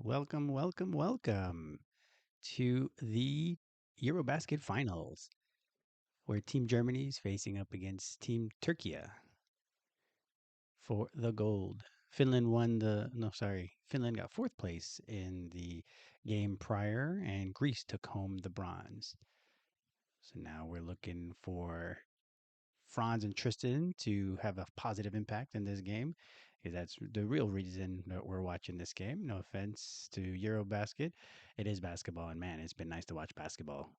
Welcome, welcome, welcome to the EuroBasket Finals, where Team Germany is facing up against Team Turkiye for the gold. Finland got fourth place in the game prior, and Greece took home the bronze. So now we're looking for Franz and Tristan to have a positive impact in this game, because that's the real reason that we're watching this game. No offense to Eurobasket, it is basketball, and man, it's been nice to watch basketball.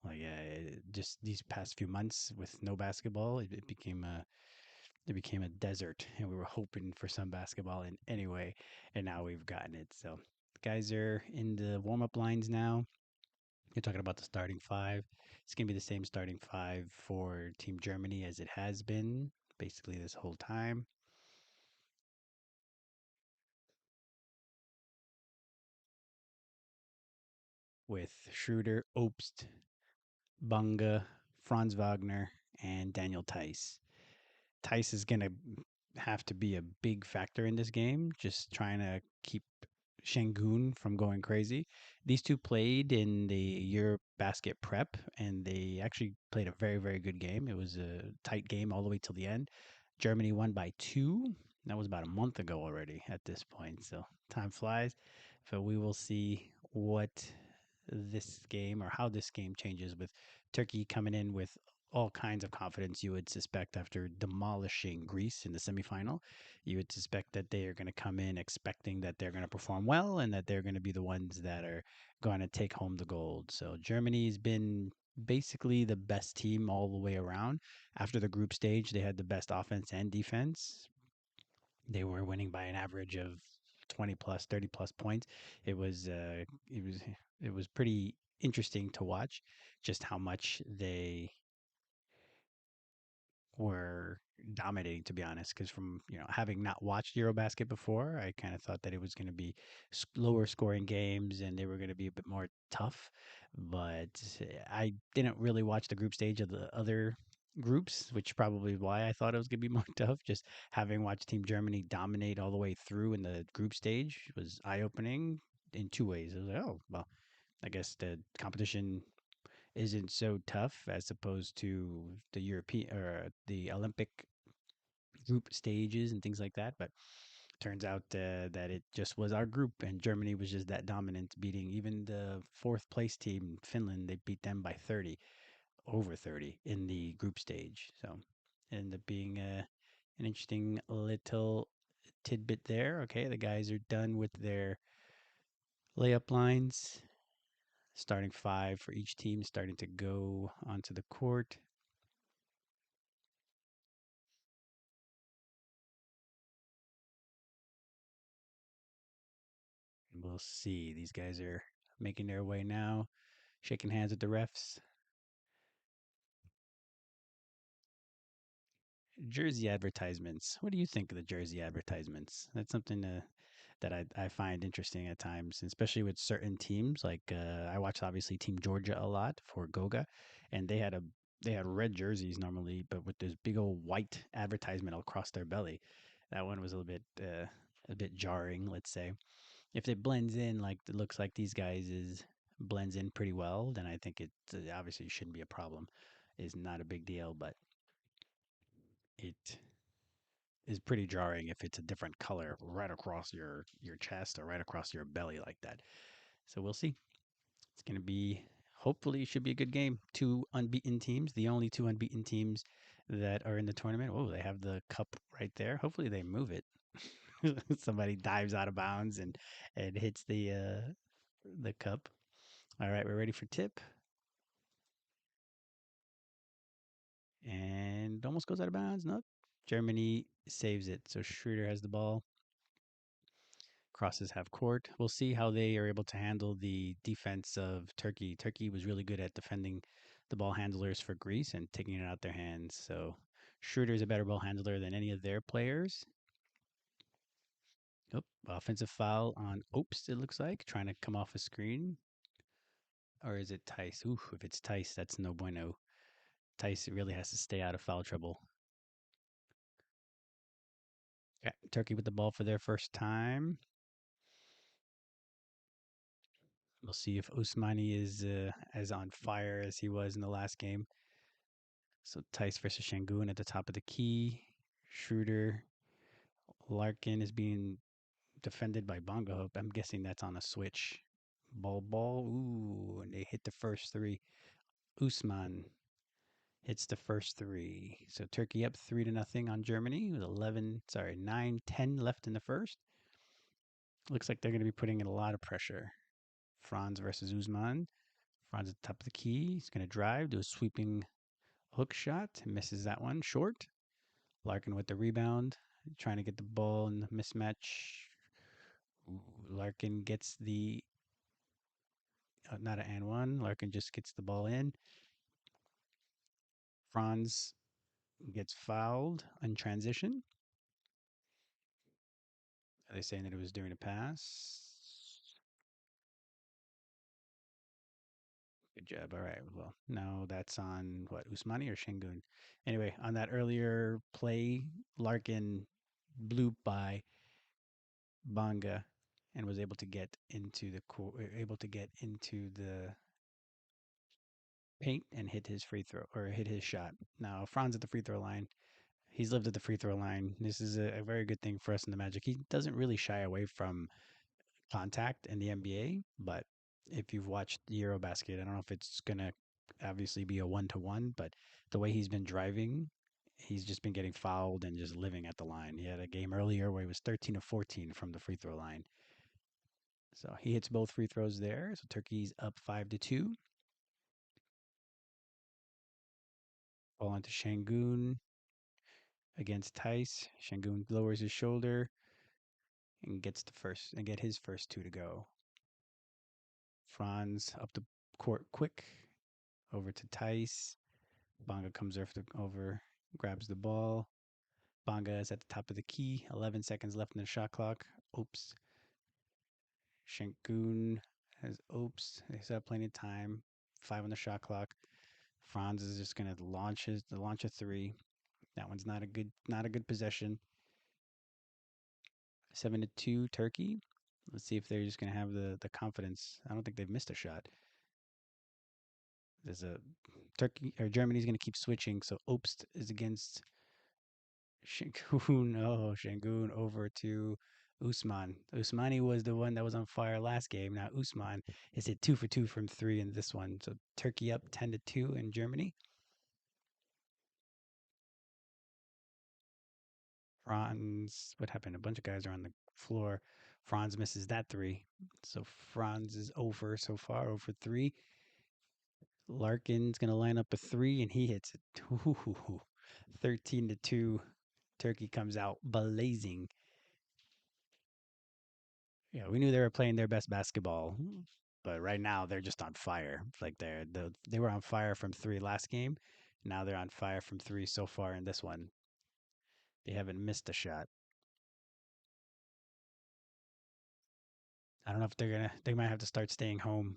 Just these past few months with no basketball, it became a desert, and we were hoping for some basketball in any way, and now we've gotten it. So guys are in the warm up lines now. You're talking about the starting five. It's going to be the same starting five for Team Germany as it has been basically this whole time, with Schroeder, Obst, Bunga, Franz Wagner, and Daniel Tice. Tice is going to have to be a big factor in this game, just trying to keep Shangun from going crazy. These two played in the EuroBasket prep, and they actually played a very, very good game. It was a tight game all the way till the end. Germany won by two. That was about a month ago already at this point. So time flies. So we will see what this game or how this game changes with Turkey coming in with all kinds of confidence you would suspect after demolishing Greece in the semifinal. You would suspect that they are going to come in expecting that they're going to perform well and that they're going to be the ones that are going to take home the gold. So Germany's been basically the best team all the way around. After the group stage, they had the best offense and defense. They were winning by an average of 20 plus, 30 plus points. It was uh, it was it was pretty interesting to watch just how much they were dominating, to be honest, because from having not watched Eurobasket before, I kind of thought that it was going to be lower scoring games and they were going to be a bit more tough. But I didn't really watch the group stage of the other groups, which probably why I thought it was going to be more tough. Just having watched Team Germany dominate all the way through in the group stage was eye opening in two ways. I was like, oh well, I guess the competition isn't so tough as opposed to the European or the Olympic group stages and things like that. But turns out that it just was our group, and Germany was just that dominant, beating even the fourth place team, Finland. They beat them by 30, over 30 in the group stage. So it ended up being an interesting little tidbit there. Okay, the guys are done with their layup lines. Starting five for each team starting to go onto the court. We'll see. These guys are making their way now, shaking hands with the refs. Jersey advertisements. What do you think of the jersey advertisements? That's something that I find interesting at times, especially with certain teams. Like I watched obviously Team Georgia a lot for Goga, and they had red jerseys normally, but with this big old white advertisement across their belly. That one was a bit jarring, let's say. If it blends in like it looks like these guys is blends in pretty well, then I think it obviously shouldn't be a problem. Is not a big deal, but it is pretty jarring if it's a different color right across your chest or right across your belly like that. So we'll see. It's going to be hopefully it should be a good game. Two unbeaten teams, the only two unbeaten teams that are in the tournament. Oh, they have the cup right there. Hopefully they move it. Somebody dives out of bounds and hits the cup. All right, we're ready for tip. And almost goes out of bounds. Nope. Germany saves it. So Schroeder has the ball. Crosses half court. We'll see how they are able to handle the defense of Turkey. Turkey was really good at defending the ball handlers for Greece and taking it out their hands. So Schroeder is a better ball handler than any of their players. Oh, offensive foul on Oops, it looks like, trying to come off a screen. Or is it Tice? Ooh, if it's Tice, that's no bueno. Tice really has to stay out of foul trouble. Yeah, Turkey with the ball for their first time. We'll see if Usmani is as on fire as he was in the last game. So Tice versus Shangun at the top of the key. Schroeder, Larkin is being defended by Bonga Hope. I'm guessing that's on a switch. Ball. Ooh, and they hit the first three. Usman hits the first three. So Turkey up 3-0 on Germany with 9-10 left in the first. Looks like they're going to be putting in a lot of pressure. Franz versus Usman. Franz at the top of the key. He's going to drive, do a sweeping hook shot. Misses that one short. Larkin with the rebound, trying to get the ball in the mismatch. Larkin gets the not an and one. Larkin just gets the ball in. Franz gets fouled in transition. Are they saying that it was during a pass? Good job. All right. Well, no, that's on what, Usmani or Shengun? Anyway, on that earlier play, Larkin blew by Banga and was able to get into the paint and hit his free throw or hit his shot. Now Franz at the free throw line. He's lived at the free throw line. This is a very good thing for us in the Magic. He doesn't really shy away from contact in the NBA, but if you've watched EuroBasket, I don't know if it's gonna obviously be a 1-to-1, but the way he's been driving, he's just been getting fouled and just living at the line. He had a game earlier where he was 13 of 14 from the free throw line. So he hits both free throws there. So Turkey's up 5-2. Ball onto Shangun against Tice. Shangun lowers his shoulder and get his first two to go. Franz up the court quick over to Tice. Bonga comes over, grabs the ball. Bonga is at the top of the key. 11 seconds left in the shot clock. Oops. Shangun has oops. They still have plenty of time. 5 on the shot clock. Franz is just gonna launch a three. That one's not a good possession. 7-2 Turkey. Let's see if they're just gonna have the confidence. I don't think they've missed a shot. There's a Turkey or Germany's gonna keep switching. So Obst is against Shangun. Oh, Shangun over to Usman. Usmani was the one that was on fire last game. Now Usman is hit 2 for 2 from three in this one. So Turkey up 10-2 in Germany. Franz, what happened? A bunch of guys are on the floor. Franz misses that three. So Franz is over so far, over three. Larkin's going to line up a three, and he hits it. 13-2. Turkey comes out blazing. Yeah, we knew they were playing their best basketball, but right now they're just on fire. Like they were on fire from three last game. Now they're on fire from three so far in this one. They haven't missed a shot. I don't know if they might have to start staying home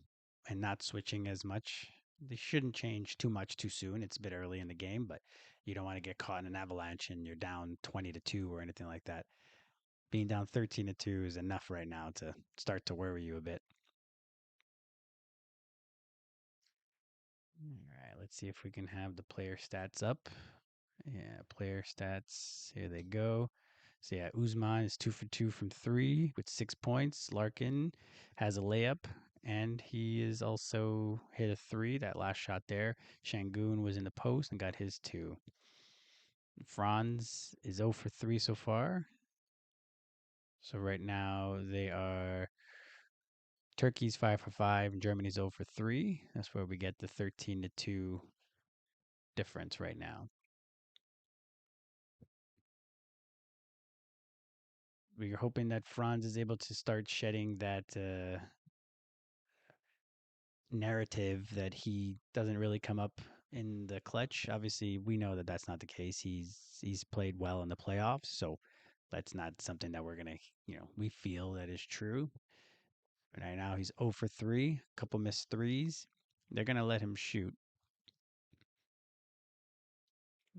and not switching as much. They shouldn't change too much too soon. It's a bit early in the game, but you don't want to get caught in an avalanche and you're down 20-2 or anything like that. Being down 13-2 is enough right now to start to worry you a bit. All right, let's see if we can have the player stats up. Yeah, player stats. Here they go. So yeah, Uzman is 2 for 2 from three with 6 points. Larkin has a layup, and he is also hit a three. That last shot there. Shangun was in the post and got his two. Franz is 0 for 3 so far. So right now they are Turkey's 5 for 5 and Germany's 0 for 3. That's where we get the 13-2 difference right now. We're hoping that Franz is able to start shedding that narrative that he doesn't really come up in the clutch. Obviously, we know that that's not the case. He's played well in the playoffs, so that's not something that we're gonna, we feel that is true. Right now, he's 0 for 3, a couple missed threes. They're gonna let him shoot.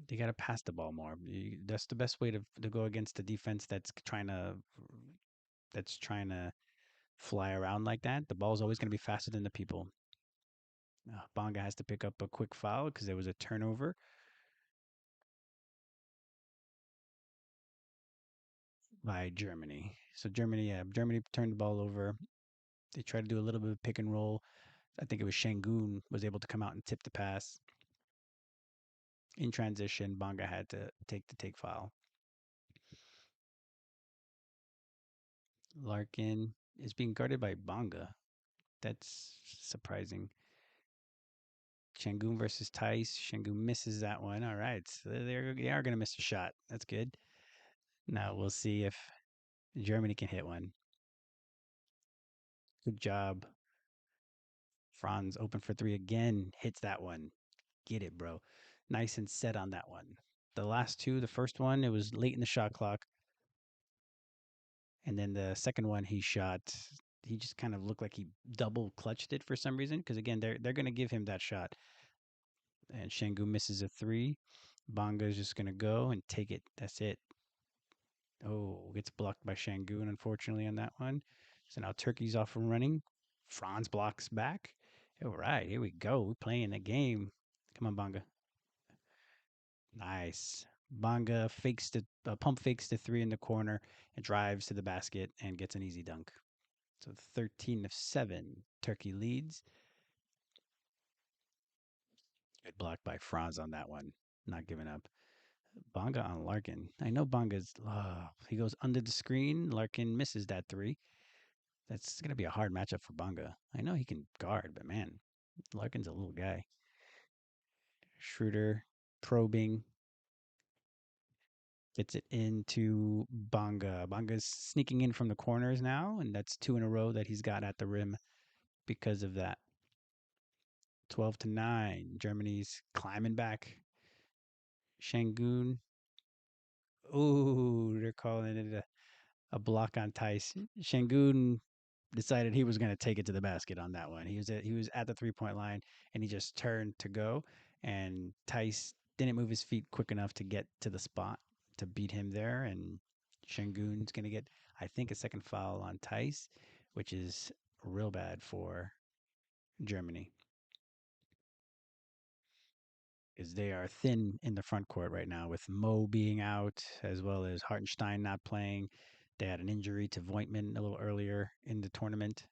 They gotta pass the ball more. That's the best way to go against the defense that's trying to fly around like that. The ball's always going to be faster than the people. Bonga has to pick up a quick foul because there was a turnover by Germany. So Germany, yeah, Germany turned the ball over. They tried to do a little bit of pick and roll. I think it was Shangun was able to come out and tip the pass. In transition, Bonga had to take the take foul. Larkin is being guarded by Bonga. That's surprising. Shangun versus Tice. Shangun misses that one. All right. So they are going to miss a shot. That's good. Now we'll see if Germany can hit one. Good job. Franz open for three again. Hits that one. Get it, bro. Nice and set on that one. The last two, the first one, it was late in the shot clock. And then the second one he shot, he just kind of looked like he double clutched it for some reason. Because again, they're going to give him that shot. And Shangu misses a three. Bonga is just going to go and take it. That's it. Oh, gets blocked by Shangun, unfortunately, on that one. So now Turkey's off and running. Franz blocks back. All right, here we go. We're playing the game. Come on, Bonga. Nice. Bonga fakes the pump fakes the three in the corner and drives to the basket and gets an easy dunk. So 13-7. Turkey leads. Good block by Franz on that one. Not giving up. Bonga on Larkin. I know Bonga's. He goes under the screen. Larkin misses that three. That's going to be a hard matchup for Bonga. I know he can guard, but man, Larkin's a little guy. Schroeder probing. Gets it into Bonga. Bonga's sneaking in from the corners now, and that's two in a row that he's got at the rim because of that. 12-9. Germany's climbing back. Shangun. Ooh, they're calling it a block on Tice. Shangun decided he was going to take it to the basket on that one. He was at the 3-point line and he just turned to go, and Tice didn't move his feet quick enough to get to the spot to beat him there. And Shangun's going to get, I think, a second foul on Tice, which is real bad for Germany because they are thin in the front court right now with Mo being out as well as Hartenstein not playing. They had an injury to Voigtman a little earlier in the tournament.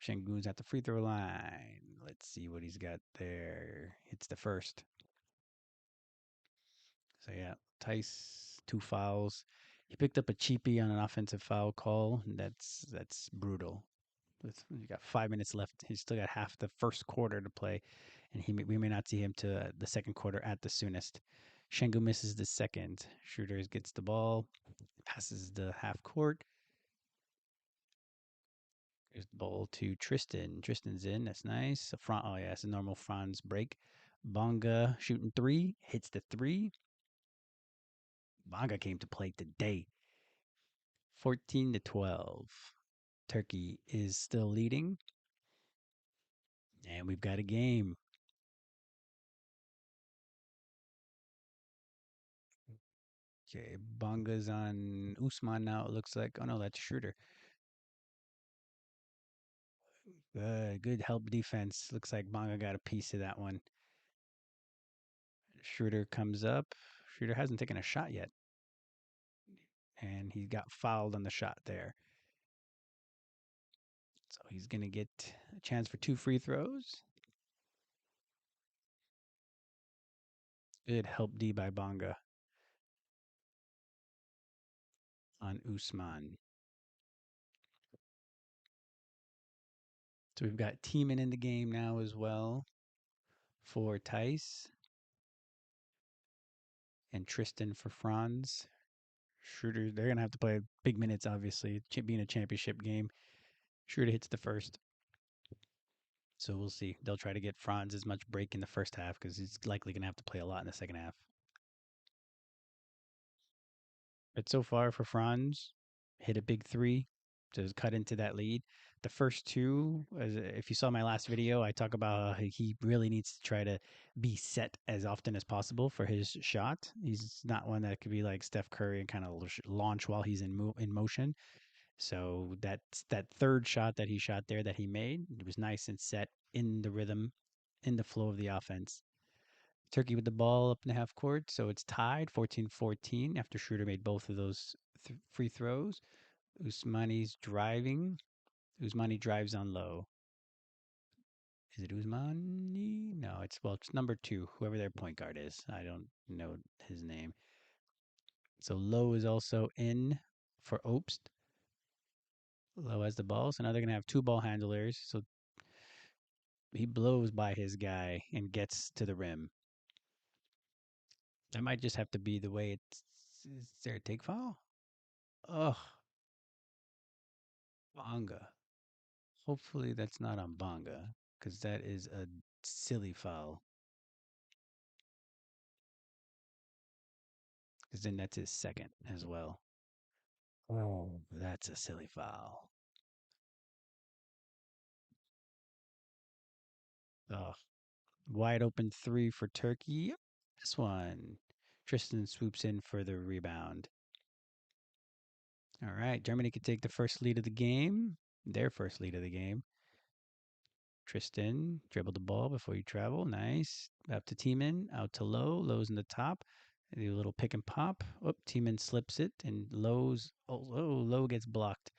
Shengun's at the free throw line. Let's see what he's got there. It's the first. So yeah, Tice, two fouls. He picked up a cheapie on an offensive foul call. That's brutal. You got 5 minutes left. He's still got half the first quarter to play, and we may not see him to the second quarter at the soonest. Shengu misses the second. Schroeder gets the ball, passes the half court. There's the ball to Tristan. Tristan's in. That's nice. Oh yeah, it's a normal Franz break. Bonga shooting three, hits the three. Bonga came to play today. 14-12. Turkey is still leading, and we've got a game. Okay, Bonga's on Usman now. It looks like. Oh no, that's Schroeder. Good help defense. Looks like Bonga got a piece of that one. Schroeder comes up. Schroeder hasn't taken a shot yet, and he got fouled on the shot there. So he's going to get a chance for two free throws. Good help D by Bonga on Usman. So we've got Teeman in the game now as well for Tice and Tristan for Franz. Schroeder, they're going to have to play big minutes, obviously, being a championship game. Schroeder hits the first. So we'll see. They'll try to get Franz as much break in the first half because he's likely going to have to play a lot in the second half. But so far for Franz, hit a big three to cut into that lead. The first two, if you saw my last video, I talk about how he really needs to try to be set as often as possible for his shot. He's not one that could be like Steph Curry and kind of launch while he's in motion. So that third shot that he shot there that he made, it was nice and set in the rhythm, in the flow of the offense. Turkey with the ball up in the half court, so it's tied 14-14 after Schroeder made both of those free throws. Usmani's driving. Usmani drives on low. Is it Usmani? No, it's number two, whoever their point guard is. I don't know his name. So Low is also in for Obst. Low has the ball, so now they're gonna have two ball handlers. So he blows by his guy and gets to the rim. That might just have to be the way it's. Is there a take foul? Ugh, Bonga. Hopefully that's not on Bonga, because that is a silly foul. Because then that's his second as well. Oh, that's a silly foul. Ugh. Wide open three for Turkey. This one. Tristan swoops in for the rebound. All right. Germany could take the first lead of the game. Their first lead of the game. Tristan dribbled the ball before you travel. Nice. Up to Tiemann. Out to Low. Low's in the top. They do a little pick and pop. Oh, Tiemann slips it. And Low gets blocked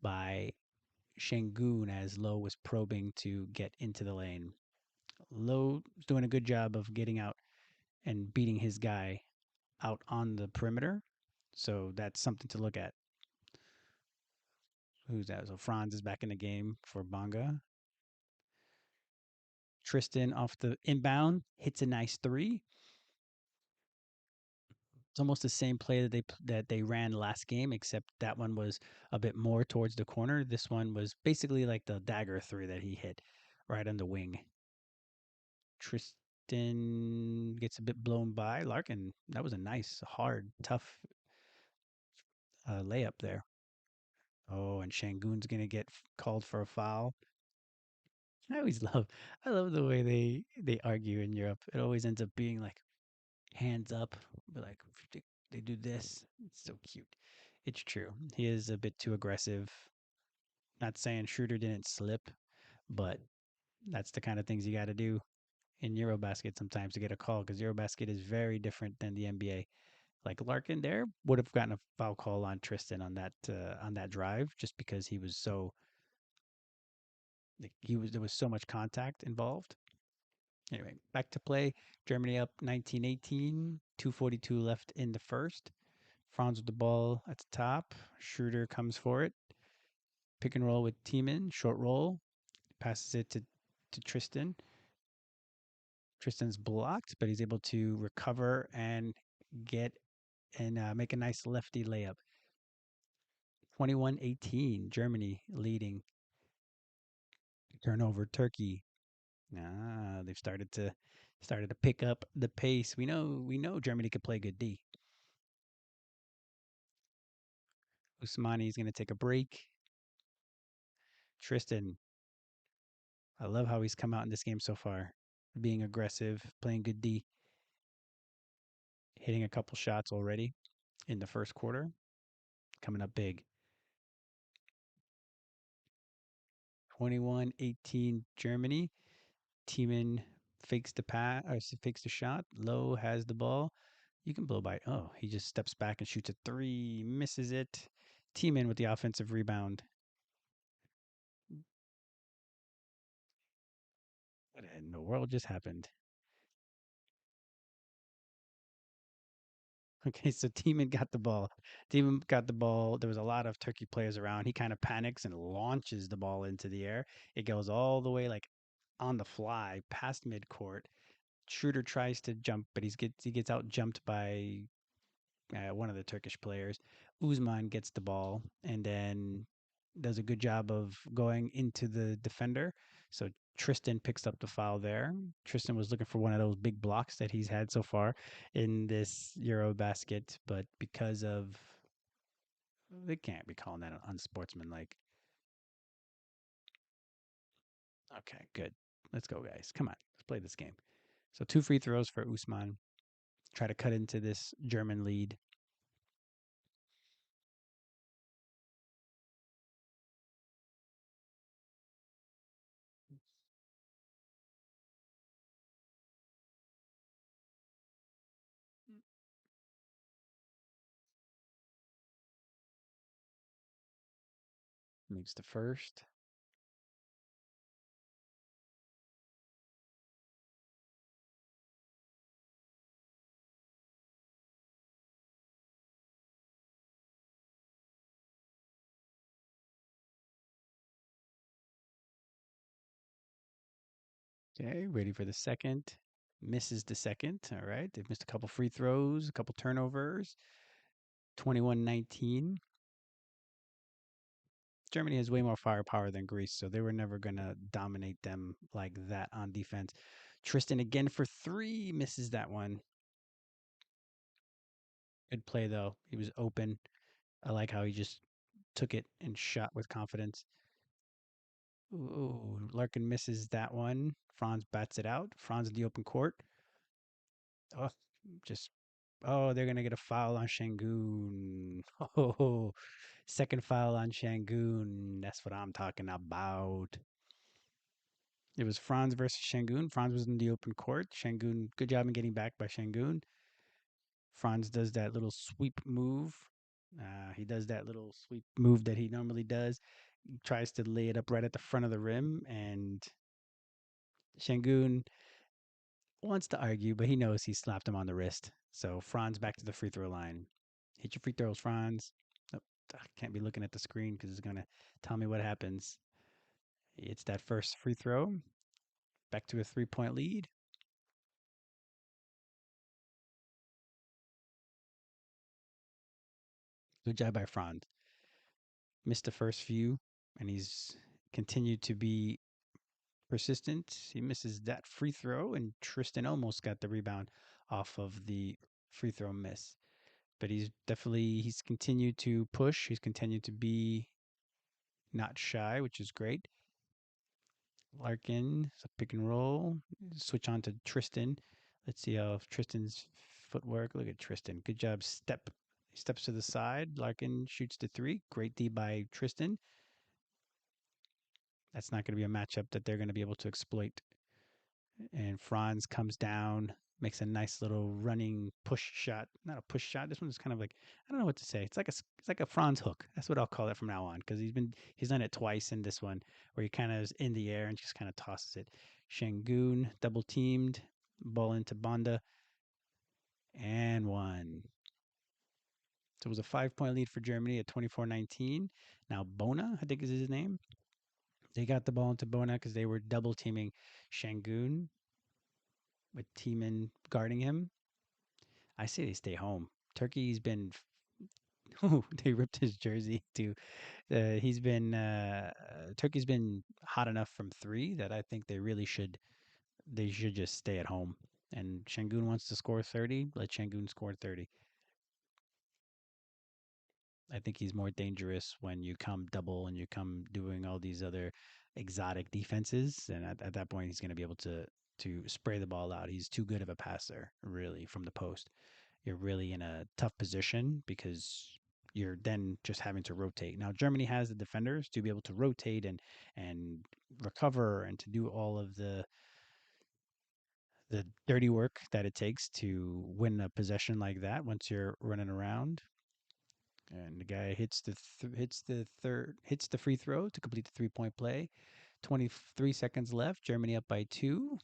by Shengun as Low was probing to get into the lane. Low is doing a good job of getting out and beating his guy out on the perimeter. So that's something to look at. Who's that? So Franz is back in the game for Bonga. Tristan off the inbound hits a nice three. It's almost the same play that they ran last game, except that one was a bit more towards the corner. This one was basically like the dagger three that he hit right on the wing. Tristan gets a bit blown by Larkin. That was a nice, hard, tough layup there. Oh, and Shangun's gonna get called for a foul. I always love, I love the way they argue in Europe. It always ends up being like hands up, but like they do this. It's so cute. It's true. He is a bit too aggressive. Not saying Schroeder didn't slip, but that's the kind of things you got to do in EuroBasket sometimes to get a call because EuroBasket is very different than the NBA. Like Larkin there would have gotten a foul call on Tristan on that drive just because he was so like there was so much contact involved. Anyway, back to play. Germany up 19-18, 2:42 left in the first. Franz with the ball at the top. Schroeder comes for it. Pick and roll with Tiemann. Short roll. Passes it to Tristan. Tristan's blocked, but he's able to recover and get and make a nice lefty layup. 21-18, Germany leading. Turnover, Turkey. They've started to pick up the pace. We know Germany could play good D. Usmani's going to take a break. Tristan, I love how he's come out in this game so far, being aggressive, playing good D, hitting a couple shots already in the first quarter, coming up big. 21-18 Germany. Tiemann fakes the pass or fakes the shot. Low has the ball. You can blow by. Oh, he just steps back and shoots a three, misses it. Tiemann with the offensive rebound. What in the world just happened? Okay, so Tiemann got the ball. Tiemann got the ball. There was a lot of Turkey players around. He kind of panics and launches the ball into the air. It goes all the way like on the fly past midcourt. Schroeder tries to jump, but he gets out jumped by one of the Turkish players. Uzman gets the ball and then does a good job of going into the defender. So Tristan picks up the foul there. Tristan was looking for one of those big blocks that he's had so far in this EuroBasket, but because of they can't be calling that unsportsmanlike. Okay, good. Let's go, guys. Come on, let's play this game. So two free throws for Usman. Try to cut into this German lead. Makes the first. Okay, ready for the second. Misses the second. All right. They've missed a couple free throws, a couple turnovers. 21-19. Germany has way more firepower than Greece, so they were never going to dominate them like that on defense. Tristan again for three. Misses that one. Good play, though. He was open. I like how he just took it and shot with confidence. Ooh, Larkin misses that one. Franz bats it out. Franz in the open court. Oh, just oh, they're gonna get a foul on Shangoon. Oh, second foul on Shangoon. That's what I'm talking about. It was Franz versus Shangoon. Franz was in the open court. Shangoon, good job in getting back by Shangoon. Franz does that little sweep move. He does that little sweep move that he normally does. He tries to lay it up right at the front of the rim, and Shangoon wants to argue, but he knows he slapped him on the wrist. So Franz back to the free throw line. Hit your free throws, Franz. Oh, I can't be looking at the screen because it's going to tell me what happens. It's that first free throw. Back to a 3-point lead. Good job by Franz. Missed the first few, and he's continued to be persistent. He misses that free throw, and Tristan almost got the rebound off of the free throw miss. But he's continued to push. He's continued to be not shy, which is great. Larkin, a pick and roll. Switch on to Tristan. Let's see how Tristan's footwork. Look at Tristan. Good job. He steps to the side. Larkin shoots the three. Great D by Tristan. That's not going to be a matchup that they're going to be able to exploit. And Franz comes down, makes a nice little running push shot. Not a push shot. This one's kind of like, I don't know what to say. It's like a Franz hook. That's what I'll call it from now on, because he's done it twice in this one where he kind of is in the air and just kind of tosses it. Shangoon double teamed, ball into Bonda, and one. So it was a 5-point lead for Germany at 24-19. Now Bona, I think is his name. They got the ball into Bona because they were double teaming Shangoon with Tiemann guarding him. I say they stay home. Turkey's been. Oh, they ripped his jersey too. He's been. Turkey's been hot enough from three that I think they really should. They should just stay at home. And Shangoon wants to score 30. Let Shangoon score 30. I think he's more dangerous when you come double and you come doing all these other exotic defenses. And at that point, he's going to be able to spray the ball out. He's too good of a passer, really, from the post. You're really in a tough position because you're then just having to rotate. Now Germany has the defenders to be able to rotate and recover and to do all of the dirty work that it takes to win a possession like that once you're running around. And the guy hits the free throw to complete the 3-point play. 23 seconds left. Germany up by 2.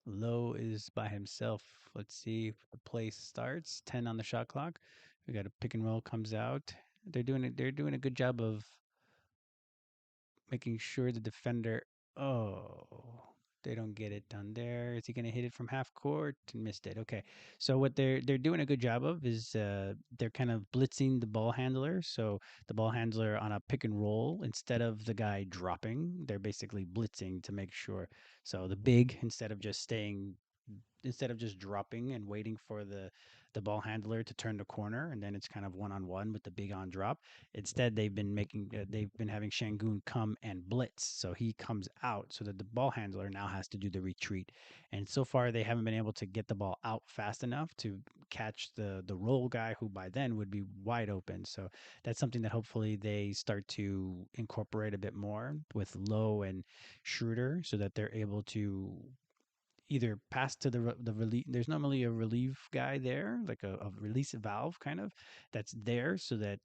Lowe is by himself. Let's see if the play starts. 10 on the shot clock. We got a pick and roll comes out. They're doing a good job of making sure the defender. Oh, they don't get it done there. Is he going to hit it from half court and missed it? Okay. So what they're doing a good job of is they're kind of blitzing the ball handler. So the ball handler on a pick and roll, instead of the guy dropping, they're basically blitzing to make sure. So the big, instead of just staying instead of just dropping and waiting for the ball handler to turn the corner and then it's kind of one on one with the big on drop. Instead, they've been having Shangun come and blitz, so he comes out so that the ball handler now has to do the retreat. And so far, they haven't been able to get the ball out fast enough to catch the roll guy, who by then would be wide open. So that's something that hopefully they start to incorporate a bit more with Lowe and Schroeder, so that they're able to either pass to the relief. There's normally a relief guy there, like a release valve kind of, that's there so that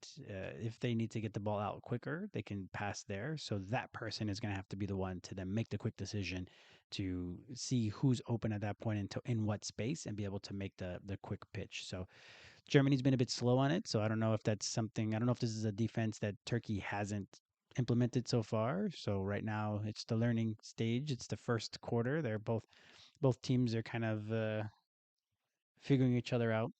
if they need to get the ball out quicker, they can pass there. So that person is going to have to be the one to then make the quick decision to see who's open at that point into in what space and be able to make the quick pitch. So Germany's been a bit slow on it. So I don't know if that's something. I don't know if this is a defense that Turkey hasn't implemented so far. So right now it's the learning stage. It's the first quarter. They're both teams are kind of figuring each other out.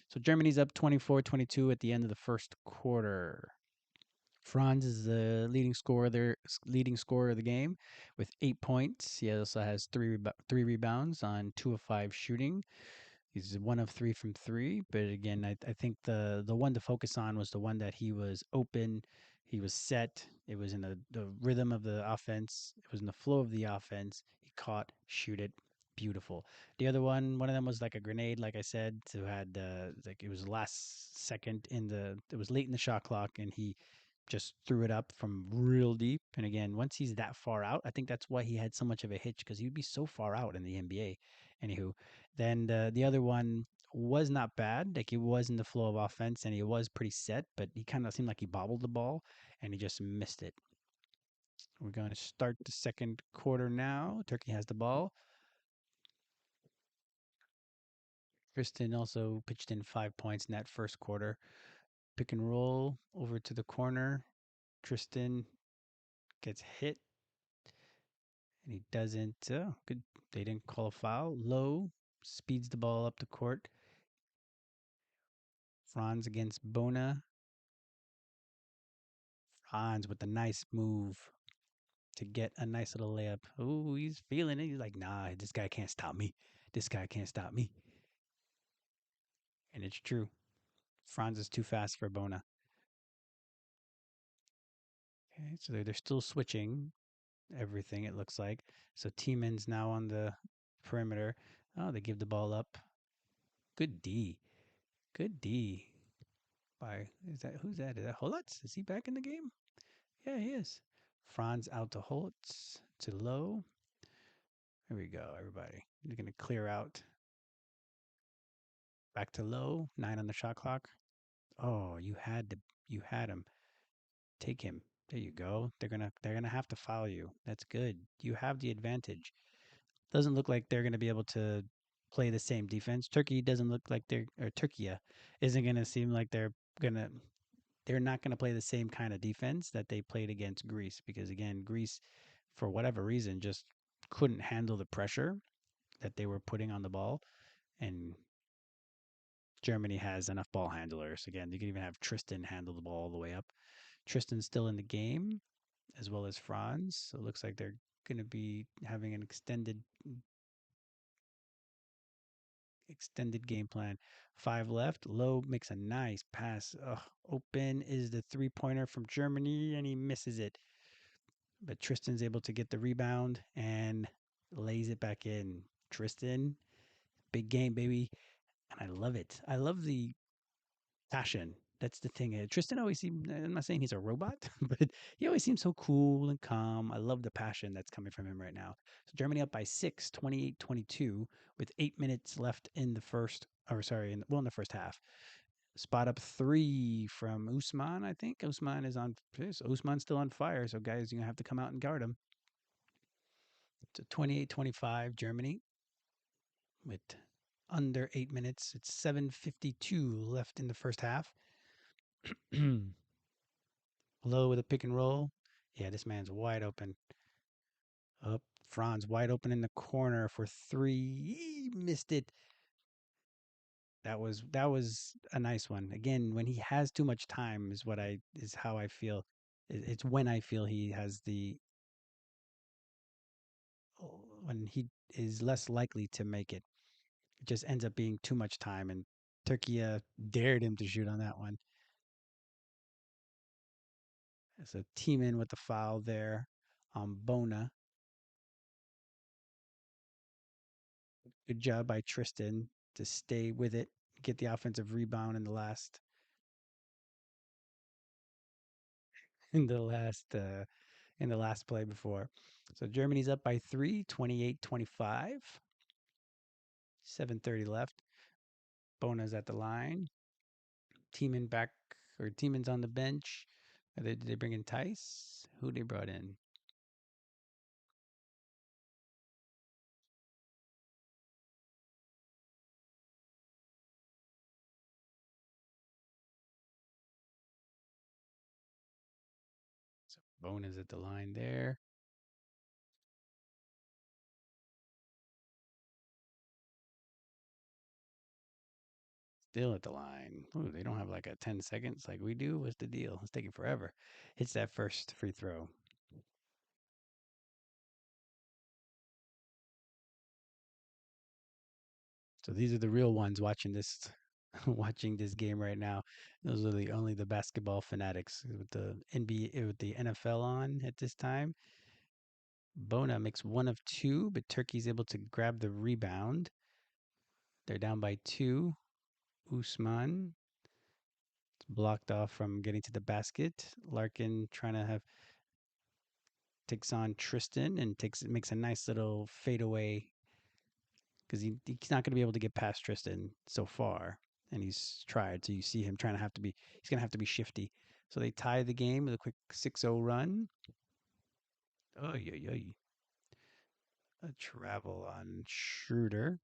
So Germany's up 24-22 at the end of the first quarter. Franz is the leading scorer of the game with 8 points. He also has three rebounds on 2 of 5 shooting. He's 1 of 3 from three, but again, I think the one to focus on was the one that he was open, he was set, it was in the rhythm of the offense, it was in the flow of the offense. He caught, shoot it, beautiful. The other one of them was like a grenade, like I said, who had like it was last second in the it was late in the shot clock, and he just threw it up from real deep. And again, once he's that far out, I think that's why he had so much of a hitch because he'd be so far out in the NBA. Anywho, then the other one was not bad. Like it was in the flow of offense and he was pretty set, but he kind of seemed like he bobbled the ball and he just missed it. We're going to start the second quarter now. Turkey has the ball. Tristan also pitched in 5 points in that first quarter. Pick and roll over to the corner. Tristan gets hit and he doesn't. Good. They didn't call a foul. Low speeds the ball up the court. Franz against Bona. Franz with a nice move to get a nice little layup. Ooh, he's feeling it. He's like, nah, this guy can't stop me. This guy can't stop me. And it's true. Franz is too fast for Bona. Okay, so they're still switching everything, it looks like. So Tieman's now on the perimeter. Oh, they give the ball up. Good D. Good D. By who's that? Is that Holutz? Is he back in the game? Yeah, he is. Franz out to Holtz to Low. There we go, everybody. You're gonna clear out. Back to Low. 9 on the shot clock. Oh, you had him. Take him. There you go. They're gonna have to foul you. That's good. You have the advantage. Doesn't look like they're gonna be able to play the same defense. Turkey doesn't look like Turkiye isn't gonna seem like gonna they're not gonna play the same kind of defense that they played against Greece, because again, Greece, for whatever reason, just couldn't handle the pressure that they were putting on the ball. And Germany has enough ball handlers. Again, you can even have Tristan handle the ball all the way up. Tristan's still in the game, as well as Franz. So it looks like they're going to be having an extended game plan. 5 left. Lowe makes a nice pass. Ugh, open is the 3-pointer from Germany, and he misses it. But Tristan's able to get the rebound and lays it back in. Tristan, big game, baby. And I love it. I love the passion. That's the thing. Tristan always seems, I'm not saying he's a robot, but he always seems so cool and calm. I love the passion that's coming from him right now. So Germany up by 6, 28-22, with 8 minutes left in the first, or sorry, in the first half. Spot up 3 from Usman, I think. Usman's still on fire, so guys, you're going to have to come out and guard him. So 28-25, Germany with under 8 minutes. It's 7:52 left in the first half. Low with a pick and roll. Yeah, this man's wide open. Up, Franz wide open in the corner for 3. He missed it. That was a nice one. Again, when he has too much time is how I feel. It's when I feel he has when he is less likely to make it. It just ends up being too much time, and Turkey dared him to shoot on that one. So team in with the foul there on Bona. Good job by Tristan to stay with it, get the offensive rebound in the last in the last play before. So Germany's up by 3, 28-25. 7:30 left. Bona's at the line. Teeman back or Teeman's on the bench. Did they bring in Tice? Who they brought in? So Bona's at the line there. Still at the line. Ooh, they don't have like a 10 seconds like we do. What's the deal? It's taking forever. Hits that first free throw. So these are the real ones watching this watching this game right now. Those are the only the basketball fanatics with the NBA with the NFL on at this time. Bona makes one of two, but Turkey's able to grab the rebound. They're down by two. Usman blocked off from getting to the basket. Larkin trying to have takes on Tristan and takes makes a nice little fadeaway because he's not going to be able to get past Tristan so far, and he's tried. So you see him trying to have to be he's going to have to be shifty. So they tie the game with a quick 6-0 run. Oh yeah, a travel on Schroeder.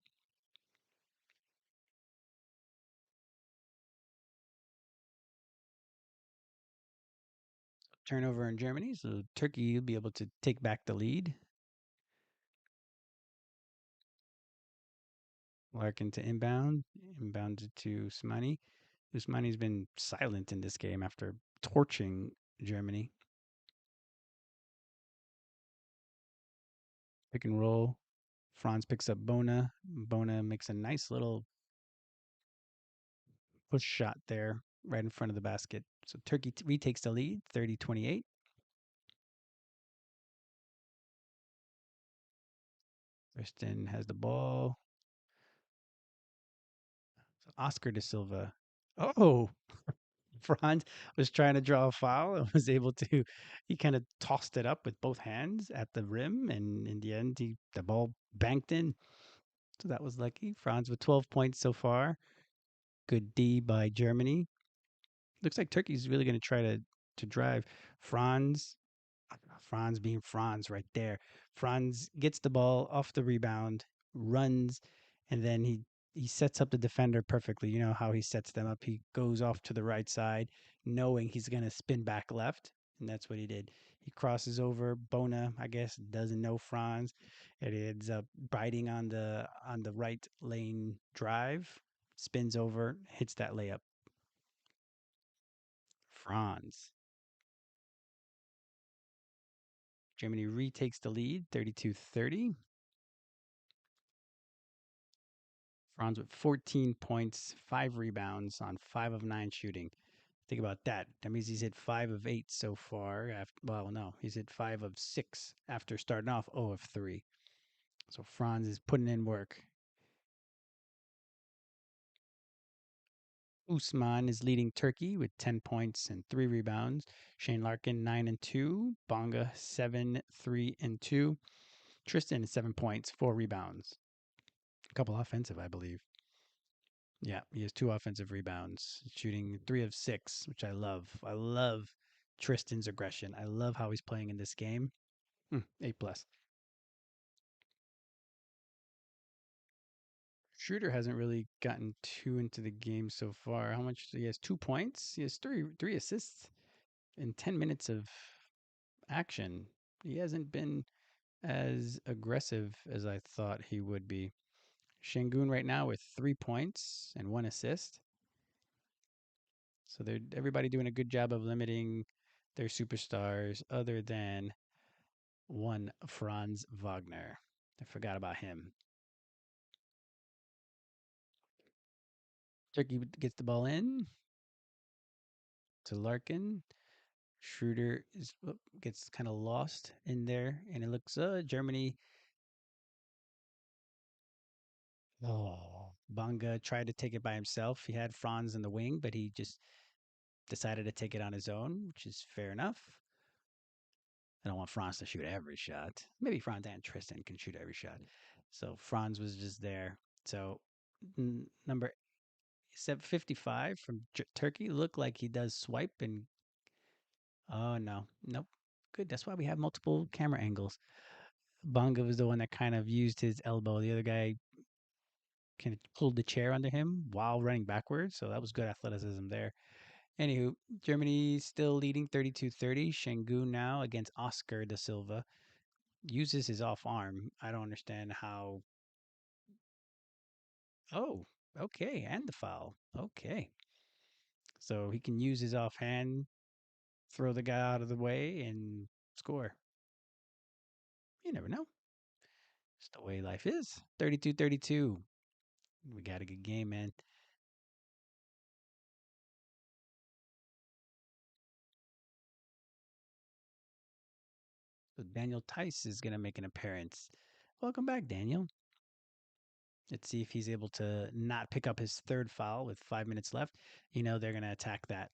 Turnover in Germany, so Turkey will be able to take back the lead. Larkin to inbound, inbounded to Usmani. Usmani's been silent in this game after torching Germany. Pick and roll. Franz picks up Bona. Bona makes a nice little push shot there right in front of the basket. So Turkey retakes the lead 30-28. Tristan has the ball. So Oscar de Silva. Oh, Franz was trying to draw a foul and was able to. He kind of tossed it up with both hands at the rim, and in the end, the ball banked in. So that was lucky. Franz with 12 points so far. Good D by Germany. Looks like Turkey's really going to try to drive. Franz, Franz being Franz right there. Franz gets the ball off the rebound, runs, and then he sets up the defender perfectly. You know how he sets them up. He goes off to the right side, knowing he's going to spin back left, and that's what he did. He crosses over. Bona, I guess, doesn't know Franz. It ends up biting on the right lane drive, spins over, hits that layup. Franz. Germany retakes the lead, 32-30. Franz with 14 points, 5 rebounds on 5 of 9 shooting. Think about that. That means he's hit 5 of 8 so far. Well, no, he's hit 5 of 6 after starting off 0 of 3. So Franz is putting in work. Usman is leading Turkey with 10 points and 3 rebounds. Shane Larkin 9 and 2. Bonga 7, 3 and 2. Tristan is 7 points, 4 rebounds. A couple offensive, I believe. Yeah, he has 2 offensive rebounds, shooting 3 of 6, which I love. I love Tristan's aggression. I love how he's playing in this game. A plus. Schroeder hasn't really gotten too into the game so far. How much? He has 2 points. He has three assists in 10 minutes of action. He hasn't been as aggressive as I thought he would be. Shangun right now with 3 points and 1 assist. So they're everybody doing a good job of limiting their superstars, other than one Franz Wagner. I forgot about him. Turkey gets the ball in to Larkin. Schroeder gets kind of lost in there, and it looks Germany. Oh, Bonga tried to take it by himself. He had Franz in the wing, but he just decided to take it on his own, which is fair enough. I don't want Franz to shoot every shot. Maybe Franz and Tristan can shoot every shot. So Franz was just there. So number 755 from Turkey looked like he does swipe and oh no, nope. Good. That's why we have multiple camera angles. Bonga was the one that kind of used his elbow. The other guy kind of pulled the chair under him while running backwards. So that was good athleticism there. Anywho, Germany still leading 32-30. Şengün now against Oscar da Silva. Uses his off arm. I don't understand how. Oh, okay. And the foul. Okay. So he can use his offhand, throw the guy out of the way, and score. You never know. It's the way life is. 32-32. We got a good game, man. So Daniel Tice is going to make an appearance. Welcome back, Daniel. Let's see if he's able to not pick up his third foul with 5 minutes left. You know they're going to attack that.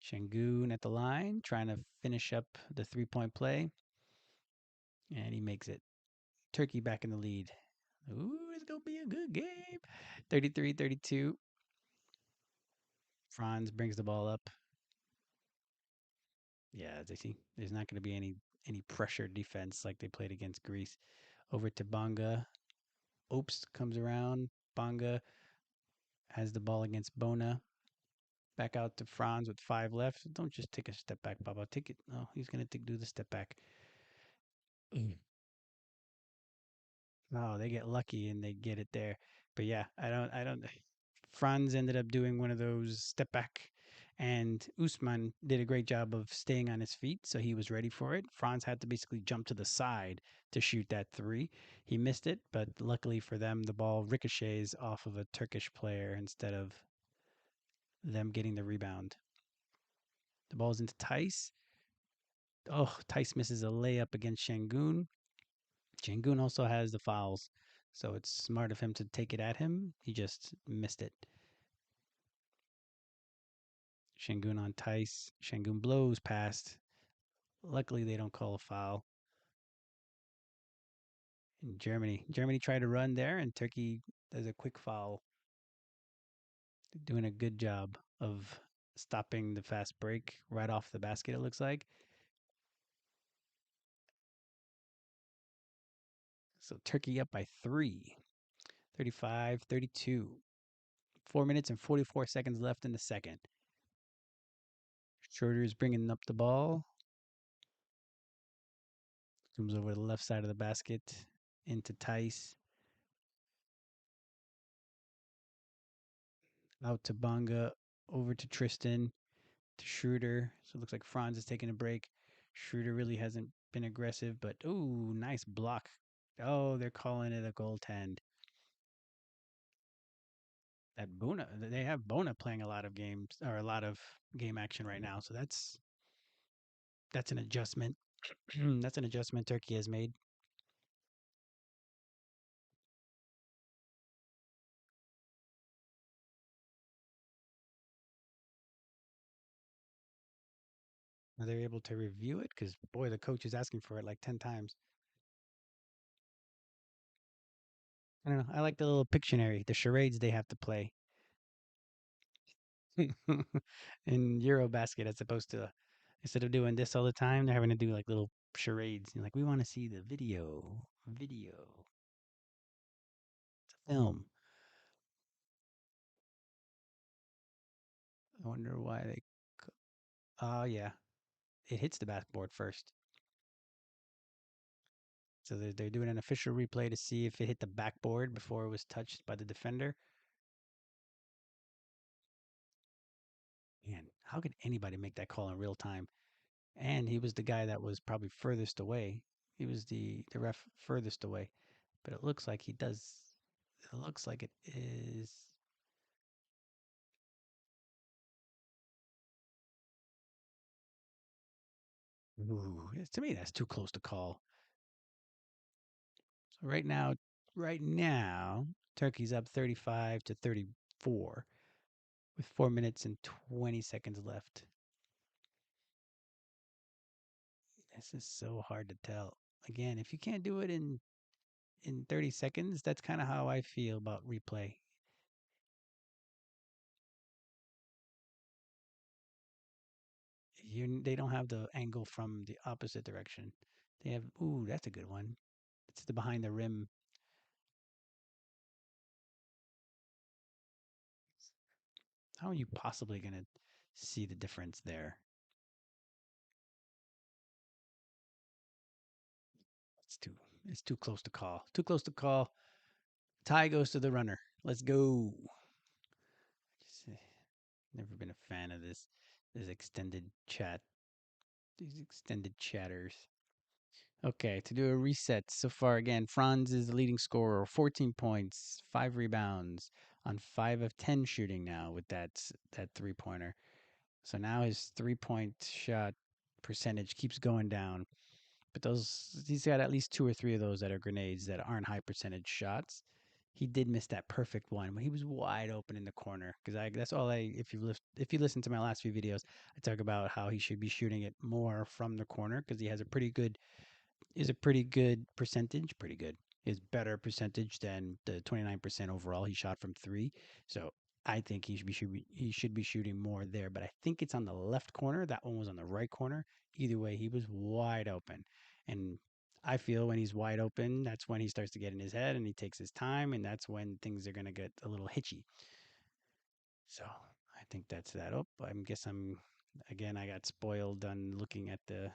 Şengün at the line, trying to finish up the 3-point play. And he makes it. Turkey back in the lead. Ooh, it's going to be a good game. 33-32. Franz brings the ball up. Yeah, as I see, there's not going to be any pressure defense like they played against Greece. Over to Bonga. Opes comes around. Bonga has the ball against Bona. Back out to Franz with 5 left. Don't just take a step back, Baba. Take it. No, he's going to do the step back. Oh, they get lucky and they get it there. But yeah, I don't. Franz ended up doing one of those step back, and Usman did a great job of staying on his feet, so he was ready for it. Franz had to basically jump to the side to shoot that three. He missed it, but luckily for them, the ball ricochets off of a Turkish player instead of them getting the rebound. The ball's into Tice. Oh, Tice misses a layup against Şengün. Şengün also has the fouls, so it's smart of him to take it at him. He just missed it. Şengün on Tice. Şengün blows past. Luckily, they don't call a foul. In Germany tried to run there, and Turkey does a quick foul. They're doing a good job of stopping the fast break right off the basket, it looks like. So Turkey up by 3, 35-32. 4 minutes and 44 seconds left in the second. Schroeder is bringing up the ball. Comes over the left side of the basket into Tice. Out to Bonga. Over to Tristan. To Schroeder. So it looks like Franz is taking a break. Schroeder really hasn't been aggressive, but ooh, nice block. Oh, they're calling it a goaltend. That Bona, they have Bona playing a lot of games or a lot of game action right now. So that's an adjustment. That's an adjustment Turkey has made. Are they able to review it? Because boy, the coach is asking for it like 10 times. I don't know. I like the little Pictionary, the charades they have to play. In EuroBasket, as opposed to instead of doing this all the time, they're having to do like little charades. Like, we want to see the video, it's a film. I wonder why they. Oh yeah, it hits the backboard first. So they're doing an official replay to see if it hit the backboard before it was touched by the defender. Man, how could anybody make that call in real time? And he was the guy that was probably furthest away. He was the ref furthest away. But it looks like he does. It looks like it is. Ooh, to me, that's too close to call. So right now, Turkey's up 35-34 with 4 minutes and 20 seconds left. This is so hard to tell. Again, if you can't do it in 30 seconds, that's kind of how I feel about replay. They don't have the angle from the opposite direction. They have, ooh, that's a good one. It's the behind the rim. How are you possibly going to see the difference there? It's too it's too close to call. Too close to call. Tie goes to the runner. Let's go. Just, never been a fan of this extended chat. These extended chatters. Okay, to do a reset so far again, Franz is the leading scorer, 14 points, 5 rebounds on 5 of 10 shooting now with that 3-pointer. So now his 3-point shot percentage keeps going down. But he's got at least 2 or 3 of those that are grenades that aren't high percentage shots. He did miss that perfect one when he was wide open in the corner. Because that's all I. If you listen to my last few videos, I talk about how he should be shooting it more from the corner because he has a pretty good percentage. Pretty good. Is better percentage than the 29% overall he shot from three. So I think he should be shooting more there. But I think it's on the left corner. That one was on the right corner. Either way, he was wide open. And I feel when he's wide open, that's when he starts to get in his head and he takes his time, and that's when things are gonna get a little hitchy. So I think that's that. Oh, I guess I'm again. I got spoiled on looking at the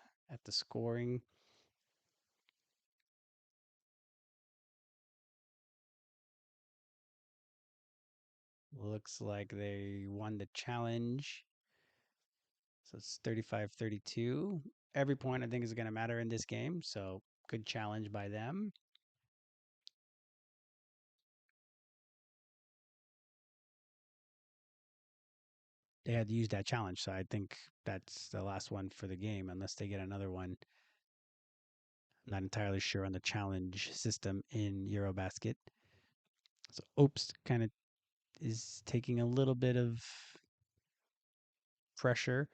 scoring. Looks like they won the challenge. So it's 35-32. Every point I think is going to matter in this game. So good challenge by them. They had to use that challenge. So I think that's the last one for the game, unless they get another one. I'm not entirely sure on the challenge system in EuroBasket. So Oops kind of is taking a little bit of pressure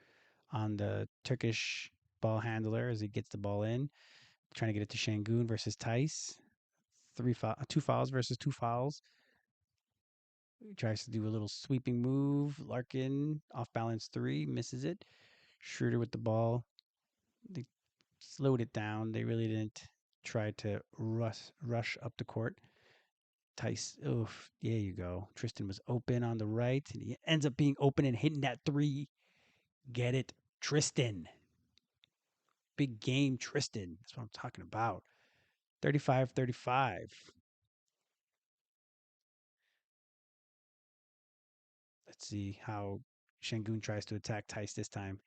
on the Turkish ball handler as he gets the ball in, trying to get it to Shangun versus Tice. 2 fouls versus 2 fouls. He tries to do a little sweeping move. Larkin off balance three, misses it. Schroeder with the ball. They slowed it down. They really didn't try to rush up the court. Tice, oof, there you go. Tristan was open on the right, and he ends up being open and hitting that three. Get it, Tristan. Big game, Tristan. That's what I'm talking about. 35-35. Let's see how Shangun tries to attack Tice this time.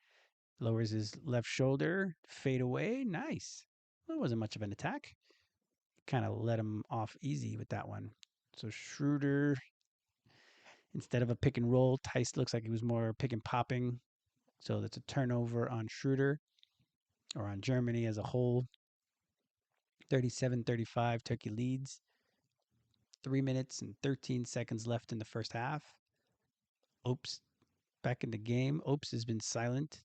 Lowers his left shoulder, fade away. Nice. Well, it wasn't much of an attack. Kind of let him off easy with that one. So Schroeder, instead of a pick and roll, Tice looks like he was more pick and popping. So that's a turnover on Schroeder or on Germany as a whole. 37-35, Turkey leads. 3 minutes and 13 seconds left in the first half. Oops, back in the game. Oops has been silent.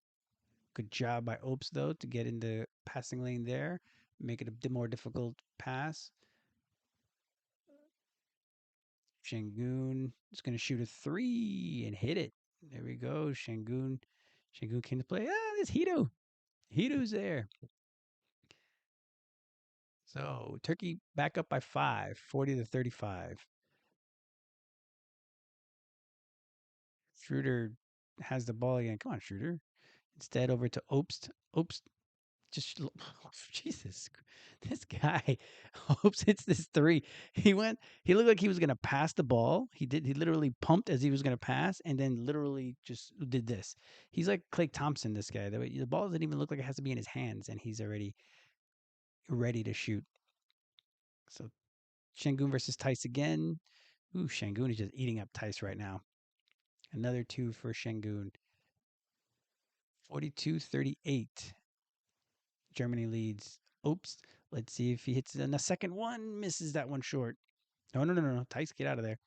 Good job by Oops, though, to get in the passing lane there, make it a more difficult pass. Shangun is going to shoot a three and hit it. There we go. Shangun came to play. Ah, there's Hito. Hito's there. So Turkey back up by 5, 40-35. Schroeder has the ball again. Come on, Schroeder. Instead, over to Obst. Obst just Jesus, this guy hopes hits this three. He looked like he was gonna pass the ball. He literally pumped as he was gonna pass, and then literally just did this. He's like Clay Thompson, this guy. The ball doesn't even look like it has to be in his hands, and he's already ready to shoot. So Shangun versus Tice again. Ooh, Shangun is just eating up Tice right now. Another two for Shangun. 42-38. Germany leads. Oops. Let's see if he hits it in the second one. Misses that one short. No, no, no, no, no. Tice, get out of there.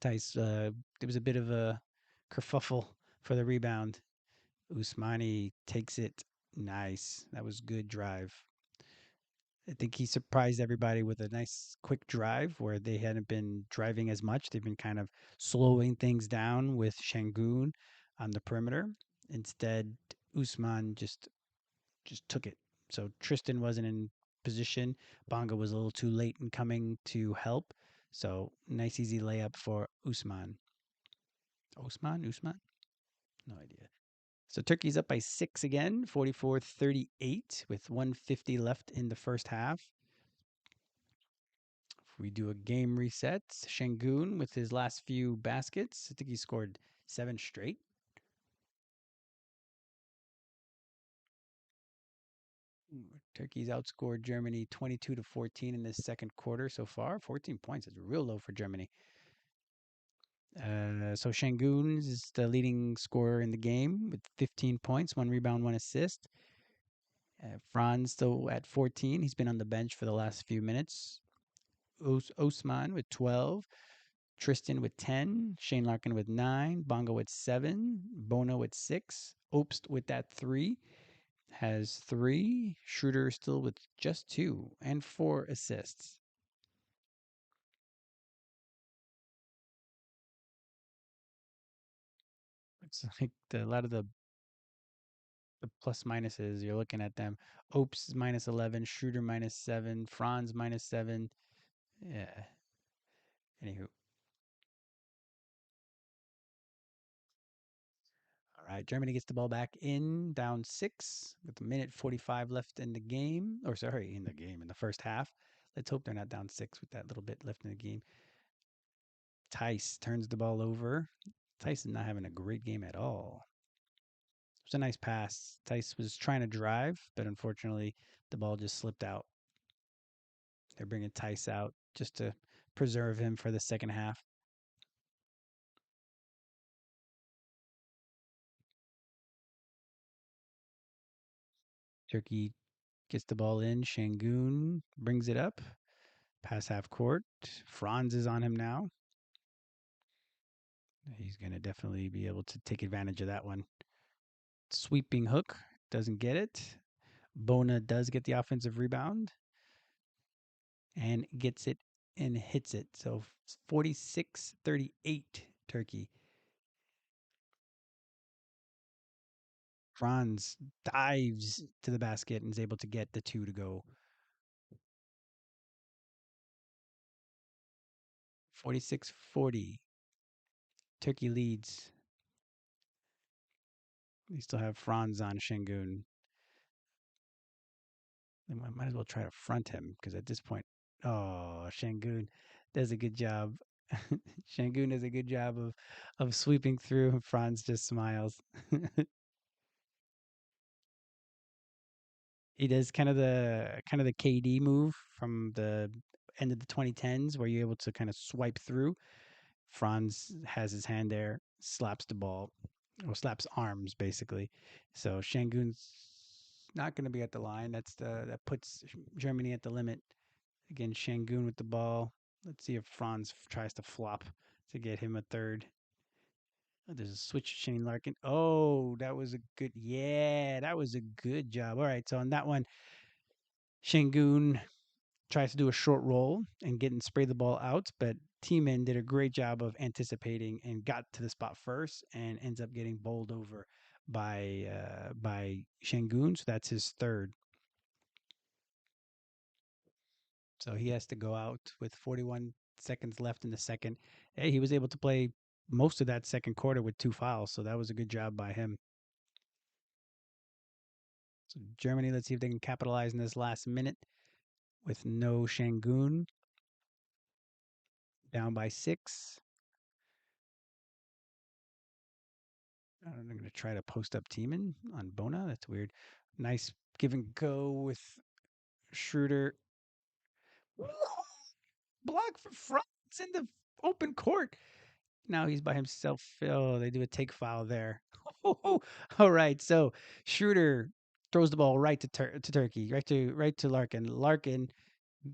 Tice, there was a bit of a kerfuffle for the rebound. Usmani takes it. Nice. That was good drive. I think he surprised everybody with a nice quick drive where they hadn't been driving as much. They've been kind of slowing things down with Shangun on the perimeter. Instead, Usman just took it. So Tristan wasn't in position. Bonga was a little too late in coming to help. So nice easy layup for Usman. Usman? No idea. So Turkey's up by 6 again, 44-38 with 150 left in the first half. If we do a game reset, Shangun with his last few baskets, I think he scored 7 straight. Turkey's outscored Germany 22-14 in this second quarter so far. 14 points is real low for Germany. So Shangun is the leading scorer in the game with 15 points, 1 rebound, 1 assist. Franz still at 14. He's been on the bench for the last few minutes. Osman with 12. Tristan with 10. Shane Larkin with 9. Bongo with 7. Bono with 6. Obst with that 3. Has 3. Schroeder still with just 2 and 4 assists. It's like a lot of the plus minuses, you're looking at them. Opes is minus 11, Schroeder minus 7, Franz minus 7. Yeah. Anywho. All right. Germany gets the ball back in, down 6 with a minute 45 left in the game. Or, sorry, in the first half. Let's hope they're not down 6 with that little bit left in the game. Tice turns the ball over. Tice is not having a great game at all. It was a nice pass. Tice was trying to drive, but unfortunately, the ball just slipped out. They're bringing Tice out just to preserve him for the second half. Turkey gets the ball in. Shangun brings it up. Pass half court. Franz is on him now. He's going to definitely be able to take advantage of that one. Sweeping hook. Doesn't get it. Bona does get the offensive rebound and gets it and hits it. So 46-38 Turkey. Franz dives to the basket and is able to get the 2 to go. 46-40. Turkey leads. They still have Franz on Shangun. They might as well try to front him because at this point, oh, Shangun does a good job. Shangun does a good job of sweeping through. Franz just smiles. He does kind of the KD move from the end of the 2010s where you're able to kind of swipe through. Franz has his hand there, slaps the ball, or slaps arms basically. So Shangun's not going to be at the line. That puts Germany at the limit. Again, Shangun with the ball. Let's see if Franz tries to flop to get him a third. Oh, there's a switch to Shane Larkin. Oh, that was a good. Yeah, that was a good job. All right, so on that one, Shangun tries to do a short roll and spray the ball out, but T-Man did a great job of anticipating and got to the spot first and ends up getting bowled over by Shangun. So that's his third. So he has to go out with 41 seconds left in the second. Hey, he was able to play most of that second quarter with 2 fouls, so that was a good job by him. So Germany, let's see if they can capitalize in this last minute with no Shangun. Down by 6. I'm going to try to post up Tiemann on Bona. That's weird. Nice give and go with Schroeder. block for Franz in the open court. Now he's by himself. Oh, they do a take foul there. All right, so Schroeder throws the ball right to Turkey, right to Larkin. Larkin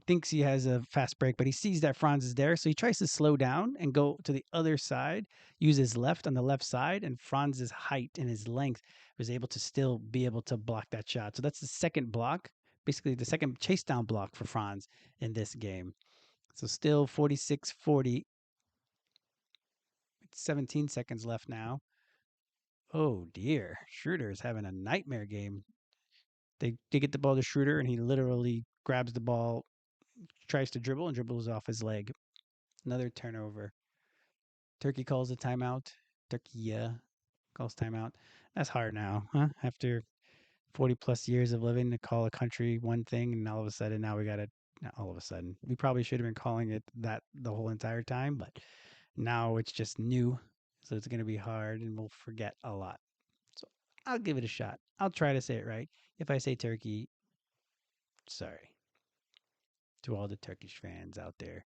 thinks he has a fast break, but he sees that Franz is there, so he tries to slow down and go to the other side, use his left on the left side, and Franz's height and his length was able to still be able to block that shot. So that's the second block, basically the second chase down block for Franz in this game. So still 46-40, 17 seconds left now. Oh dear, Schroeder is having a nightmare game. They get the ball to Schroeder, and he literally grabs the ball, tries to dribble, and dribbles off his leg. Another turnover. Turkey calls a timeout. Turkiye calls timeout. That's hard now, huh? After 40 plus years of living to call a country one thing, and all of a sudden now we got to. All of a sudden, we probably should have been calling it that the whole entire time, but now it's just new, so it's going to be hard, and we'll forget a lot. So I'll give it a shot. I'll try to say it right. If I say Turkey, sorry to all the Turkish fans out there.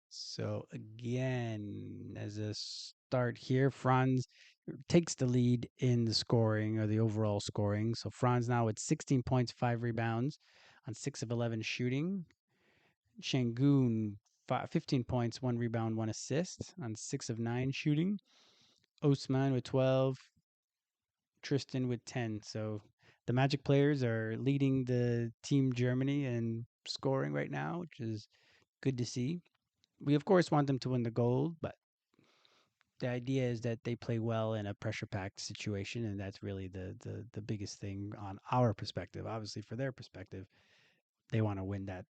So again, as a start here, Franz takes the lead in the scoring or the overall scoring. So Franz now with 16 points, 5 rebounds on 6 of 11 shooting. Shangun 15 points, 1 rebound, 1 assist on 6 of 9 shooting. Osman with 12, Tristan with 10. So the Magic players are leading the team Germany in scoring right now, which is good to see. We of course want them to win the gold, but the idea is that they play well in a pressure packed situation, and that's really the biggest thing on our perspective. Obviously, for their perspective, they want to win that.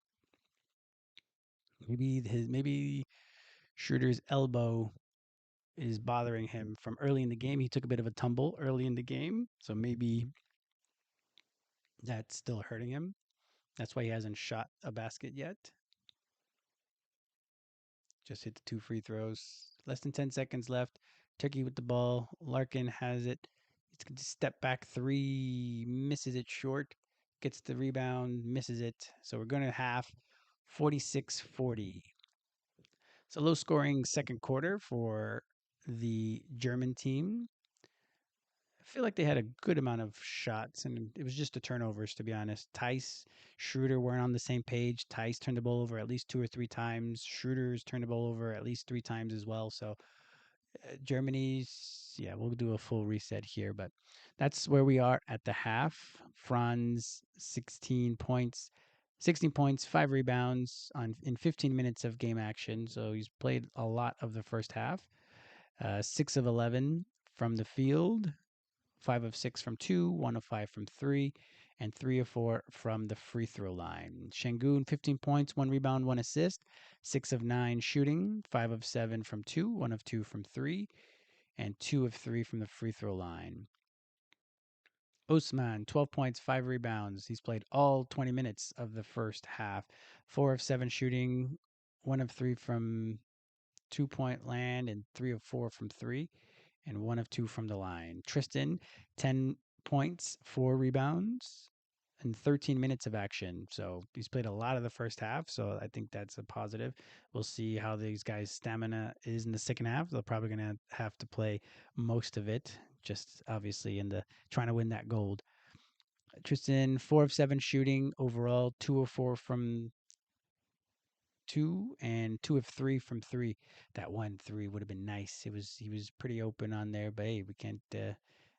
Maybe Schroeder's elbow is bothering him from early in the game. He took a bit of a tumble early in the game, so maybe that's still hurting him. That's why he hasn't shot a basket yet. Just hit the 2 free throws. Less than 10 seconds left. Turkey with the ball. Larkin has it. He's going to step back three, misses it short, gets the rebound, misses it. So we're going to have 46-40. It's a low scoring second quarter for the German team. I feel like they had a good amount of shots, and it was just the turnovers, to be honest. Tice, Schroeder weren't on the same page. Tice turned the ball over at least 2 or 3 times. Schroeder's turned the ball over at least 3 times as well. So Germany's, yeah, we'll do a full reset here, but that's where we are at the half. Franz, 16 points, 5 rebounds in 15 minutes of game action. So he's played a lot of the first half. 6 of 11 from the field, 5 of 6 from 2, 1 of 5 from 3, and 3 of 4 from the free throw line. Shangun, 15 points, 1 rebound, 1 assist, 6 of 9 shooting, 5 of 7 from 2, 1 of 2 from 3, and 2 of 3 from the free throw line. Osman, 12 points, 5 rebounds. He's played all 20 minutes of the first half. 4 of 7 shooting, 1 of 3 from 2-point land, and 3 of 4 from 3, and 1 of 2 from the line. Tristan, 10 points, 4 rebounds, and 13 minutes of action. So he's played a lot of the first half. So I think that's a positive. We'll see how these guys' stamina is in the second half. They're probably going to have to play most of it, just obviously in the trying to win that gold. Tristan, 4 of 7 shooting overall, 2 of 4 from 2 and 2 of 3 from 3. That 1-3 would have been nice. He was pretty open on there, but hey, we can't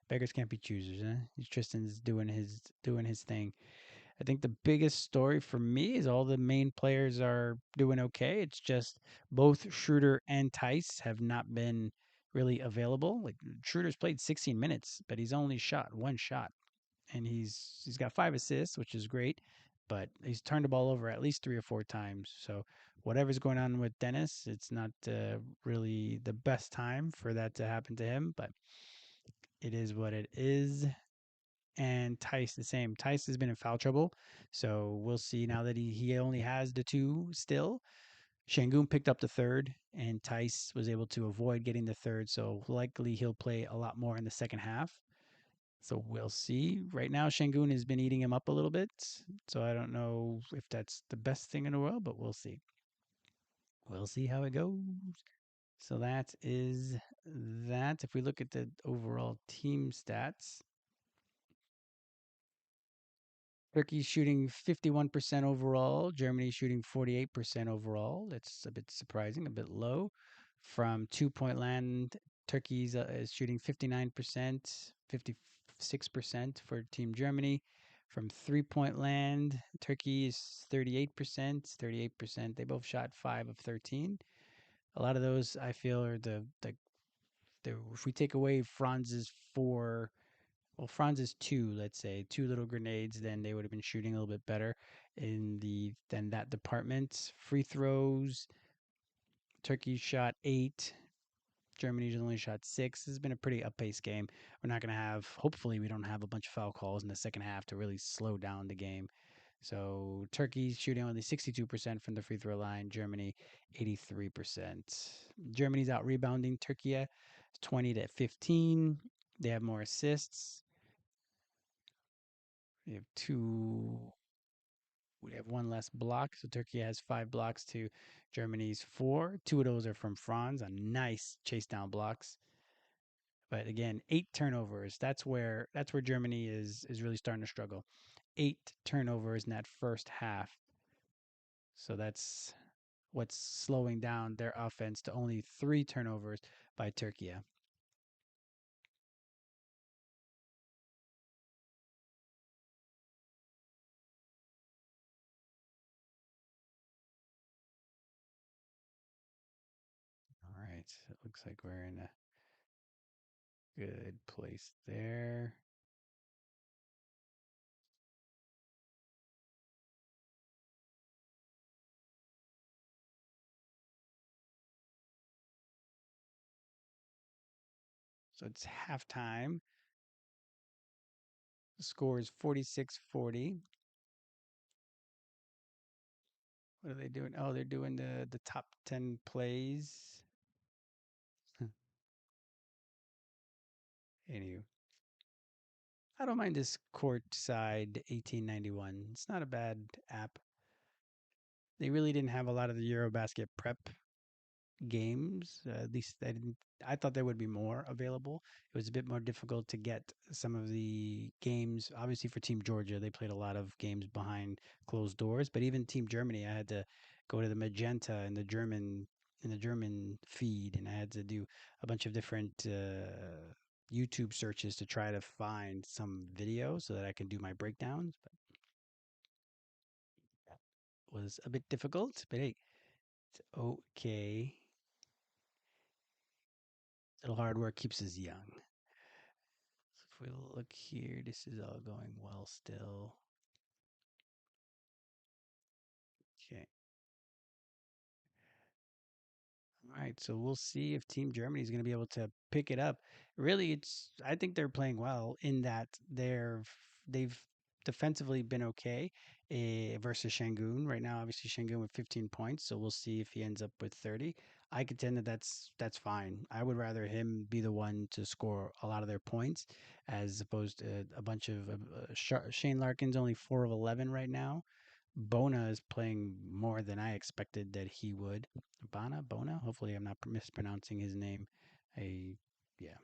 beggars can't be choosers, huh? Tristan's doing his thing. I think the biggest story for me is all the main players are doing okay. It's just both Schroeder and Tice have not been really available. Like Schroeder's played 16 minutes, but he's only shot 1 shot, and he's got 5 assists, which is great, but he's turned the ball over at least 3 or 4 times. So whatever's going on with Dennis, it's not really the best time for that to happen to him, but it is what it is. And Tice the same. Tice has been in foul trouble, so we'll see now that he only has the 2 still. Shangun picked up the third, and Tice was able to avoid getting the third, so likely he'll play a lot more in the second half. So we'll see. Right now, Shangun has been eating him up a little bit. So I don't know if that's the best thing in the world, but we'll see. We'll see how it goes. So that is that. If we look at the overall team stats, Turkey shooting 51% overall, Germany shooting 48% overall. That's a bit surprising, a bit low. From 2 point land, Turkey's is shooting 59%, 56% for Team Germany. From 3 point land, Turkey is 38%, 38%. They both shot 5 of 13. A lot of those I feel are the if we take away Franz's four, well, Franz's two, let's say, two little grenades, then they would have been shooting a little bit better in the than that department. Free throws, Turkey shot 8. Germany's only shot 6. This has been a pretty up-paced game. We're not going to have, hopefully, we don't have a bunch of foul calls in the second half to really slow down the game. So Turkey's shooting only 62% from the free throw line. Germany 83%. Germany's out rebounding Turkey 20-15. They have more assists. We have two. We have one less block. So Turkey has 5 blocks to Germany's 4. Two of those are from Franz on nice chase down blocks. But again, 8 turnovers. That's where Germany is really starting to struggle. 8 turnovers in that first half. So that's what's slowing down their offense to only 3 turnovers by Turkey. All right. It looks like we're in a good place there. So it's halftime. The score is 46-40. What are they doing? Oh, they're doing the top 10 plays. Anywho, I don't mind this courtside 1891. It's not a bad app. They really didn't have a lot of the EuroBasket prep games. At least I didn't. I thought there would be more available. It was a bit more difficult to get some of the games. Obviously, for Team Georgia, they played a lot of games behind closed doors. But even Team Germany, I had to go to the Magenta in the German feed, and I had to do a bunch of different YouTube searches to try to find some video so that I can do my breakdowns. But that was a bit difficult. But hey, it's okay. Little hard work keeps us young. So if we look here, this is all going well still. Okay. All right, so we'll see if Team Germany is going to be able to pick it up. Really, I think they're playing well in that they've defensively been okay versus Shangun right now. Obviously, Shangun with 15 points, so we'll see if he ends up with 30. I contend that that's fine. I would rather him be the one to score a lot of their points as opposed to a bunch of Shane Larkin's only 4 of 11 right now. Bona is playing more than I expected that he would. Bona. Hopefully, I'm not mispronouncing his name. I Yeah,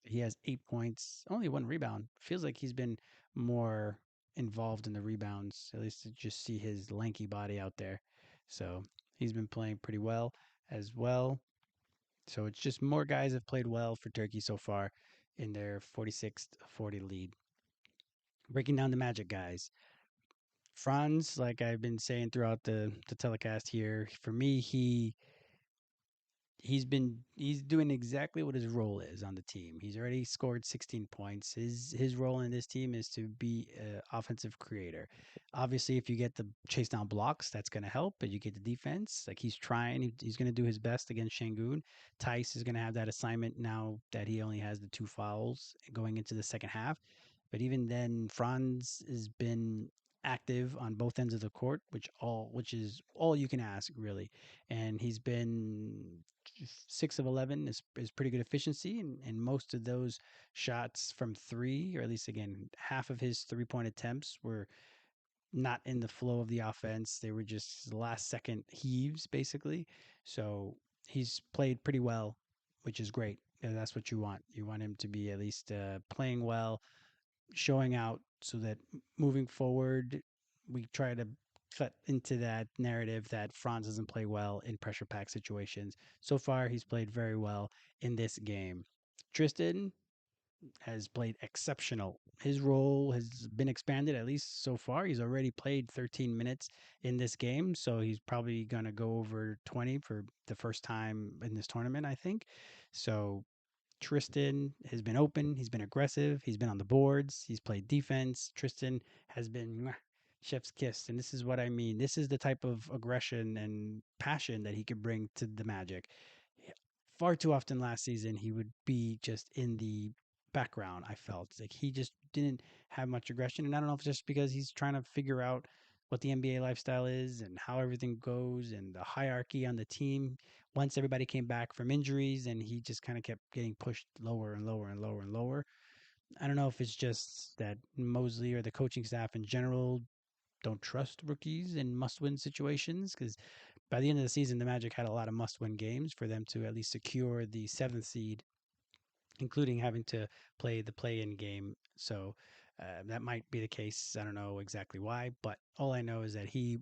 he has 8 points, only 1 rebound. Feels like he's been more involved in the rebounds. At least to just see his lanky body out there. So he's been playing pretty well as well. So it's just more guys have played well for Turkey so far in their 46-40 lead. Breaking down the Magic guys. Franz, like I've been saying throughout the telecast here, for me, he's doing exactly what his role is on the team. He's already scored 16 points. His role in this team is to be an offensive creator. Obviously, if you get the chase down blocks, that's going to help. But you get the defense, like he's trying. He's going to do his best against Shangun. Tice is going to have that assignment now that he only has the 2 fouls going into the second half. But even then, Franz has been active on both ends of the court, which is all you can ask really. And he's been 6 of 11 is pretty good efficiency, and most of those shots from three, or at least again half of his 3 point attempts were not in the flow of the offense. They were just last second heaves basically. So he's played pretty well, which is great. And that's what you want. You want him to be at least playing well, showing out, so that moving forward, we try to cut into that narrative that Franz doesn't play well in pressure pack situations. So far, he's played very well in this game. Tristan has played exceptional. His role has been expanded, at least so far. He's already played 13 minutes in this game, so he's probably going to go over 20 for the first time in this tournament, I think. So Tristan has been open. He's been aggressive. He's been on the boards. He's played defense. Tristan has been chef's kiss. And this is what I mean. This is the type of aggression and passion that he could bring to the Magic. Far too often last season, he would be just in the background. I felt like he just didn't have much aggression. And I don't know if it's just because he's trying to figure out what the NBA lifestyle is and how everything goes and the hierarchy on the team once everybody came back from injuries, and he just kind of kept getting pushed lower and lower and lower and lower. I don't know if it's just that Mosley or the coaching staff in general don't trust rookies in must-win situations, because by the end of the season, the Magic had a lot of must-win games for them to at least secure the seventh seed, including having to play the play-in game. So that might be the case. I don't know exactly why, but all I know is that he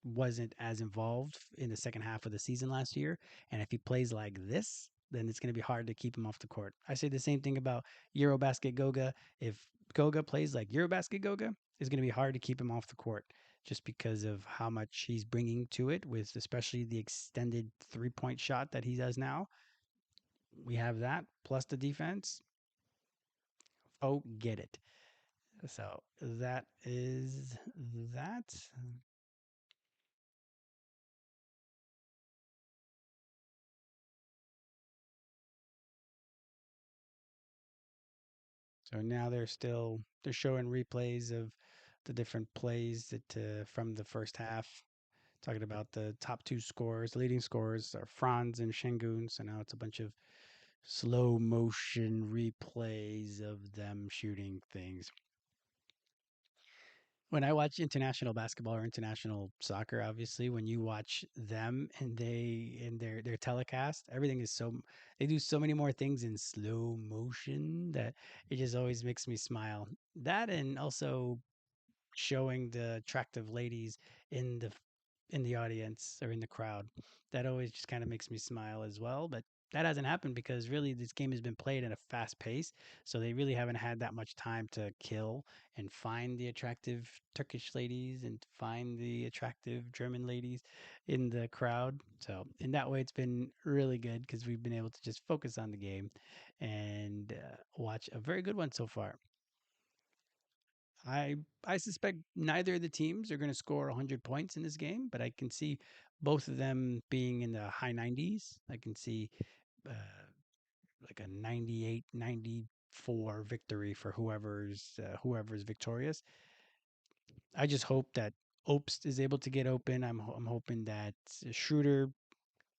wasn't as involved in the second half of the season last year. And if he plays like this, then it's going to be hard to keep him off the court. I say the same thing about EuroBasket Goga. If Goga plays like EuroBasket Goga, it's going to be hard to keep him off the court just because of how much he's bringing to it, with especially the extended 3 point shot that he does now. We have that plus the defense. Oh, get it. So that is that. So now they're showing replays of the different plays that from the first half, talking about the top two scores. The leading scores are Franz and Shengun. So now it's a bunch of slow motion replays of them shooting things. When I watch international basketball or international soccer, obviously, when you watch them and they in their telecast, everything is so they do so many more things in slow motion that it just always makes me smile. That, and also showing the attractive ladies in the audience or in the crowd. That always just kind of makes me smile as well. But that hasn't happened because really this game has been played at a fast pace. So they really haven't had that much time to kill and find the attractive Turkish ladies and find the attractive German ladies in the crowd. So in that way, it's been really good because we've been able to just focus on the game and watch a very good one so far. I I suspect neither of the teams are going to score 100 points in this game, but I can see both of them being in the high 90s. I can see uh, like a 98, 94 victory for whoever's victorious. I just hope that Obst is able to get open. I'm hoping that Schroeder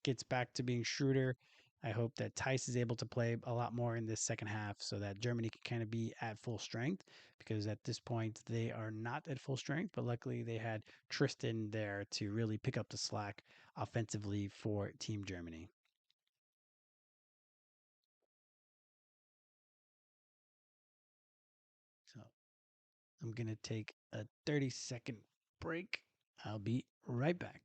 gets back to being Schroeder. I hope that Tice is able to play a lot more in this second half so that Germany can kind of be at full strength, because at this point they are not at full strength, but luckily they had Tristan there to really pick up the slack offensively for Team Germany. So I'm going to take a 30-second break. I'll be right back.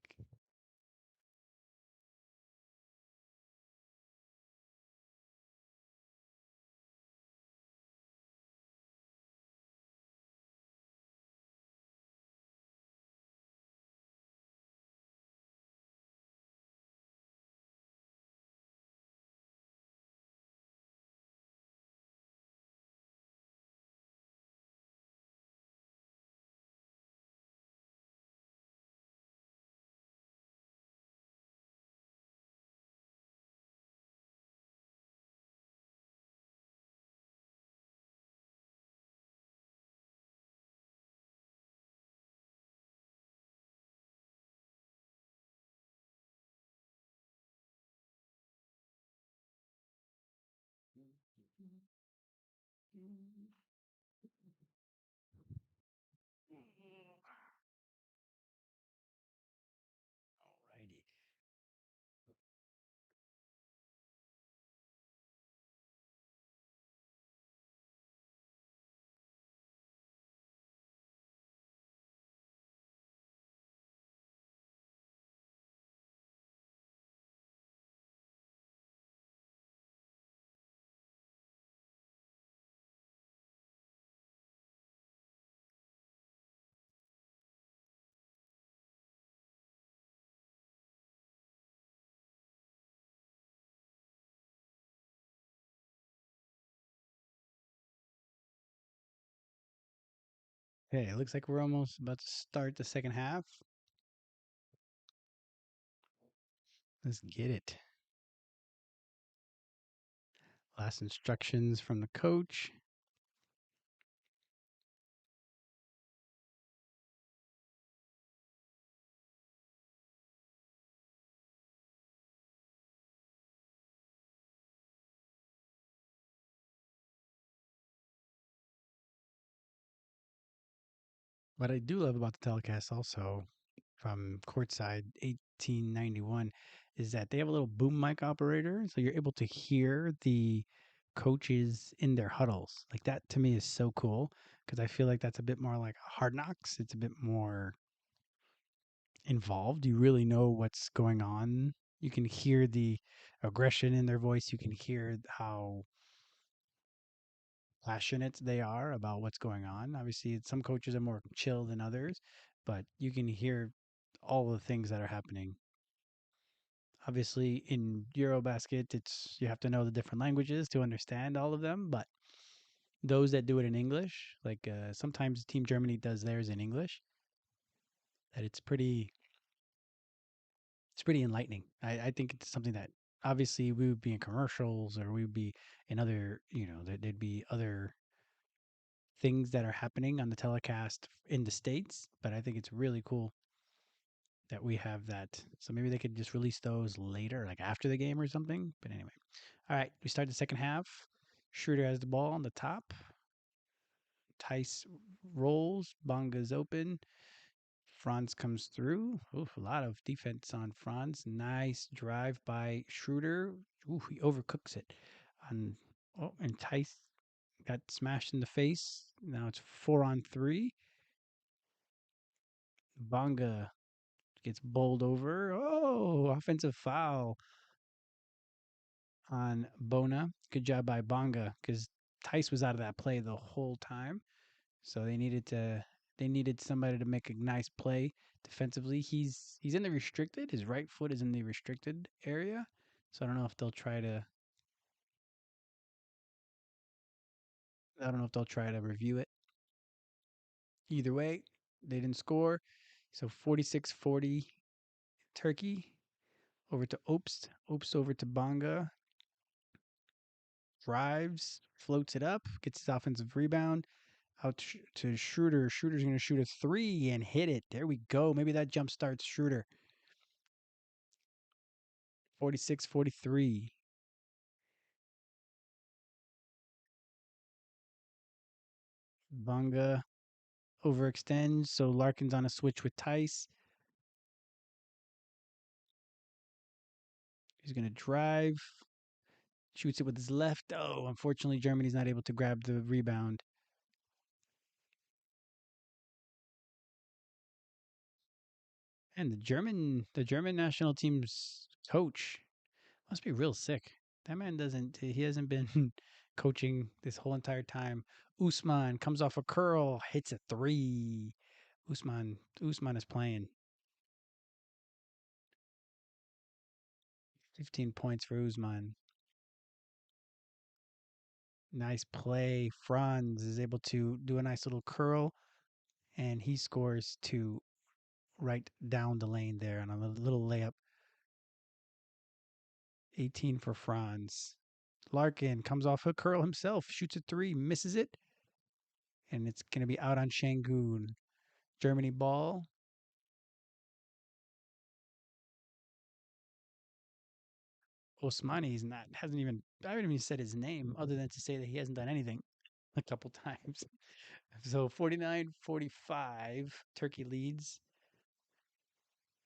Alrighty. Okay, it looks like we're almost about to start the second half. Let's get it. Last instructions from the coach. What I do love about the telecast also from courtside 1891 is that they have a little boom mic operator. So you're able to hear the coaches in their huddles. Like that to me is so cool because I feel like that's a bit more like hard knocks. It's a bit more involved. You really know what's going on. You can hear the aggression in their voice. You can hear how passionate they are about what's going on. Obviously, some coaches are more chill than others, but you can hear all the things that are happening. Obviously, in EuroBasket, it's you have to know the different languages to understand all of them, but those that do it in English, like sometimes Team Germany does theirs in English, that it's pretty enlightening. I think it's something that obviously we would be in commercials or we would be in other, there'd be other things that are happening on the telecast in the States, but I think it's really cool that we have that. So maybe they could just release those later, like after the game or something. But anyway, all right, we start the second half. Schroeder has the ball on the top. Tice rolls. Bonga's open. Franz comes through. Oof, a lot of defense on Franz. Nice drive by Schroeder. Ooh, he overcooks it. On and Tice got smashed in the face. Now it's 4-on-3. Bonga gets bowled over. Oh, offensive foul on Bona. Good job by Bonga because Tice was out of that play the whole time. So they needed somebody to make a nice play defensively. He's in the restricted. His right foot is in the restricted area. So I don't know if they'll try to review it. Either way, they didn't score. So 46-40 Turkey over to Obst. Obst over to Bonga. Drives, floats it up, gets his offensive rebound out to Schroeder. Schroeder's going to shoot a three and hit it. There we go. Maybe that jump starts Schroeder. 46-43. Bonga overextends, so Larkin's on a switch with Tice. He's going to drive, shoots it with his left. Oh, unfortunately, Germany's not able to grab the rebound. And the German national team's coach must be real sick. That man he hasn't been coaching this whole entire time. Usman comes off a curl, hits a three. Usman is playing. 15 points for Usman. Nice play. Franz is able to do a nice little curl, and he scores two right down the lane there on a little layup. 18 for Franz. Larkin comes off a curl himself, shoots a three, misses it, and it's going to be out on Shangun. Germany ball. Osmani is not hasn't even I haven't even said his name other than to say that he hasn't done anything. a couple times. So 49-45, Turkey leads.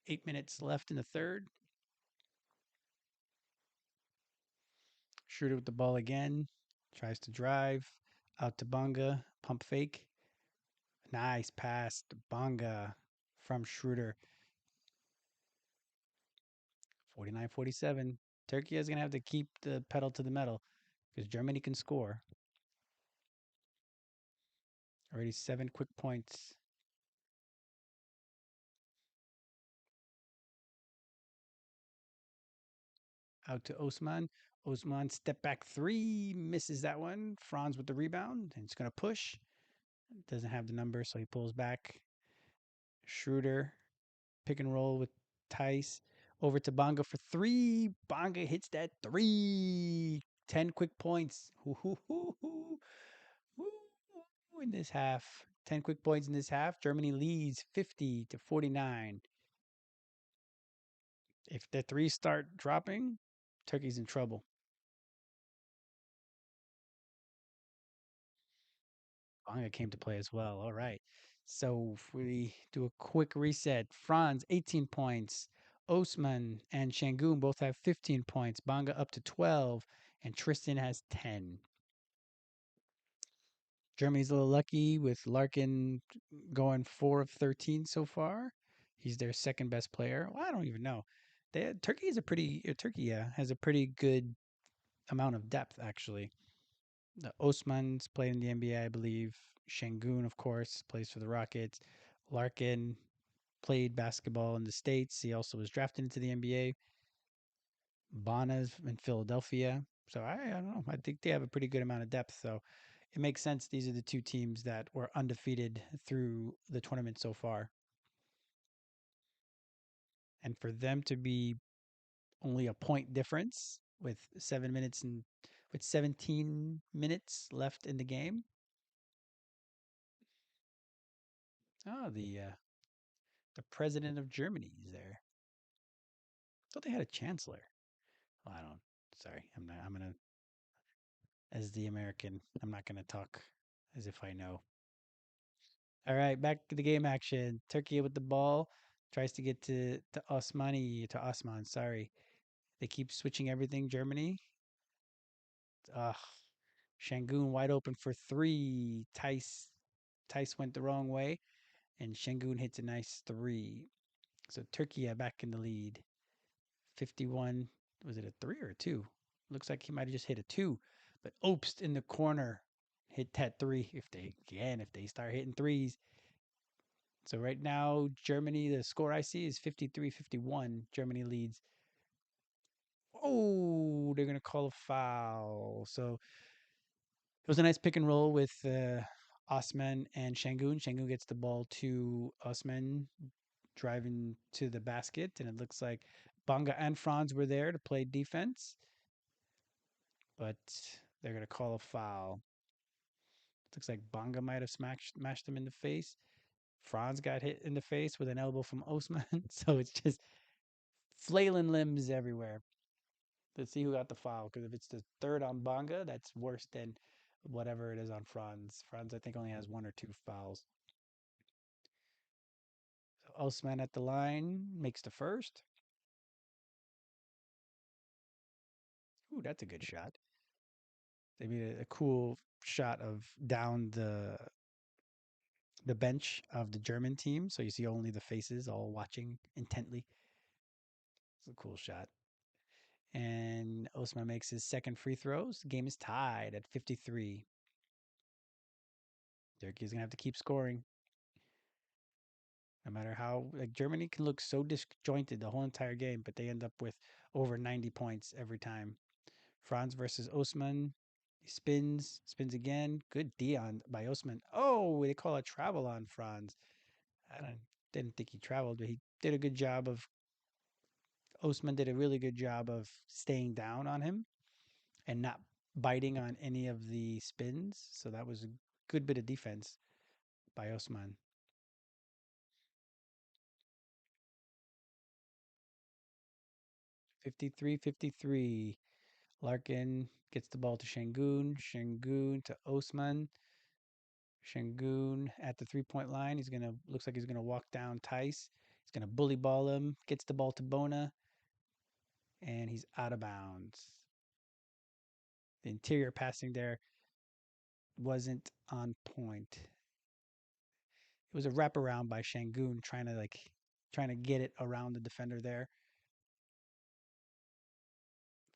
8 minutes left in the third. Schroeder with the ball again. Tries to drive. Out to Bonga. Pump fake. Nice pass to Bonga from Schroeder. 49-47. Turkey is going to have to keep the pedal to the metal because Germany can score. Already 7 quick points. Out to Osman. Osman step back three. Misses that one. Franz with the rebound. And it's going to push. Doesn't have the number, so he pulls back. Schroeder. Pick and roll with Tice. Over to Bonga for three. Bonga hits that three. 10 quick points. In this half. 10 quick points in this half. Germany leads 50-49. If the threes start dropping, Turkey's in trouble. Bonga came to play as well. All right. So if we do a quick reset, Franz, 18 points. Osman and Shangun both have 15 points. Bonga up to 12. And Tristan has 10. Germany's a little lucky with Larkin going 4 of 13 so far. He's their second best player. Well, I don't even know. Turkey is a pretty Turkey, yeah, has a pretty good amount of depth actually. The Osman's played in the NBA, I believe. Shangun, of course, plays for the Rockets. Larkin played basketball in the States. He also was drafted into the NBA. Bona's in Philadelphia. So I don't know. I think they have a pretty good amount of depth. So it makes sense. These are the two teams that were undefeated through the tournament so far. And for them to be only a point difference with 7 minutes and with 17 minutes left in the game. Oh, the president of Germany is there. Thought they had a chancellor. Well, I don't. Sorry, I'm not. I'm gonna, as the American, I'm not gonna talk as if I know. All right, back to the game action. Turkey with the ball tries to get to Osman. Sorry, they keep switching everything. Germany. Ugh. Shangun wide open for three. Tice went the wrong way, and Shangun hits a nice three. So Turkey back in the lead. 51. Was it a three or a two? Looks like he might have just hit a two. But Obst in the corner hit that three. If they start hitting threes. So right now, Germany, the score I see is 53-51. Germany leads. Oh, they're going to call a foul. So it was a nice pick and roll with Osman and Shangun. Shangun gets the ball to Osman, driving to the basket. And it looks like Bonga and Franz were there to play defense. But they're going to call a foul. Looks like Bonga might have smashed him in the face. Franz got hit in the face with an elbow from Osman. So it's just flailing limbs everywhere. Let's see who got the foul. Because if it's the third on Bonga, that's worse than whatever it is on Franz. Franz, I think, only has one or two fouls. So Osman at the line makes the first. Ooh, that's a good shot. They made a cool shot of down the bench of the German team. So you see only the faces all watching intently. It's a cool shot. And Osman makes his second free throws. The game is tied at 53. Turkey's going to have to keep scoring. No matter how, like, Germany can look so disjointed the whole entire game, but they end up with over 90 points every time. Franz versus Osman. He spins again. Good D on by Osman. Oh, they call a travel on Franz. Didn't think he traveled, but he did a good job of. Osman did a really good job of staying down on him and not biting on any of the spins. So that was a good bit of defense by Osman. 53-53. Larkin gets the ball to Shangun. Shangun to Osman. Shangun at the 3 point line. Looks like he's gonna walk down Tice. He's gonna bully ball him. Gets the ball to Bona, and he's out of bounds. The interior passing there wasn't on point. It was a wraparound by Shangun trying to get it around the defender there.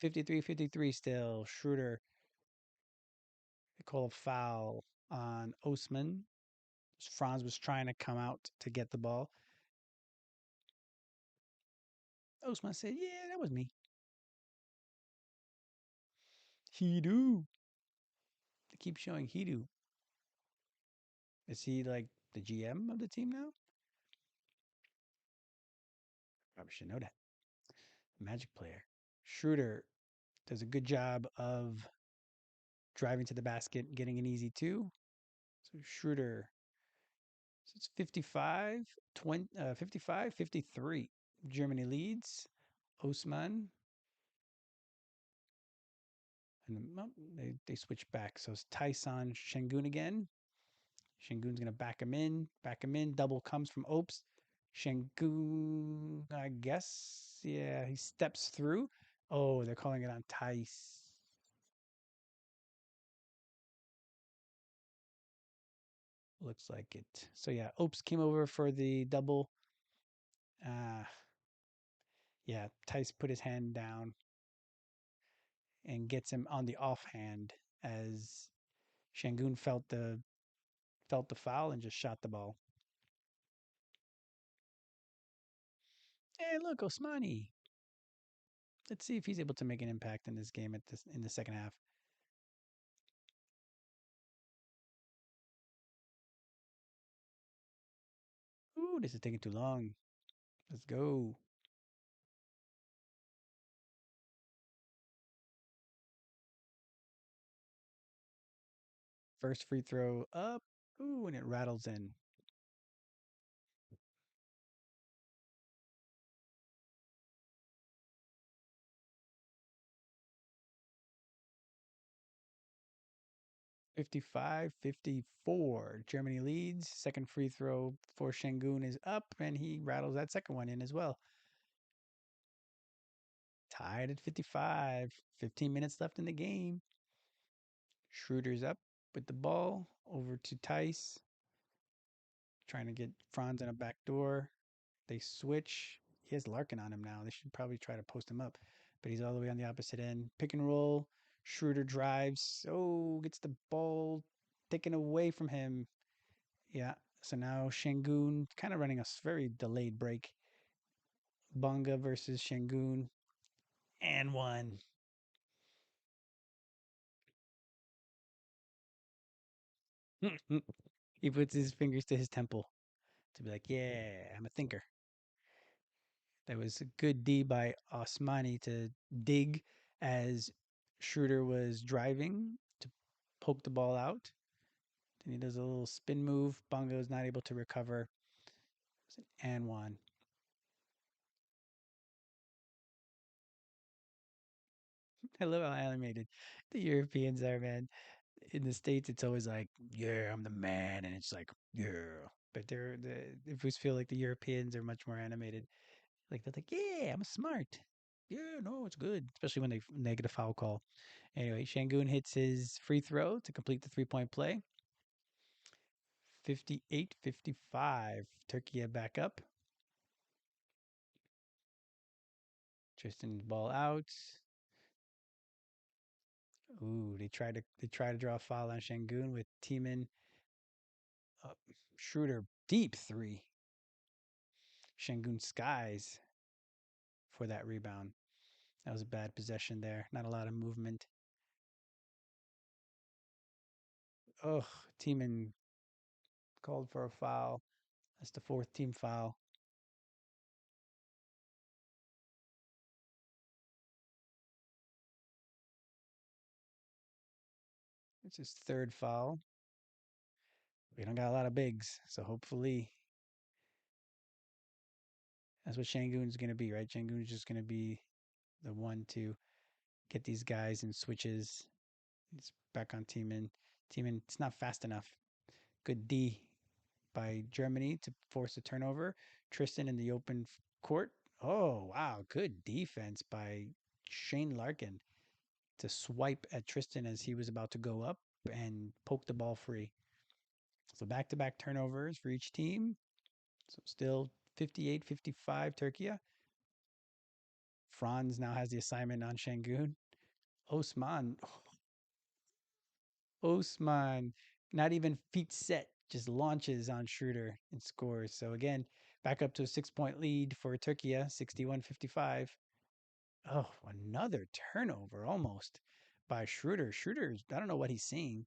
53-53 still. Schroeder, they call a foul on Osman. Franz was trying to come out to get the ball. Osman said, "Yeah, that was me." Hidu. They keep showing Hidu. Is he like the GM of the team now? Probably should know that. Magic player. Schroeder does a good job of driving to the basket, getting an easy two. So Schroeder, so it's 55, 20, 55, 53. Germany leads. Osman. And they switch back. So it's Tyson Shengun again. Shengun's going to back him in. Double comes from Opes. Shengun, I guess. Yeah, he steps through. Oh, they're calling it on Tice. Looks like it. So yeah, Opes came over for the double. Uh, yeah, Tice put his hand down and gets him on the offhand as Shangun felt the foul and just shot the ball. Hey, look, Osmani. Let's see if he's able to make an impact in this game in the second half. Ooh, this is taking too long. Let's go. First free throw up. Ooh, and it rattles in. Fifty-five, 54. Germany leads. Second free throw for Shengun is up, and he rattles that second one in as well. Tied at 55. 15 minutes left in the game. Schroeder's up with the ball over to Tice. Trying to get Franz in a back door. They switch. He has Larkin on him now. They should probably try to post him up, but he's all the way on the opposite end. Pick and roll. Schroeder drives. Oh, gets the ball taken away from him. Yeah. So now Shangun kind of running a very delayed break. Bunga versus Shangun. And one. He puts his fingers to his temple to be like, yeah, I'm a thinker. That was a good D by Osmani to dig as Schroeder was driving to poke the ball out. Then he does a little spin move. Bongo is not able to recover. It's an and one. I love how animated the Europeans are, man. In the States, it's always like, yeah, I'm the man. And it's like, yeah. But it always feel like the Europeans are much more animated. Like, they're like, yeah, I'm smart. Yeah, no, it's good. Especially when they get a foul call. Anyway, Shangun hits his free throw to complete the 3 point play. 58-55. Turkey back up. Tristan's ball out. Ooh, they try to draw a foul on Shangun with Tiemann. Uh, Schroeder deep three. Shangun skies for that rebound. That was a bad possession there. Not a lot of movement. Ugh, Tiemann called for a foul. That's the fourth team foul. It's his third foul. We don't got a lot of bigs, so hopefully that's what Shangun's going to be, right? Shangun's just going to be the 1-2. get these guys in switches. He's back on Teeman. Teeman, it's not fast enough. Good D by Germany to force a turnover. Tristan in the open court. Oh, wow. Good defense by Shane Larkin to swipe at Tristan as he was about to go up and poke the ball free. So back to back turnovers for each team. So still 58-55 Turkey. Franz now has the assignment on Şengün. Osman, Osman, not even feet set, just launches on Schroeder and scores. So again, back up to a 6 point lead for Turkey, 61-55. Oh, another turnover almost by Schroeder. Schroeder, I don't know what he's seeing,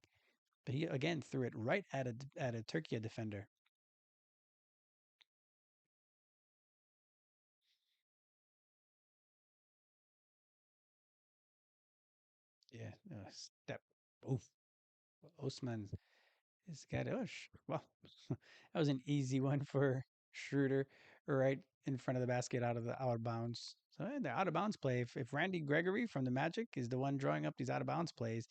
but he again threw it right at a Turkey defender. Yeah, step. Oof. Osman has got well, that was an easy one for Schroeder, right in front of the basket out of the out of bounds. So the out of bounds play. If Randy Gregory from the Magic is the one drawing up these out of bounds plays,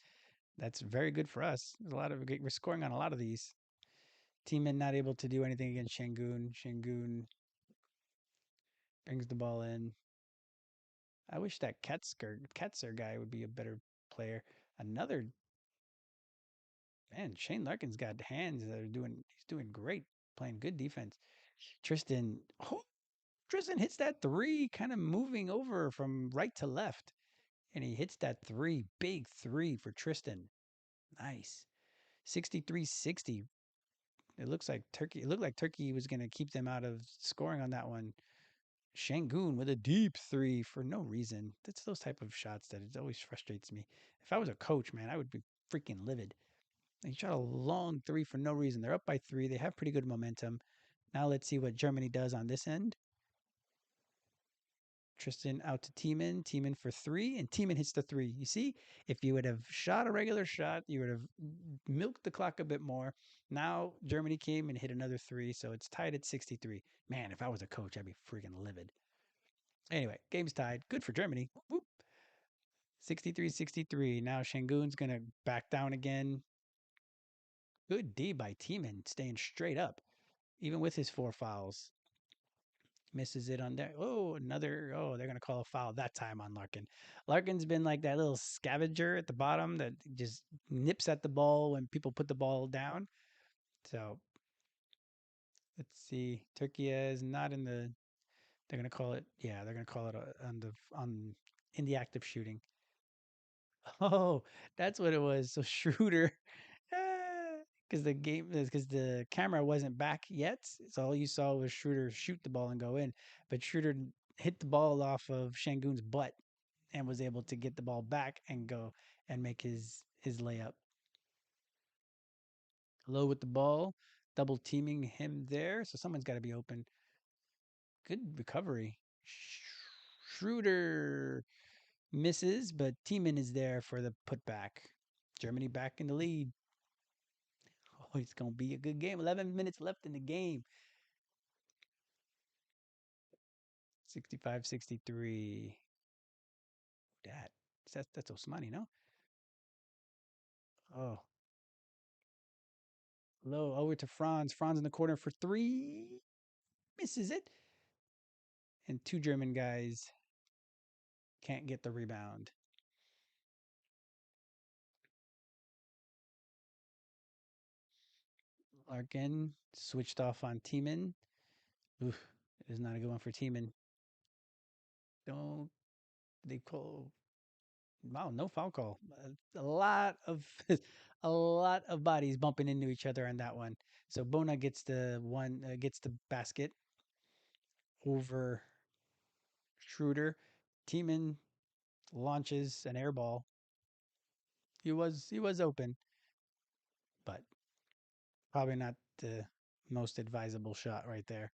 that's very good for us. There's a lot of we're scoring on a lot of these. Team not able to do anything against Şengün. Şengün brings the ball in. I wish that Ketzer guy would be a better player. Another man, Shane Larkin's got hands that are he's doing great, playing good defense. Tristan, oh, Tristan hits that three, kind of moving over from right to left. And he hits that three, big three for Tristan. Nice. 63-60. It looked like Turkey was going to keep them out of scoring on that one. Şengün with a deep three for no reason. That's those type of shots that it always frustrates me. If I was a coach, man, I would be freaking livid. He shot a long three for no reason. They're up by three. They have pretty good momentum. Now let's see what Germany does on this end. Tristan out to Tiemann. Tiemann for three, and Tiemann hits the three. You see, if you would have shot a regular shot, you would have milked the clock a bit more. Now Germany came and hit another three, so it's tied at 63. Man, if I was a coach, I'd be freaking livid. Anyway, game's tied. Good for Germany. Whoop. 63-63. Now Şengün's going to back down again. Good D by Tiemann, staying straight up, even with his four fouls. Misses it on there. Oh, another. Oh, they're going to call a foul that time on Larkin. Larkin's been like that little scavenger at the bottom that just nips at the ball when people put the ball down. So let's see. Turkey is not in the. They're going to call it. Yeah, they're going to call it on in the act of shooting. Oh, that's what it was. So Schroeder, because the camera wasn't back yet, so all you saw was Schroeder shoot the ball and go in. But Schroeder hit the ball off of Şengün's butt and was able to get the ball back and go and make his layup. Low with the ball, double teaming him there, so someone's got to be open. Good recovery. Schroeder misses, but Tiemann is there for the putback. Germany back in the lead. Oh, it's going to be a good game. 11 minutes left in the game. 65-63. That's Osmani, no? Oh, low over to Franz. Franz in the corner for three. Misses it. And two German guys can't get the rebound. Larkin switched off on Tiemann. Oof, it is not a good one for Tiemann. Don't they call? Wow, no foul call. A lot of a lot of bodies bumping into each other on that one. So Bona gets the basket over Schroeder. Tiemann launches an air ball. He was open, but probably not the most advisable shot right there.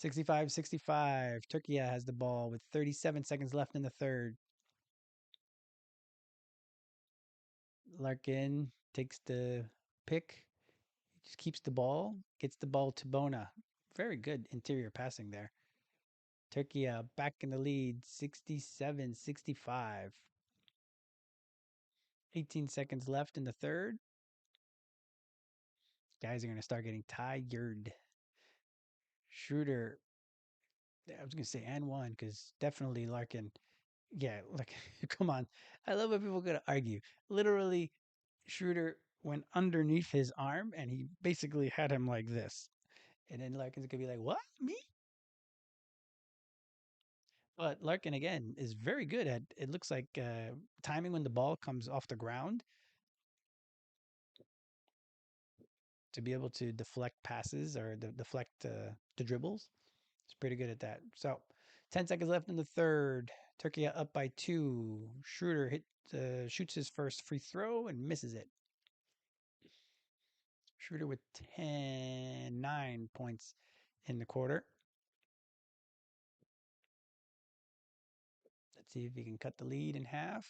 65-65. Turkey has the ball with 37 seconds left in the third. Larkin takes the pick. He just keeps the ball, gets the ball to Bona. Very good interior passing there. Turkey back in the lead, 67-65. 18 seconds left in the third. Guys are going to start getting tired. Schroeder, I was going to say and one because definitely Larkin. Yeah, like, come on. I love when people going to argue. Literally, Schroeder went underneath his arm and he basically had him like this. And then Larkin's going to be like, what? Me? But Larkin, again, is very good at it, looks like timing when the ball comes off the ground to be able to deflect passes or deflect the dribbles. It's pretty good at that. So, 10 seconds left in the third. Turkey up by two. Schroeder shoots his first free throw and misses it. Schroeder with 9 points in the quarter. Let's see if he can cut the lead in half.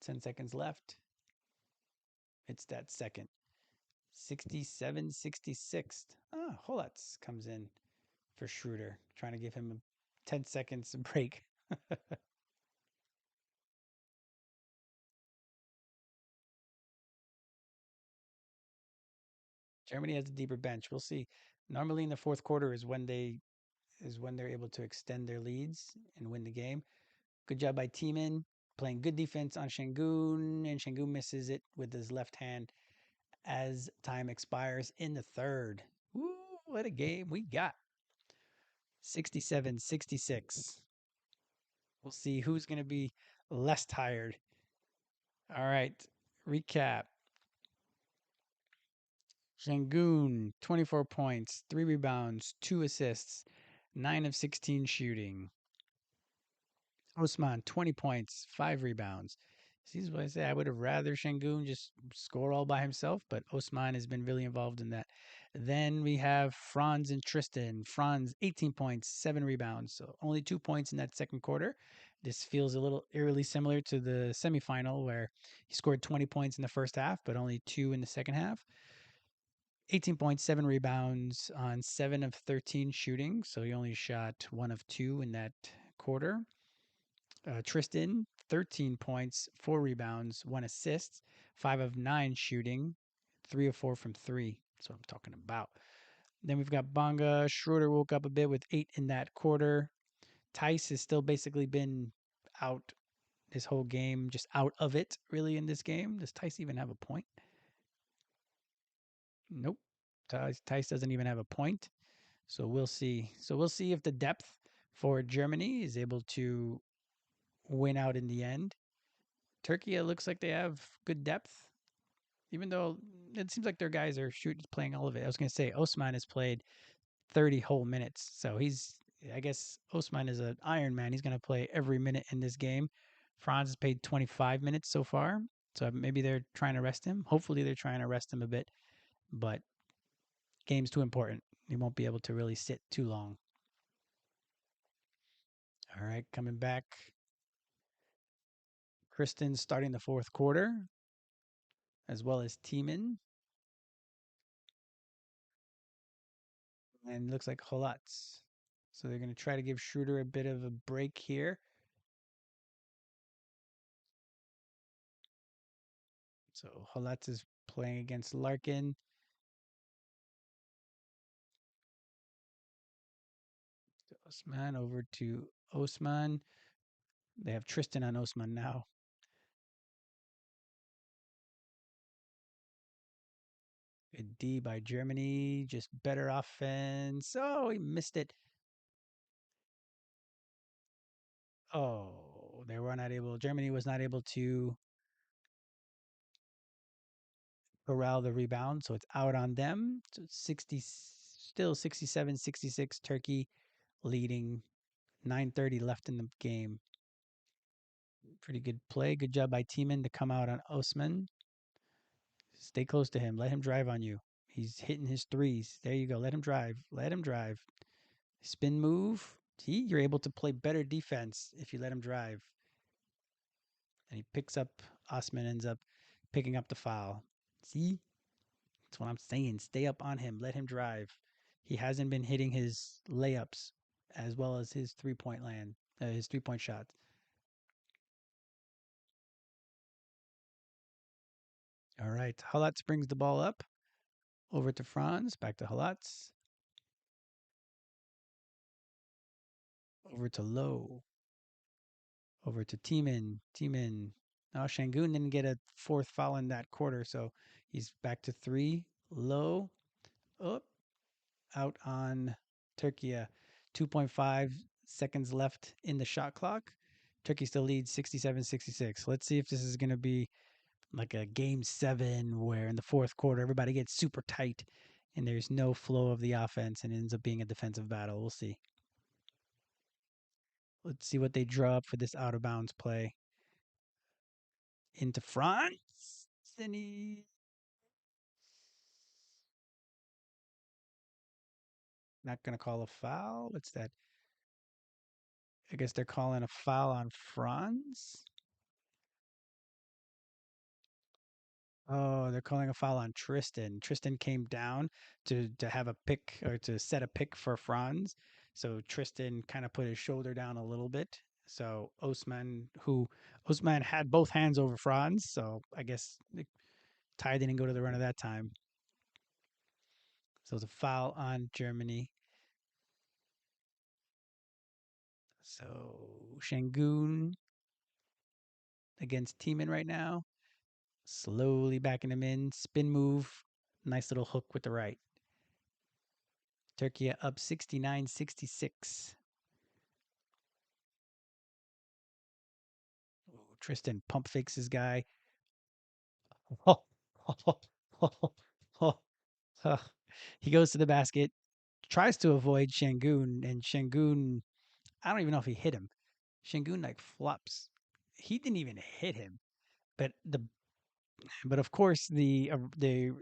10 seconds left. It's that second. 67-66. Ah, Holutz comes in for Schroeder, trying to give him a 10 seconds break. Germany has a deeper bench. We'll see. Normally in the fourth quarter is when they're able to extend their leads and win the game. Good job by Teeman playing good defense on Şengün, and Şengün misses it with his left hand as time expires in the third. Woo, what a game we got. 67-66. We'll see who's going to be less tired. All right, recap. Şengün, 24 points, 3 rebounds, 2 assists, 9 of 16 shooting. Osman, 20 points, 5 rebounds. See, this is what I say. I would have rather Şengün just score all by himself, but Osman has been really involved in that. Then we have Franz and Tristan. Franz, 18 points, 7 rebounds. So only 2 points in that second quarter. This feels a little eerily similar to the semifinal where he scored 20 points in the first half, but only 2 in the second half. 18 points, 7 rebounds on 7 of 13 shooting. So he only shot 1 of 2 in that quarter. Tristan, 13 points, 4 rebounds, 1 assist, 5 of 9 shooting, 3 of 4 from 3. That's what I'm talking about. Then we've got Bonga. Schroeder woke up a bit with 8 in that quarter. Tice has still basically been out this whole game, just out of it, really, in this game. Does Tice even have a point? Nope. Tice doesn't even have a point. So we'll see. So we'll see if the depth for Germany is able to win out in the end. Turkey, it looks like they have good depth, even though it seems like their guys are playing all of it. I was going to say Osman has played 30 whole minutes, so I guess Osman is an Iron Man. He's going to play every minute in this game. Franz has played 25 minutes so far, so maybe they're trying to rest him. Hopefully, they're trying to rest him a bit, but game's too important. He won't be able to really sit too long. All right, coming back. Kristen's starting the fourth quarter, as well as Tiemann. And looks like Holutz. So they're going to try to give Schroeder a bit of a break here. So Holutz is playing against Larkin. Osman over to Osman. They have Tristan on Osman now. Good D by Germany. Just better offense. Oh, he missed it. Oh, they were not able. Germany was not able to corral the rebound, so it's out on them. So 60, still 67-66. Turkey leading. 9:30 left in the game. Pretty good play. Good job by Tiemann to come out on Osman. Stay close to him. Let him drive on you. He's hitting his threes. There you go. Let him drive. Let him drive. Spin move. See, you're able to play better defense if you let him drive. And he picks up, Osman ends up picking up the foul. See? That's what I'm saying. Stay up on him. Let him drive. He hasn't been hitting his layups as well as his 3-point his 3-point shots. All right. Halatz brings the ball up over to Franz. Back to Halatz. Over to Low. Over to Teeman. Teeman. Now Shangun didn't get a fourth foul in that quarter, so he's back to three. Low. Up. Out on Turkiye. 2.5 seconds left in the shot clock. Turkey still leads 67-66. Let's see if this is going to be like a game 7 where in the fourth quarter everybody gets super tight and there's no flow of the offense and it ends up being a defensive battle. We'll see. Let's see what they draw up for this out of bounds play. Into Franz. And he not going to call a foul. What's that? I guess they're calling a foul on Franz. Oh, they're calling a foul on Tristan. Tristan came down to have a pick or to set a pick for Franz. So Tristan kind of put his shoulder down a little bit. So Osman had both hands over Franz. So I guess the tie didn't go to the runner that time. So it's a foul on Germany. So Shangun against Teeman right now. Slowly backing him in. Spin move. Nice little hook with the right. Turkey up 69-66. Tristan pump fakes his guy. He goes to the basket, tries to avoid Shangun, and Shangun, I don't even know if he hit him. Shangun like flops. He didn't even hit him. But of course the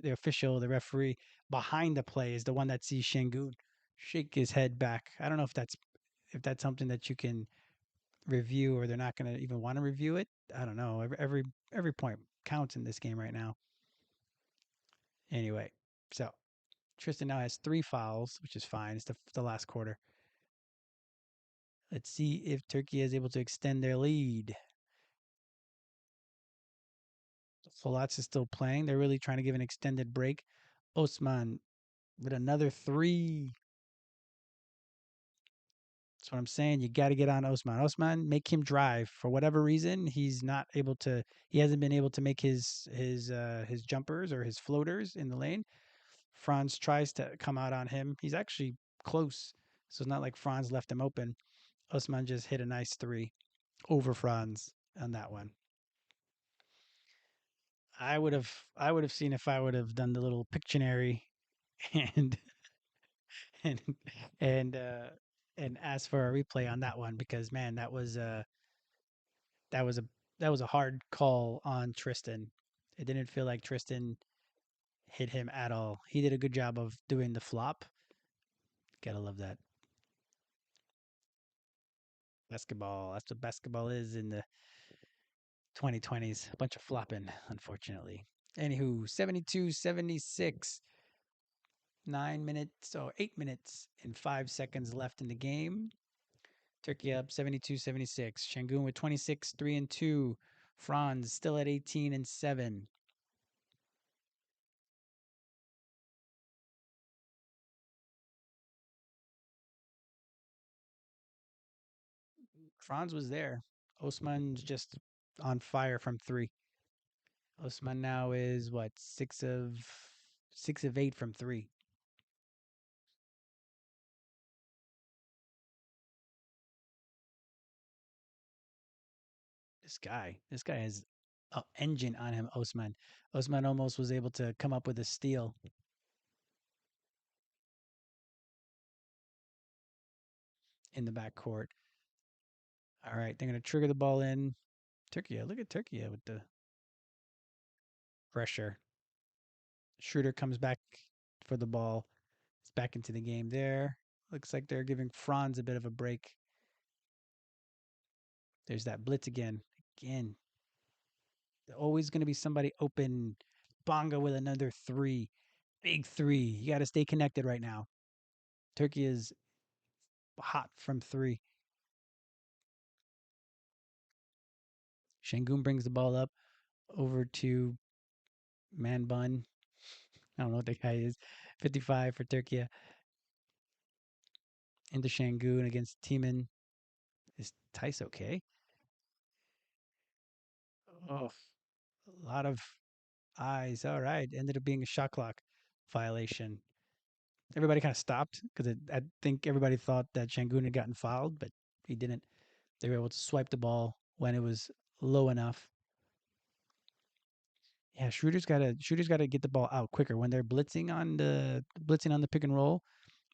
official, the referee behind the play is the one that sees Shangun shake his head back. I don't know if that's something that you can review or they're not going to even want to review it. I don't know. Every point counts in this game right now. Anyway, so Tristan now has 3 fouls, which is fine. It's the last quarter. Let's see if Turkey is able to extend their lead. Falats is still playing. They're really trying to give an extended break. Osman with another 3. That's what I'm saying. You got to get on Osman. Osman, make him drive. For whatever reason, he's not able to. He hasn't been able to make his jumpers or his floaters in the lane. Franz tries to come out on him. He's actually close, so it's not like Franz left him open. Osman just hit a nice 3 over Franz on that one. I would have seen if I would have done the little Pictionary and and and uh and asked for a replay on that one because man, that was a that was a hard call on Tristan. It didn't feel like Tristan hit him at all. He did a good job of doing the flop. Gotta love that. Basketball. That's what basketball is in the 2020s. A bunch of flopping, unfortunately. Anywho, 72-76. 9 minutes or 8 minutes and 5 seconds left in the game. Turkey up 72-76. Shangun with 26, 3 and 2. Franz still at 18 and 7. Franz was there. Osman's just on fire from 3. Osman now is what, 6 of 8 from 3. This guy has an engine on him, Osman. Osman almost was able to come up with a steal in the backcourt. All right, they're going to trigger the ball in. Turkiye, look at Turkiye with the pressure. Schroeder comes back for the ball. It's back into the game there. Looks like they're giving Franz a bit of a break. There's that blitz again. Again. There's always going to be somebody open. Bonga with another 3. Big 3. You got to stay connected right now. Turkey is hot from 3. Shangun brings the ball up over to man bun. I don't know what the guy is. 55 for Turkey into Shangun against Teeman. Is Tice okay? Oh, a lot of eyes. All right. Ended up being a shot clock violation. Everybody kind of stopped because I think everybody thought that Shangun had gotten fouled, but he didn't. They were able to swipe the ball when it was low enough. Yeah, Schroeder's gotta get the ball out quicker when they're blitzing on the pick and roll.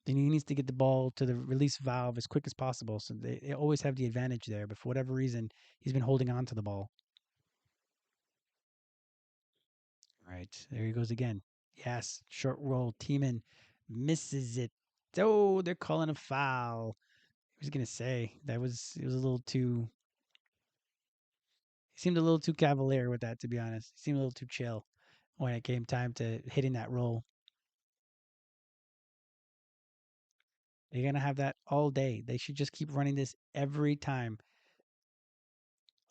Then he needs to get the ball to the release valve as quick as possible. So they always have the advantage there. But for whatever reason, he's been holding on to the ball. All right, there he goes again. Yes, short roll. Tiemann misses it. Oh, they're calling a foul. I was gonna say it was a little too. He seemed a little too cavalier with that, to be honest. He seemed a little too chill when it came time to hitting that roll. They're gonna have that all day. They should just keep running this every time.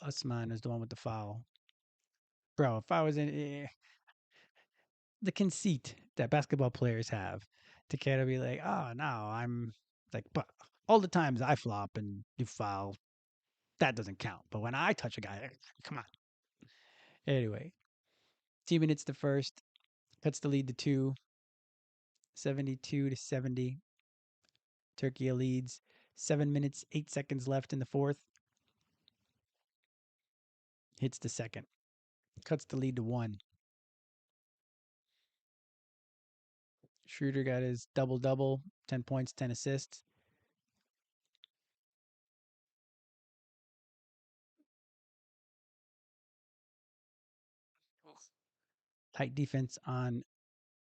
Usman is the one with the foul. Bro, if I was in the conceit that basketball players have to kind of be like, oh no, I'm like, but all the times I flop and you foul, that doesn't count. But when I touch a guy, come on. Anyway, Team hits the first, cuts the lead to two, 72 to 70. Turkey leads. 7 minutes, 8 seconds left in the fourth. Hits the second, cuts the lead to one. Schroeder got his double double, 10 points, 10 assists. Tight defense on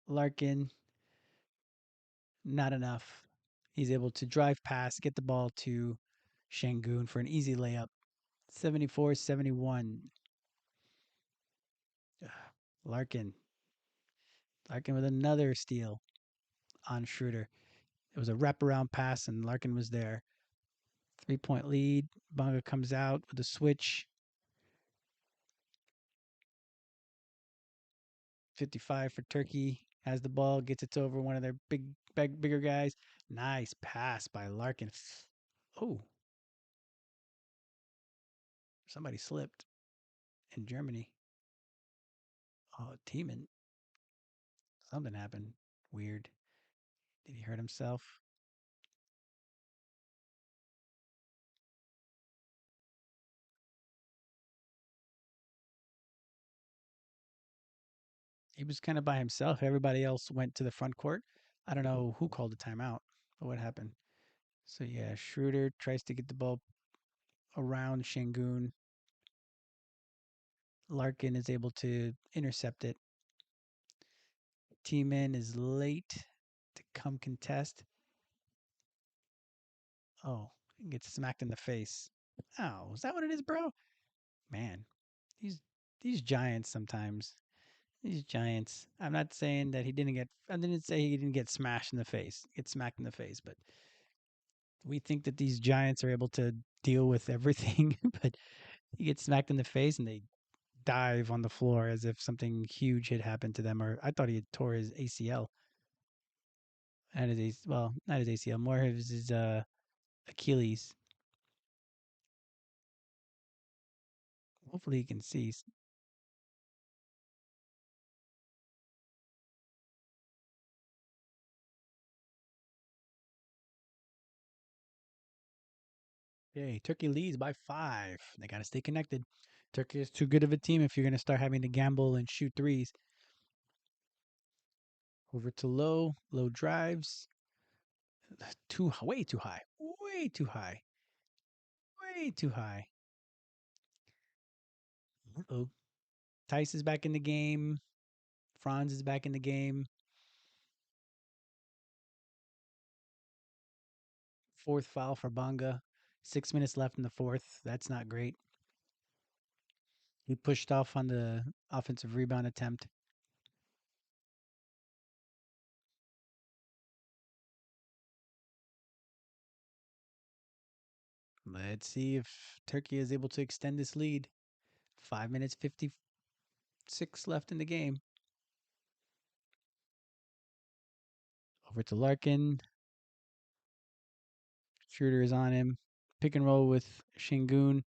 Larkin. Not enough. He's able to drive past, get the ball to Shangun for an easy layup. 74-71. Larkin. Larkin with another steal on Schroeder. It was a wraparound pass, and Larkin was there. 3-point lead. Bonga comes out with a switch. 55 for Turkey. Has the ball, gets it over one of their bigger guys. Nice pass by Larkin. Oh, somebody slipped in Germany. Oh, Tiemann. Something happened. Weird. Did he hurt himself? He was kind of by himself. Everybody else went to the front court. I don't know who called the timeout, but what happened. So yeah, Schroeder tries to get the ball around Shangun. Larkin is able to intercept it. T-Man is late to come contest. Oh, gets smacked in the face. Oh, is that what it is, bro? Man, these these giants sometimes. These giants. I'm not saying that he didn't get. I didn't say he didn't get smashed in the face, get smacked in the face, but we think that these giants are able to deal with everything, but he gets smacked in the face and they dive on the floor as if something huge had happened to them. Or I thought he had tore his ACL. And his well, not his ACL, more of his Achilles. Hopefully he can see. Okay, Turkey leads by 5. They got to stay connected. Turkey is too good of a team if you're going to start having to gamble and shoot threes. Over to low, low drives. Way too high. Way too high. Way too high. Uh-oh. Tice is back in the game. Franz is back in the game. Fourth foul for Bonga. 6 minutes left in the fourth. That's not great. He pushed off on the offensive rebound attempt. Let's see if Turkey is able to extend this lead. 5 minutes 56 left in the game. Over to Larkin. Schroeder is on him. Pick and roll with Shingun.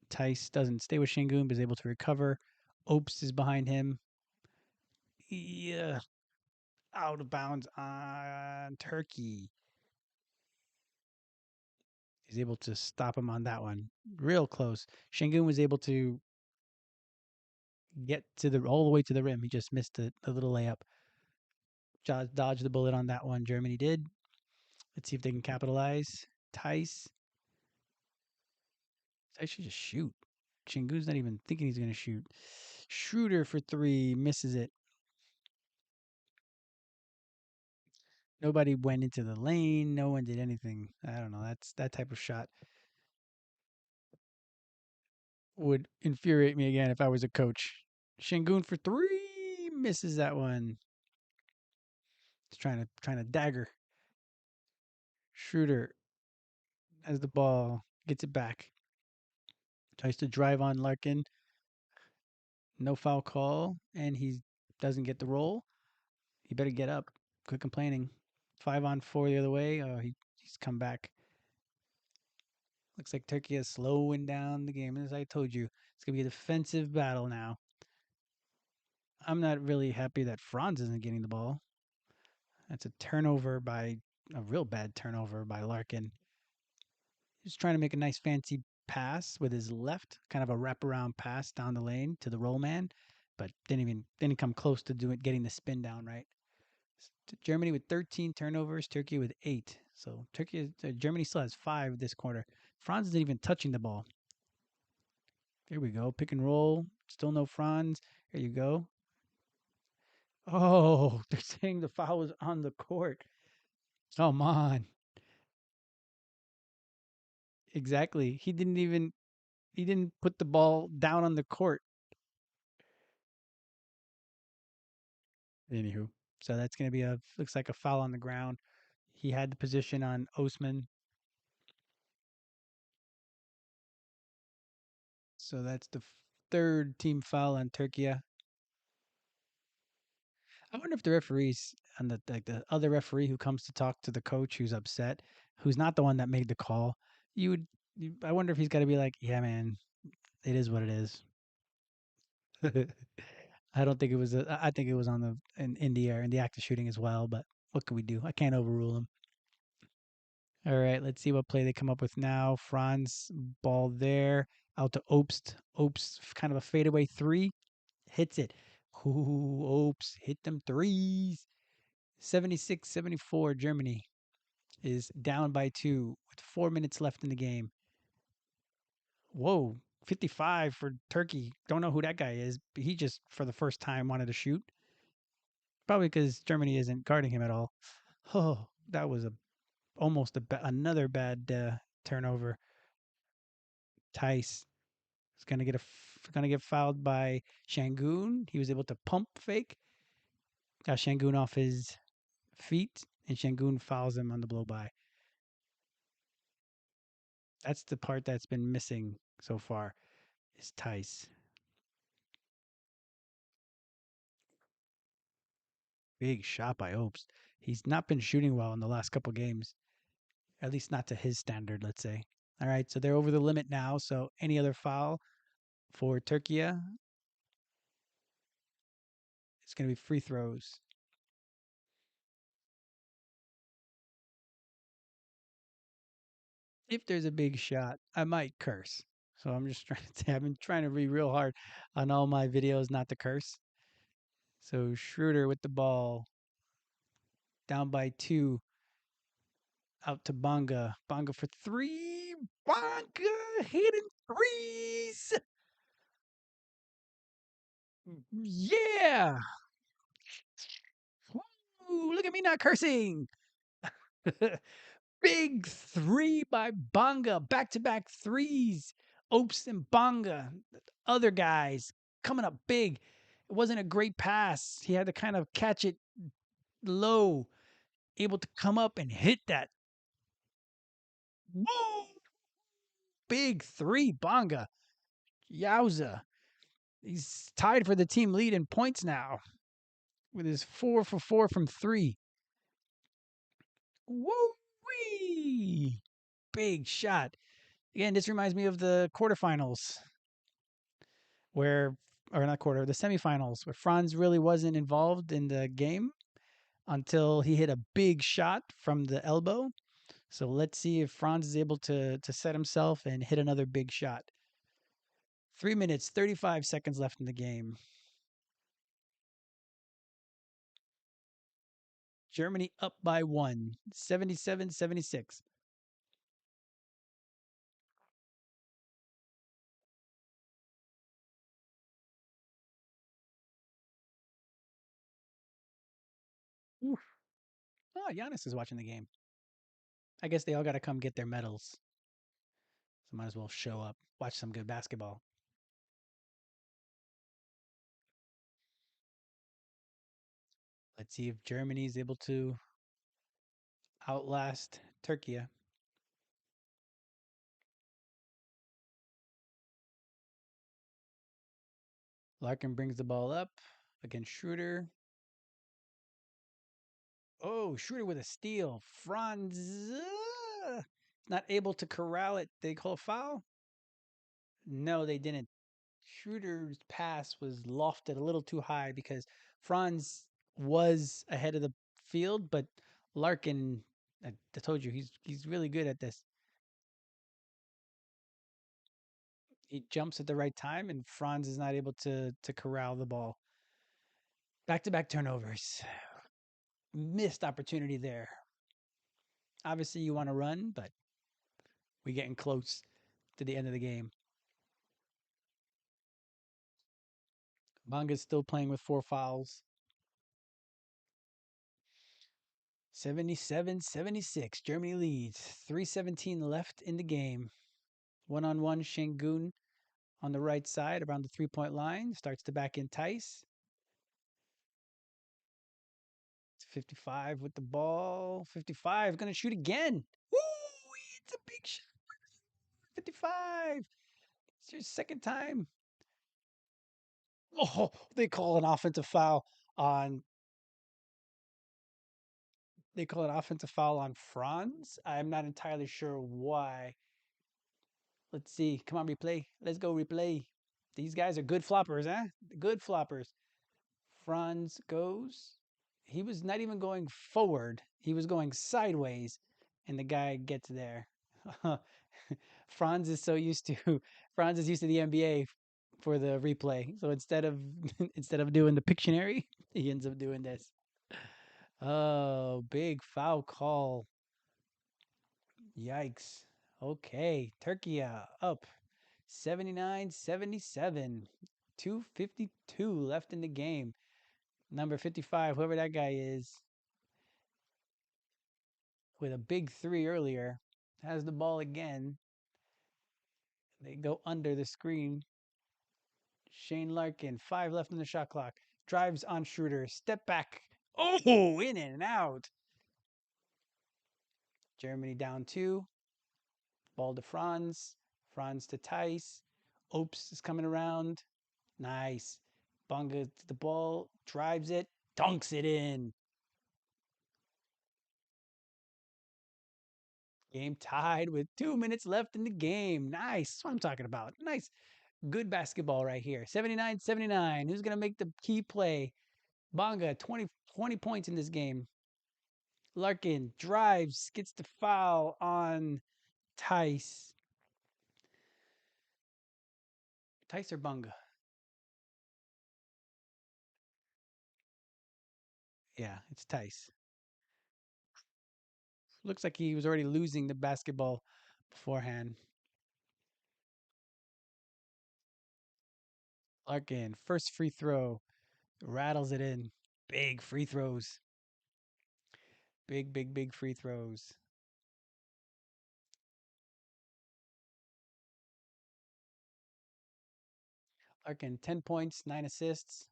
Tice doesn't stay with Shingun, but is able to recover. Opes is behind him. Yeah, out of bounds on Turkey. He's able to stop him on that one. Real close. Shingun was able to get to the all the way to the rim. He just missed a little layup. Dodged the bullet on that one. Germany did. Let's see if they can capitalize. Tice. Tice should just shoot. Shingun's not even thinking he's going to shoot. Schroeder for three. Misses it. Nobody went into the lane. No one did anything. I don't know. That's that type of shot would infuriate me again if I was a coach. Shingun for three. Misses that one. He's trying to dagger. Schroeder has the ball. Gets it back. Tries to drive on Larkin. No foul call, and he doesn't get the roll. He better get up. Quit complaining. 5-on-4 the other way. Oh, he's come back. Looks like Turkey is slowing down the game. As I told you, it's gonna be a defensive battle now. I'm not really happy that Franz isn't getting the ball. That's a turnover by a real bad turnover by Larkin. He's trying to make a nice fancy pass with his left, kind of a wraparound pass down the lane to the roll man, but didn't come close to getting the spin down right. Germany with 13 turnovers, Turkey with 8. So Germany still has 5 this quarter. Franz isn't even touching the ball. Here we go, pick and roll. Still no Franz. Here you go. Oh, they're saying the foul was on the court. Come on. Exactly. He didn't put the ball down on the court. Anywho, so that's going to be looks like a foul on the ground. He had the position on Osman. So that's the third team foul on Turkey. I wonder if the referees and the other referee who comes to talk to the coach who's upset, who's not the one that made the call, I wonder if he's got to be like, yeah, man, it is what it is. I don't think it was. I think it was on in the air in the act of shooting as well. But what can we do? I can't overrule him. All right, let's see what play they come up with now. Franz ball there out to Obst. Obst kind of a fadeaway three, hits it. Ooh, Obst hit them threes. 76-74. Germany is down by 2 with 4 minutes left in the game. Whoa, 55 for Turkey. Don't know who that guy is, but he just for the first time wanted to shoot. Probably because Germany isn't guarding him at all. Oh, that was almost another bad turnover. Tice is gonna get fouled by Shangun. He was able to pump fake, got Shangun off his feet, and Shangun fouls him on the blow by. That's the part that's been missing so far. Is Tice. Big shot by Opes. He's not been shooting well in the last couple games, at least not to his standard, let's say. All right, so they're over the limit now. So any other foul for Turkey, it's going to be free throws. If there's a big shot, I might curse. So I'm just trying to say, I've been trying to be real hard on all my videos not to curse. So Schroeder with the ball, down by 2, out to Bonga. Bonga for 3. Bonga hitting threes. Yeah. Woo, look at me not cursing. Big 3 by Bonga. Back to back threes. Opes and Bonga. Other guys coming up big. It wasn't a great pass. He had to kind of catch it low, able to come up and hit that. Woo! Big 3, Bonga. Yowza. He's tied for the team lead in points now with his 4 for 4 from 3. Woo-wee! Big shot. Again, this reminds me of the quarterfinals where, or not quarter, the semifinals where Franz really wasn't involved in the game until he hit a big shot from the elbow. So let's see if Franz is able to set himself and hit another big shot. 3 minutes, 35 seconds left in the game. Germany up by one, 77-76. Oof. Oh, Giannis is watching the game. I guess they all got to come get their medals. So might as well show up, watch some good basketball. Let's see if Germany is able to outlast Turkey. Larkin brings the ball up against Schroeder. Oh, Schroeder with a steal. Franz not able to corral it. They call a foul? No, they didn't. Schroeder's pass was lofted a little too high because Franz was ahead of the field, but Larkin, I told you, he's really good at this. He jumps at the right time, and Franz is not able to corral the ball. Back to back turnovers. Missed opportunity there. Obviously, you want to run, but we're getting close to the end of the game. Banga's still playing with 4 fouls. 77-76. Germany leads. 3:17 left in the game. One-on-one, Shengun on the right side around the 3-point line. Starts to back in Tice. 55 with the ball. 55 going to shoot again. Woo! It's a big shot. 55. It's your second time. Oh, they call an offensive foul on Franz. I'm not entirely sure why. Let's see. Come on, replay. Let's go replay. These guys are good floppers, huh? Good floppers. Franz goes. He was not even going forward. He was going sideways, and the guy gets there. Franz is so used to Franz is used to the NBA for the replay. So instead of instead of doing the Pictionary, he ends up doing this. Oh, big foul call. Yikes. Okay, Turkiye up 79-77. 2:52 left in the game. Number 55, whoever that guy is, with a big three earlier, has the ball again. They go under the screen. Shane Larkin, 5 left in the shot clock. Drives on Schroeder. Step back. Oh, in and out. Germany down 2. Ball to Franz. Franz to Tice. Opes is coming around. Nice. Bunga to the ball. Drives it. Dunks it in. Game tied with 2 minutes left in the game. Nice. That's what I'm talking about. Nice. Good basketball right here. 79-79. Who's going to make the key play? Bonga, 20 points in this game. Larkin drives, gets the foul on Tice. Tice or Bonga? Yeah, it's Tice. Looks like he was already losing the basketball beforehand. Larkin, first free throw, rattles it in. Big free throws. Big free throws. Larkin, 10 points, 9 assists.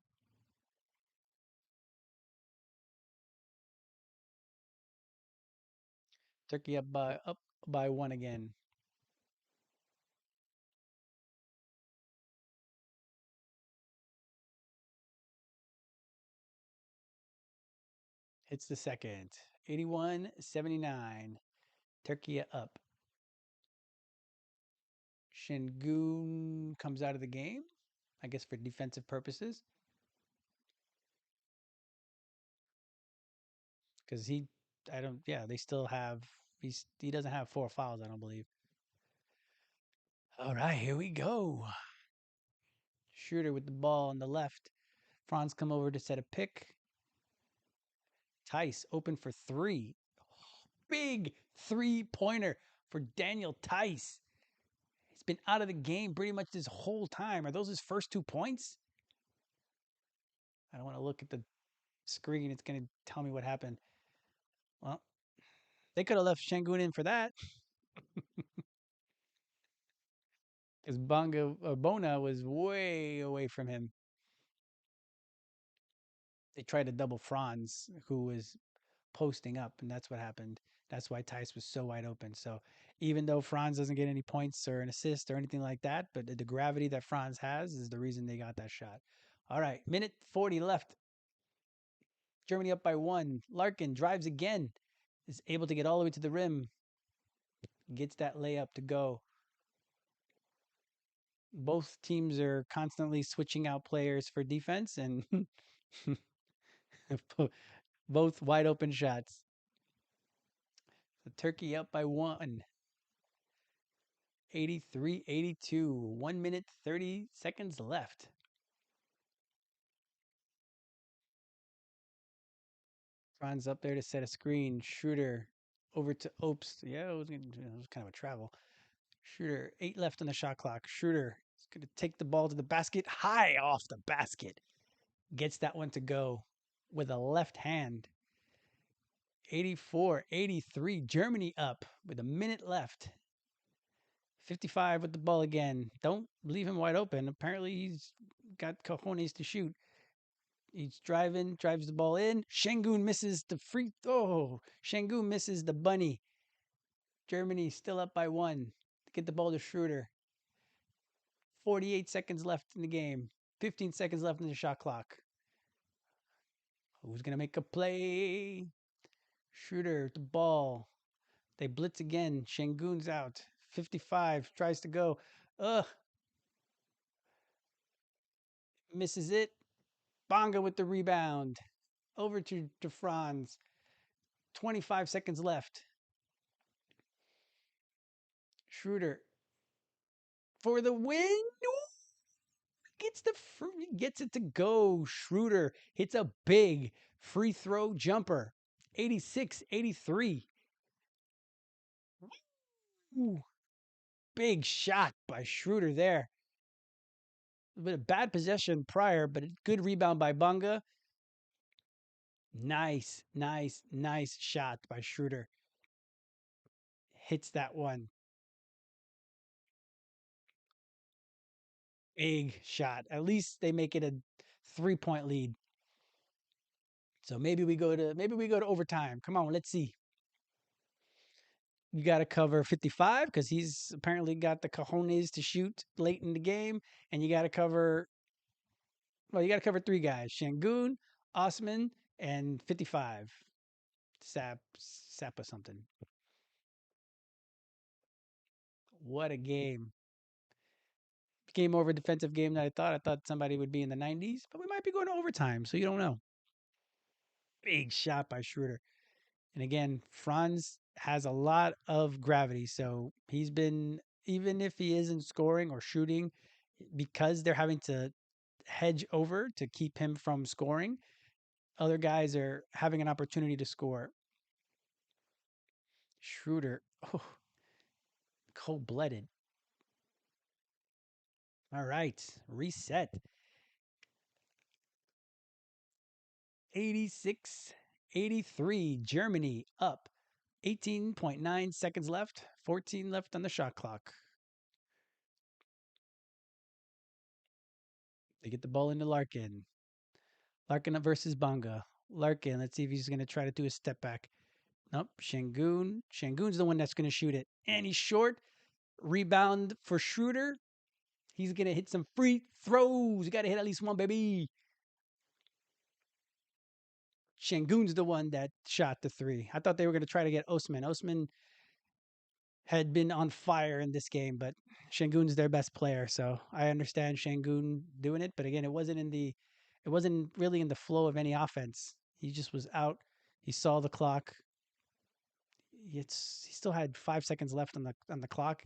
Turkey up by 1 again. Hits the second. 81-79. Turkey up. Şengün comes out of the game, I guess for defensive purposes. Because they still have, he doesn't have 4 fouls, I don't believe. All right, here we go. Shooter with the ball on the left. Franz come over to set a pick. Tice open for three. Big 3-pointer for Daniel Tice. He's been out of the game pretty much this whole time. Are those his first 2 points? I don't want to look at the screen. It's going to tell me what happened. Well, they could have left Şengün in for that because Bona was way away from him. They tried to double Franz, who was posting up, and that's what happened. That's why Tice was so wide open. So even though Franz doesn't get any points or an assist or anything like that, but the gravity that Franz has is the reason they got that shot. All right, minute 40 left. Germany up by 1. Larkin drives again, is able to get all the way to the rim, gets that layup to go. Both teams are constantly switching out players for defense, and both wide open shots. So Turkey up by 1. 83-82. 1 minute 30 seconds left. Franz up there to set a screen. Schroeder over to Opes. Yeah, it was kind of a travel. Schroeder, 8 left on the shot clock. Schroeder is going to take the ball to the basket. High off the basket. Gets that one to go with a left hand. 84-83. Germany up with a minute left. 55 with the ball again. Don't leave him wide open. Apparently he's got cojones to shoot. He's driving, drives the ball in. Şengün misses the free throw. Şengün misses the bunny. Germany still up by 1. Get the ball to Schroeder. 48 seconds left in the game. 15 seconds left in the shot clock. Who's going to make a play? Schroeder, the ball. They blitz again. Şengün's out. 55, tries to go. Misses it. Bonga with the rebound. Over to Franz. 25 seconds left. Schroeder for the win. Gets it to go. Schroeder hits a big free throw jumper. 86-83. Ooh, big shot by Schroeder there. A bit of bad possession prior, but a good rebound by Bonga. Nice shot by Schroeder. Hits that one. Big shot. At least they make it a 3-point lead. So maybe we go to overtime. Come on, let's see. You got to cover 55 because he's apparently got the cojones to shoot late in the game, and you got to cover 3 guys: Şengün, Osman, and 55. Sap or something. What a game! Game over defensive game that I thought. I thought somebody would be in the 90s, but we might be going to overtime, so you don't know. Big shot by Schroeder. And again, Franz has a lot of gravity. So he's been, even if he isn't scoring or shooting, because they're having to hedge over to keep him from scoring, other guys are having an opportunity to score. Schroeder, cold-blooded. All right, reset. 86-83, Germany up. 18.9 seconds left, 14 left on the shot clock. They get the ball into Larkin. Larkin versus Bonga. Larkin, let's see if he's going to try to do a step back. Nope, Şengün. Şengün's the one that's going to shoot it. And he's short. Rebound for Schroeder. He's going to hit some free throws. You got to hit at least one, baby. Shangun's the one that shot the three. I thought they were going to try to get Osman. Osman had been on fire in this game, but Shangun's their best player, so I understand Shangun doing it. But again, it wasn't really in the flow of any offense. He just was out. He saw the clock. He still had 5 seconds left on the clock.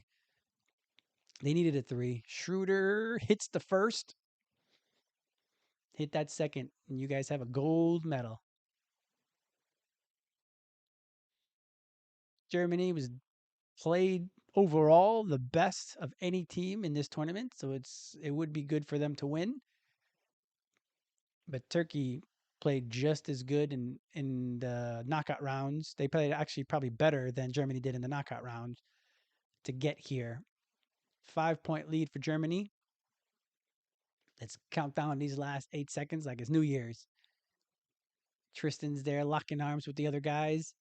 They needed a three. Schroeder hits the first, hit that second, and you guys have a gold medal. Germany was played overall the best of any team in this tournament, so it would be good for them to win. But Turkey played just as good in the knockout rounds. They played actually probably better than Germany did in the knockout rounds to get here. 5-point lead for Germany. Let's count down these last 8 seconds like it's New Year's. Tristan's there locking arms with the other guys.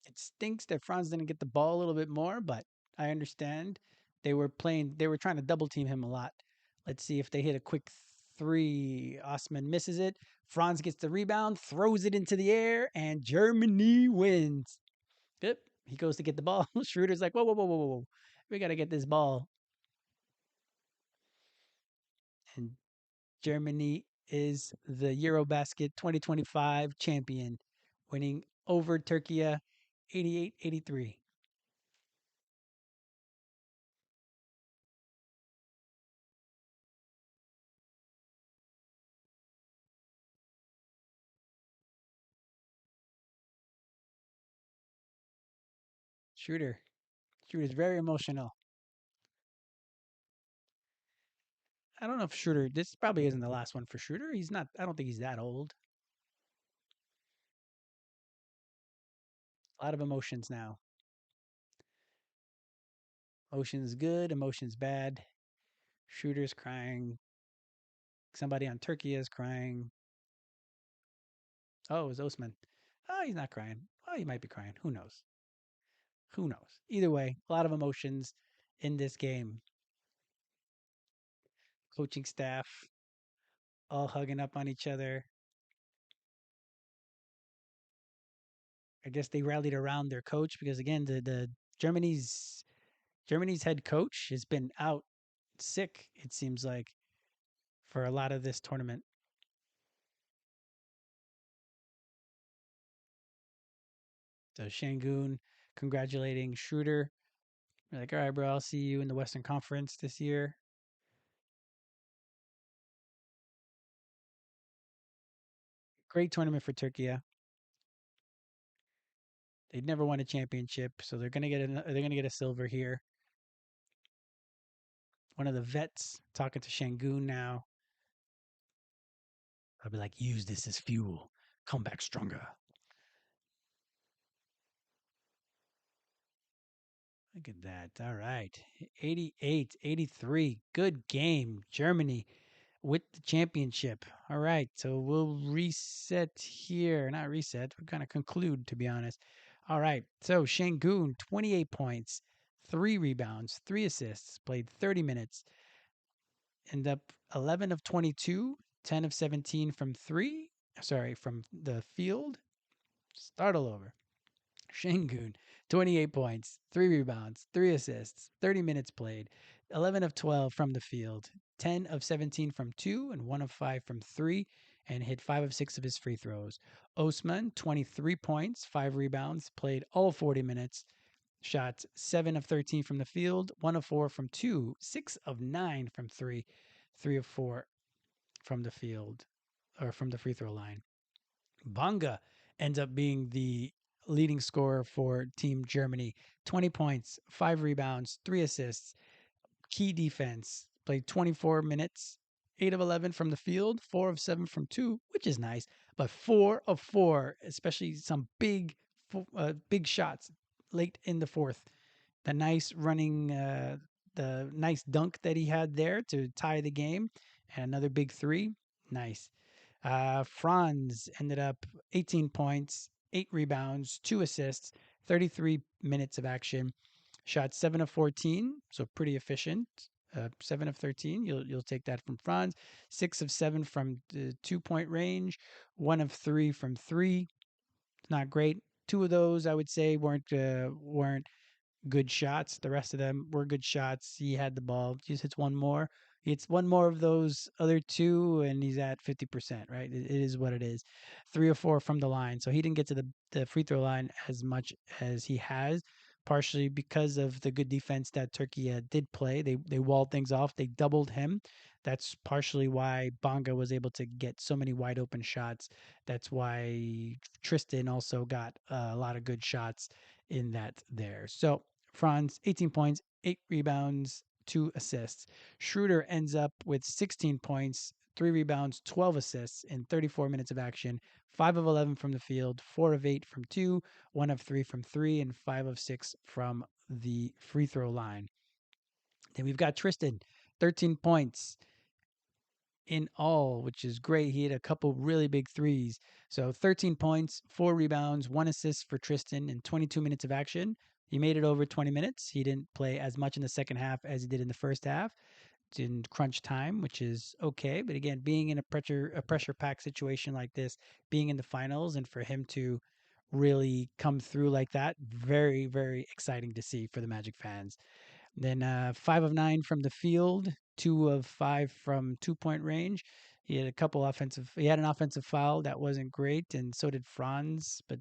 It stinks that Franz didn't get the ball a little bit more, but I understand. They were trying to double team him a lot. Let's see if they hit a quick three. Osman misses it. Franz gets the rebound, throws it into the air, and Germany wins. Yep. He goes to get the ball. Schroeder's like, whoa, whoa, whoa, whoa, whoa. We got to get this ball. And Germany is the EuroBasket 2025 champion, winning over Turkey 88-83. Schroeder. Schroeder's very emotional. I don't know if Schroeder, this probably isn't the last one for Schroeder. He's not, I don't think he's that old. A lot of emotions now. Emotions good, emotions bad. Schroeder's crying. Somebody on Turkey is crying. Oh, it was Osman. Oh, he's not crying. Oh, he might be crying. Who knows? Who knows? Either way, a lot of emotions in this game. Coaching staff all hugging up on each other. I guess they rallied around their coach because again, the Germany's Germany's head coach has been out sick. It seems like for a lot of this tournament. So Shangun congratulating Schroeder. They're like, all right, bro, I'll see you in the Western Conference this year. Great tournament for Turkey. They'd never won a championship, so they're gonna get a silver here. One of the vets talking to Shangun now. I'll be like, use this as fuel. Come back stronger. Look at that. All right. 88-83. Good game. Germany with the championship. All right. So we'll reset here. Not reset. We're going to conclude, to be honest. All right. So Shangun, 28 points, 3 rebounds, 3 assists, played 30 minutes, end up 11 of 22, 10 of 17 from three. Sorry, from the field. Start all over. Shangun, 28 points, 3 rebounds, 3 assists, 30 minutes played, 11 of 12 from the field, 10 of 17 from two, and 1 of 5 from three, and hit 5 of 6 of his free throws. Osman, 23 points, 5 rebounds, played all 40 minutes, shot 7 of 13 from the field, 1 of 4 from two, 6 of 9 from three, 3 of 4 from the field, or from the free throw line. Bonga ends up being the leading scorer for Team Germany. 20 points, 5 rebounds, 3 assists, key defense. Played 24 minutes, 8 of 11 from the field, 4 of 7 from two, which is nice, but 4 of 4, especially some big shots late in the fourth. The nice running, the nice dunk that he had there to tie the game, and another big three. Nice. Franz ended up 18 points, 8 rebounds, 2 assists, 33 minutes of action, shot 7 of 14, so pretty efficient. 7 of 13. You'll take that from Franz. 6 of 7 from the 2 point range. 1 of 3 from three. Not great. Two of those I would say weren't good shots. The rest of them were good shots. He had the ball. Just hits one more. He hits one more of those other two, and he's at 50%, right? It is what it is. 3 or 4 from the line. So he didn't get to the free throw line as much as he has, partially because of the good defense that Turkey did play. They walled things off. They doubled him. That's partially why Bonga was able to get so many wide open shots. That's why Tristan also got a lot of good shots in that there. So Franz, 18 points, 8 rebounds, 2 assists. Schroeder ends up with 16 points, 3 rebounds, 12 assists in 34 minutes of action, 5 of 11 from the field, 4 of 8 from 2, 1 of 3 from 3, and 5 of 6 from the free throw line. Then we've got Tristan, 13 points in all, which is great. He had a couple really big threes. So 13 points, 4 rebounds, 1 assist for Tristan in 22 minutes of action. He made it over 20 minutes. He didn't play as much in the second half as he did in the first half in crunch time, which is okay. But again, being in a pressure pack situation like this, being in the finals, and for him to really come through like that, very, very exciting to see for the Magic fans. Then 5 of 9 from the field, 2 of 5 from 2 point range. He had a couple offensive. He had an offensive foul that wasn't great, and so did Franz. But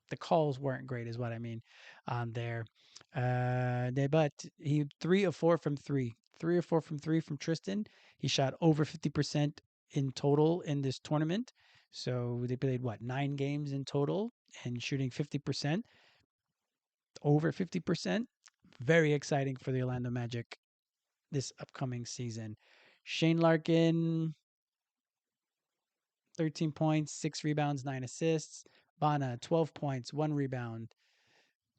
the calls weren't great, is what I mean on there. But he 3 of 4 from three. 3 or 4 from three from Tristan. He shot over 50% in total in this tournament. So they played what 9 games in total and shooting 50%, over 50%. Very exciting for the Orlando Magic this upcoming season. Shane Larkin, 13 points, 6 rebounds, 9 assists. Bana, 12 points, 1 rebound.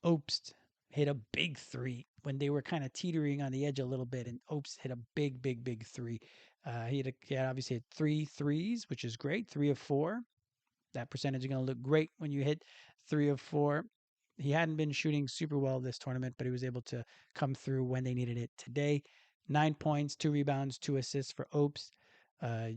Obst hit a big three when they were kind of teetering on the edge a little bit, and Obst hit a big, big, big three. He had obviously had 3 threes, which is great, 3 of 4. That percentage is going to look great when you hit 3 of 4. He hadn't been shooting super well this tournament, but he was able to come through when they needed it today. 9 points, 2 rebounds, 2 assists for Opes. Uh,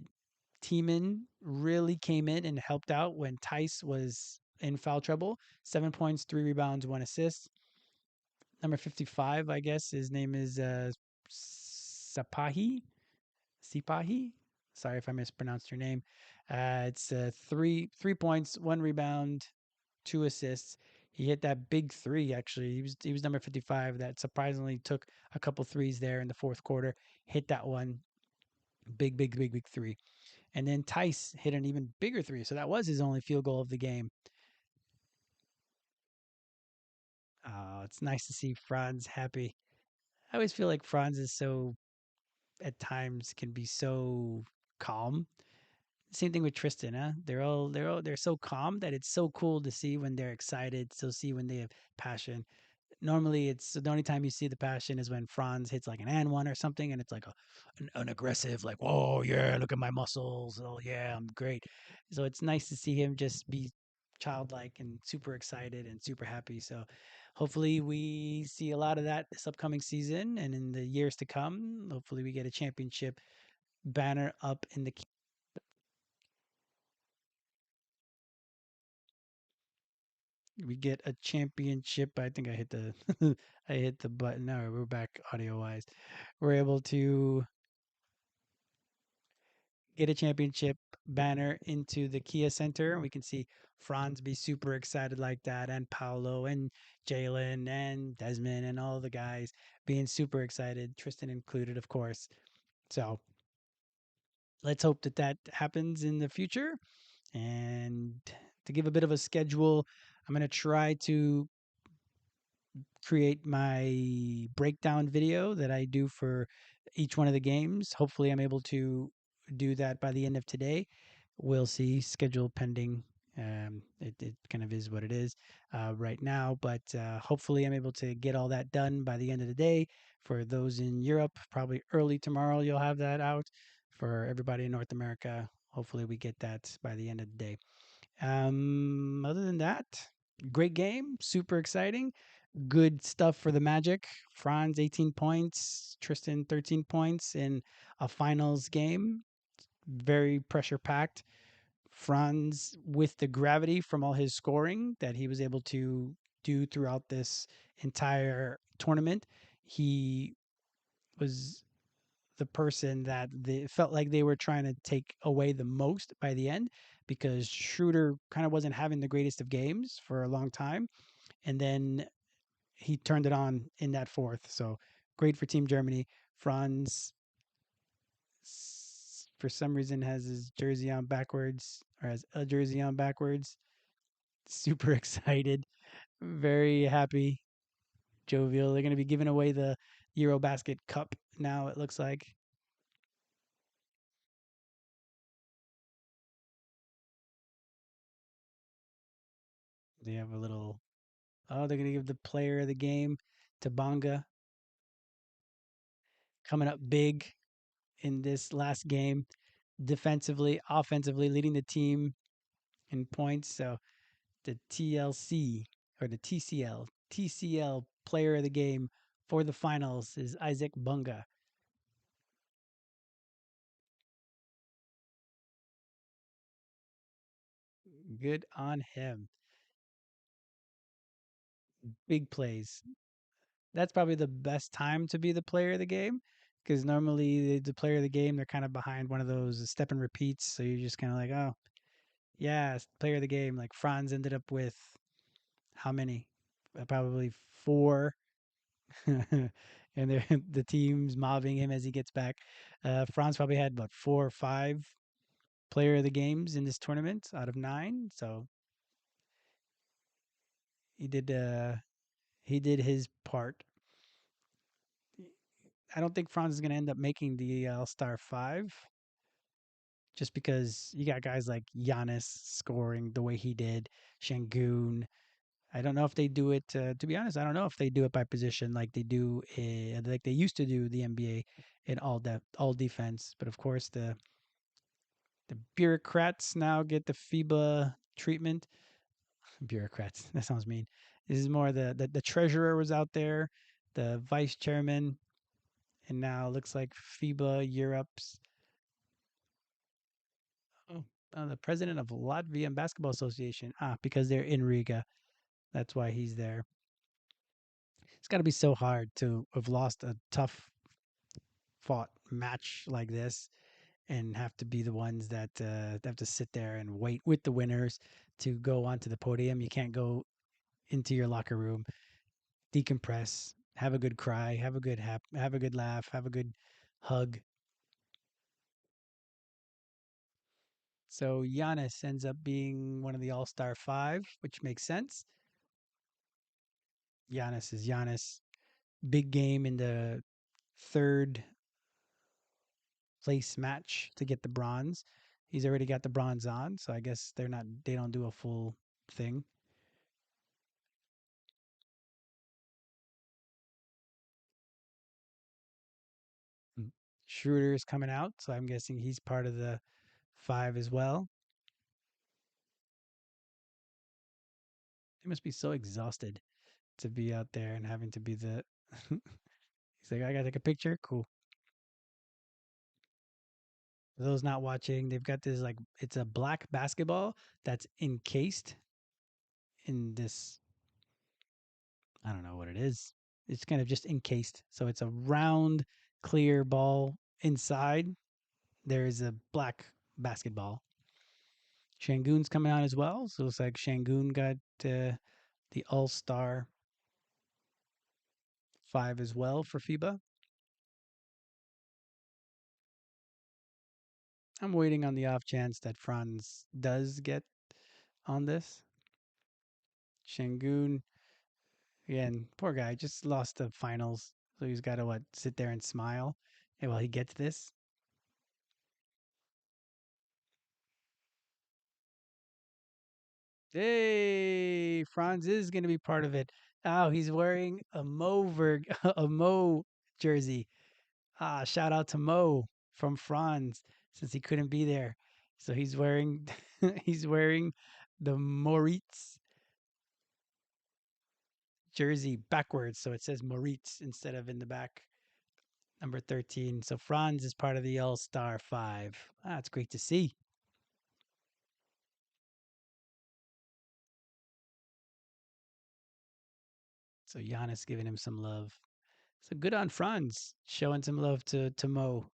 Tiemann really came in and helped out when Tice was in foul trouble. 7 points, 3 rebounds, 1 assist. Number 55, I guess his name is Sapahi. Sipahi. Sorry if I mispronounced your name. It's 3 points, 1 rebound, 2 assists. He hit that big three. Actually, he was number 55. That surprisingly took a couple threes there in the fourth quarter. Hit that one, big, big, big, big three. And then Tice hit an even bigger three. So that was his only field goal of the game. It's nice to see Franz happy. I always feel like Franz is so, at times, can be so calm. Same thing with Tristan, huh? They're so calm that it's so cool to see when they're excited, to see when they have passion. Normally, it's the only time you see the passion is when Franz hits like an and one or something, and it's like an aggressive, like, "Oh yeah, look at my muscles! Oh yeah, I'm great." So it's nice to see him just be childlike and super excited and super happy. So hopefully we see a lot of that this upcoming season and in the years to come. Hopefully we get a championship banner up in the. We get a championship. I think I hit the I hit the button. All right, we're back audio wise. We're able to get a championship banner into the Kia Center. We can see Franz be super excited like that, and Paolo and Jalen and Desmond and all the guys being super excited, Tristan included, of course. So let's hope that that happens in the future. And to give a bit of a schedule, I'm going to try to create my breakdown video that I do for each one of the games. Hopefully, I'm able to do that by the end of today. We'll see. Schedule pending. It kind of is what it is right now, but hopefully, I'm able to get all that done by the end of the day. For those in Europe, probably early tomorrow, you'll have that out. For everybody in North America, hopefully, we get that by the end of the day. Other than that, great game, super exciting. Good stuff for the Magic. Franz 18 points, Tristan 13 points in a finals game. Very pressure packed. Franz, with the gravity from all his scoring that he was able to do throughout this entire tournament, he was the person that they felt like they were trying to take away the most by the end, because Schroeder kind of wasn't having the greatest of games for a long time. And then he turned it on in that fourth. So great for Team Germany. Franz, for some reason, has his jersey on backwards, or has a jersey on backwards. Super excited, very happy, jovial. They're going to be giving away the EuroBasket Cup now, it looks like. They have a little, oh, they're going to give the player of the game to Bonga, coming up big in this last game, defensively, offensively, leading the team in points. So the TLC, or the TCL player of the game for the finals is Isaac Bunga. Good on him. Big plays. That's probably the best time to be the player of the game, because normally the player of the game, they're kind of behind one of those step and repeats. So you're just kind of like, oh, yeah, player of the game. Like Franz ended up with how many? Probably four. And the team's mobbing him as he gets back. Franz probably had about 4 or 5 player of the games in this tournament out of 9. So he did uh he did his part. I don't think Franz is going to end up making the All-Star 5, just because you got guys like Giannis scoring the way he did, Shangoon. I don't know if they do it. To be honest, I don't know if they do it by position like they do, like they used to do the NBA in all defense. But of course, the bureaucrats now get the FIBA treatment. Bureaucrats. That sounds mean. This is more the treasurer was out there, the vice chairman, and now it looks like FIBA Europe's, oh, the president of Latvian Basketball Association. Ah, because they're in Riga. That's why he's there. It's got to be so hard to have lost a tough fought match like this and have to be the ones that have to sit there and wait with the winners to go onto the podium. You can't go into your locker room, decompress, have a good cry, have a good laugh, have a good hug. So Giannis ends up being one of the All-Star 5, which makes sense. Giannis is Giannis. Big game in the third place match to get the bronze. He's already got the bronze on, so I guess they don't do a full thing. Mm. Schroeder is coming out, so I'm guessing he's part of the 5 as well. They must be so exhausted to be out there and having to be the. He's like, I gotta take a picture. Cool. For those not watching, they've got this, like, it's a black basketball that's encased in this. I don't know what it is. It's kind of just encased, so it's a round, clear ball inside. There is a black basketball. Shangoon's coming out as well, so it's like Shangoon got the All Star 5 as well for FIBA. I'm waiting on the off chance that Franz does get on this. Shangoon, again, poor guy, just lost the finals, so he's got to what, sit there and smile while he gets this. Hey, Franz is going to be part of it. Oh, he's wearing a a Mo jersey. Ah, shout out to Mo from Franz, since he couldn't be there. So he's wearing he's wearing the Moritz jersey backwards, so it says Moritz instead of in the back, number 13. So Franz is part of the All Star 5. Ah, it's great to see. So Giannis giving him some love. So good on Franz showing some love to Mo.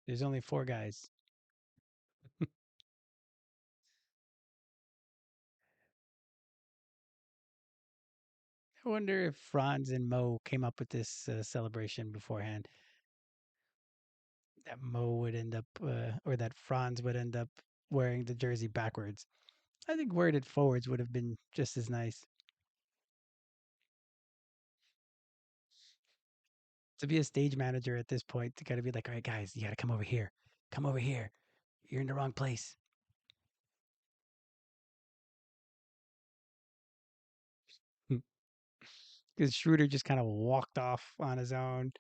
There's only four guys. I wonder if Franz and Mo came up with this celebration beforehand. That Mo would end up, or that Franz would end up wearing the jersey backwards. I think wearing it forwards would have been just as nice. To be a stage manager at this point, to kind of be like, all right, guys, you got to come over here. Come over here. You're in the wrong place. Because Schroeder just kind of walked off on his own.